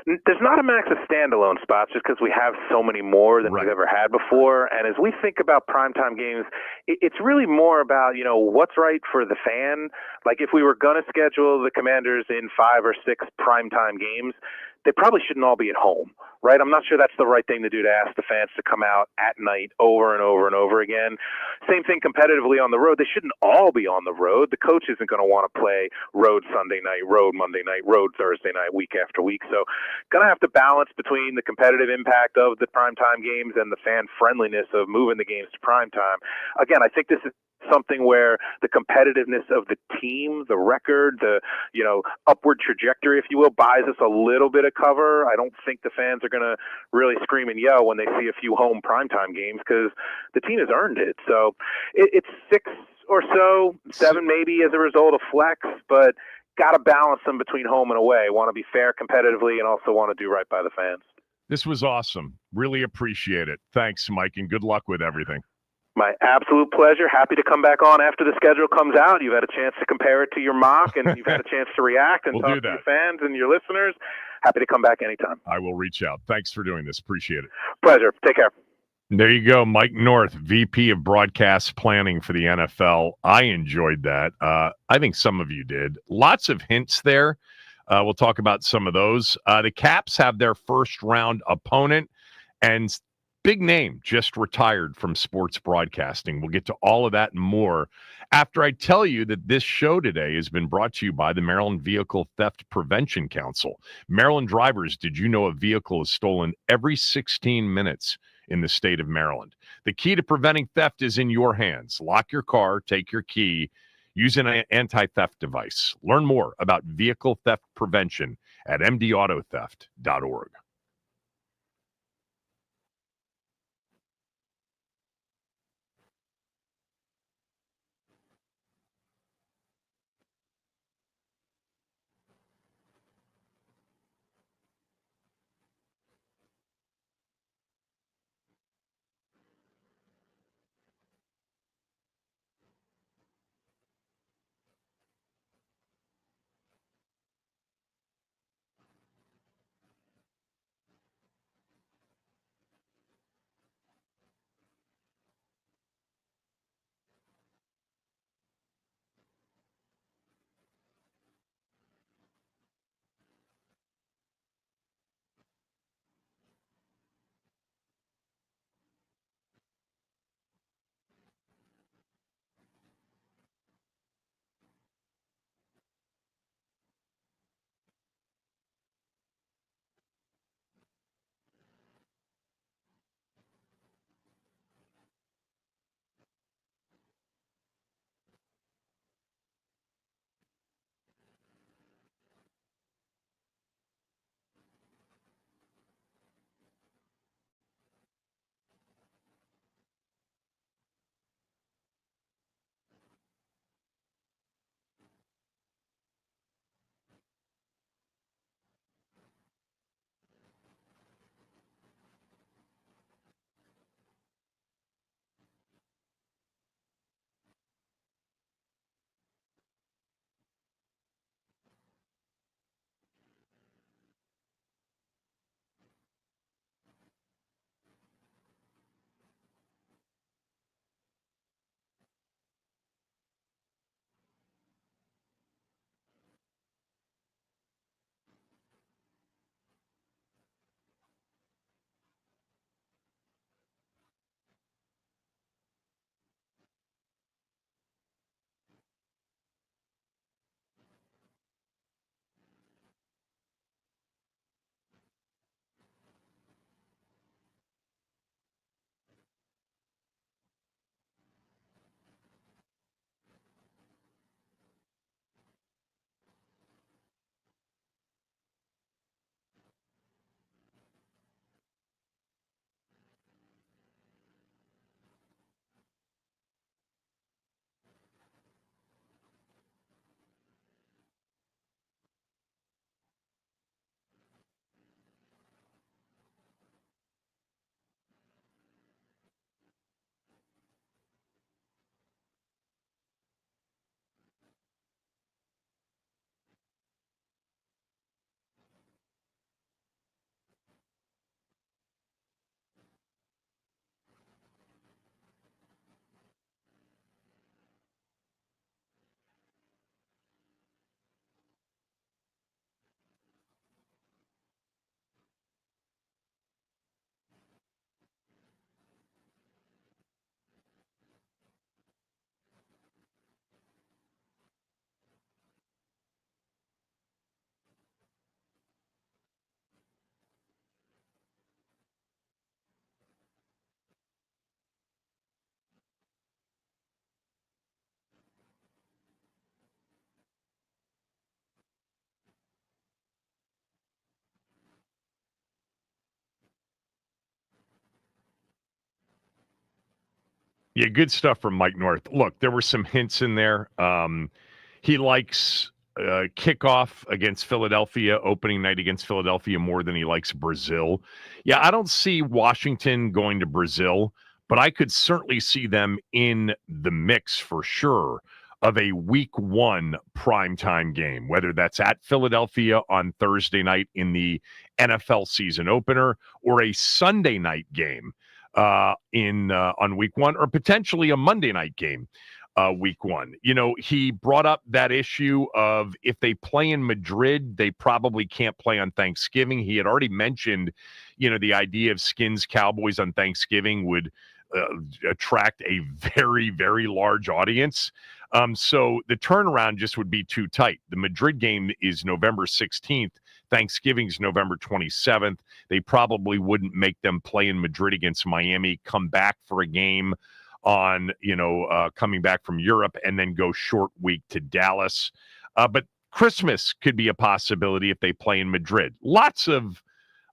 There's not a max of standalone spots just because we have so many more than we've ever had before. And as we think about primetime games, it's really more about, what's right for the fan. Like if we were going to schedule the Commanders in 5 or 6 primetime games, they probably shouldn't all be at home, right? I'm not sure that's the right thing to do to ask the fans to come out at night over and over and over again. Same thing competitively on the road. They shouldn't all be on the road. The coach isn't going to want to play road Sunday night, road Monday night, road Thursday night, week after week. So going to have to balance between the competitive impact of the primetime games and the fan friendliness of moving the games to primetime. Again, I think this is something where the competitiveness of the team, the record, the upward trajectory, if you will, buys us a little bit of cover. I don't think the fans are going to really scream and yell when they see a few home primetime games because the team has earned it. So it's 6 or so, 7 maybe as a result of flex, but got to balance them between home and away. Want to be fair competitively and also want to do right by the fans. This was awesome. Really appreciate it. Thanks, Mike, and good luck with everything. My absolute pleasure. Happy to come back on after the schedule comes out. You've had a chance to compare it to your mock, and you've had a chance to react and talk to your fans and your listeners. Happy to come back anytime. I will reach out. Thanks for doing this. Appreciate it. Pleasure. Take care. There you go. Mike North, VP of Broadcast Planning for the NFL. I enjoyed that. I think some of you did. Lots of hints there. We'll talk about some of those. The Caps have their first round opponent, and big name just retired from sports broadcasting. We'll get to all of that and more after I tell you that this show today has been brought to you by the Maryland Vehicle Theft Prevention Council. Maryland drivers, did you know a vehicle is stolen every 16 minutes in the state of Maryland? The key to preventing theft is in your hands. Lock your car, take your key, use an anti-theft device. Learn more about vehicle theft prevention at mdauthotheft.org. Yeah, good stuff from Mike North. Look, there were some hints in there. He likes kickoff against Philadelphia, opening night against Philadelphia, more than he likes Brazil. Yeah, I don't see Washington going to Brazil, but I could certainly see them in the mix for sure of a week 1 primetime game, whether that's at Philadelphia on Thursday night in the NFL season opener or a Sunday night game on week 1, or potentially a Monday night game week 1. You know, he brought up that issue of if they play in Madrid, they probably can't play on Thanksgiving. He had already mentioned, you know, the idea of Skins Cowboys on Thanksgiving would attract a very, very large audience. So the turnaround just would be too tight. The Madrid game is November 16th. Thanksgiving's November 27th. They probably wouldn't make them play in Madrid against Miami, come back for a game on, coming back from Europe, and then go short week to Dallas. But Christmas could be a possibility if they play in Madrid. Lots of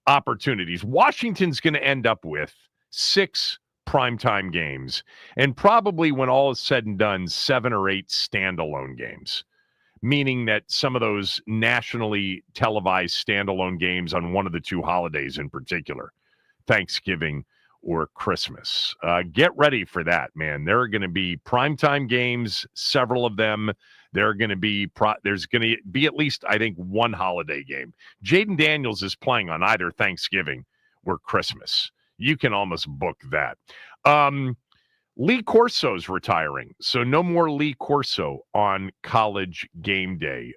opportunities. Washington's going to end up with 6 primetime games, and probably when all is said and done, 7 or 8 standalone games, meaning that some of those nationally televised standalone games on one of the 2 holidays in particular, Thanksgiving or Christmas. Get ready for that, man. There are going to be primetime games, several of them. There's going to be at least, I think, 1 holiday game. Jaden Daniels is playing on either Thanksgiving or Christmas. You can almost book that. Lee Corso's retiring, so no more Lee Corso on College Game Day.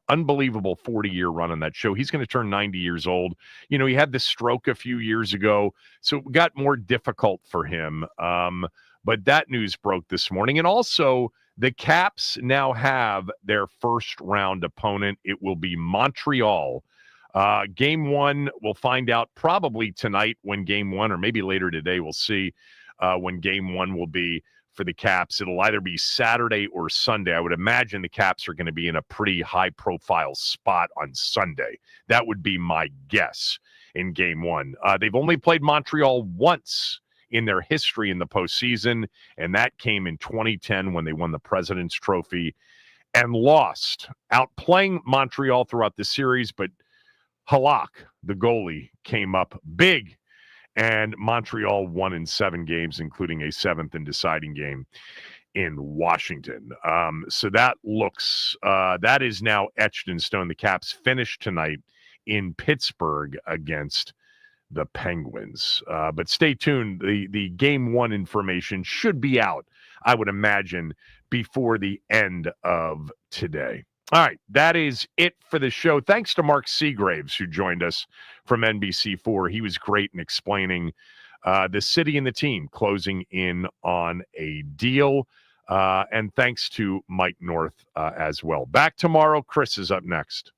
Unbelievable 40-year run on that show. He's going to turn 90 years old. You know, he had this stroke a few years ago, so it got more difficult for him. But that news broke this morning. And also, the Caps now have their first-round opponent. It will be Montreal. Game 1, we'll find out probably tonight when Game 1, or maybe later today, we'll see when Game 1 will be for the Caps. It'll either be Saturday or Sunday. I would imagine the Caps are going to be in a pretty high-profile spot on Sunday. That would be my guess in Game 1. They've only played Montreal once in their history in the postseason, and that came in 2010 when they won the President's Trophy and lost, outplaying Montreal throughout the series, but Halak, the goalie, came up big, and Montreal won in 7 games, including a 7th and deciding game in Washington. So that is now etched in stone. The Caps finished tonight in Pittsburgh against the Penguins. But stay tuned. The Game 1 information should be out, I would imagine, before the end of today. All right, that is it for the show. Thanks to Mark Seagraves, who joined us from NBC4. He was great in explaining the city and the team closing in on a deal. And thanks to Mike North as well. Back tomorrow. Chris is up next.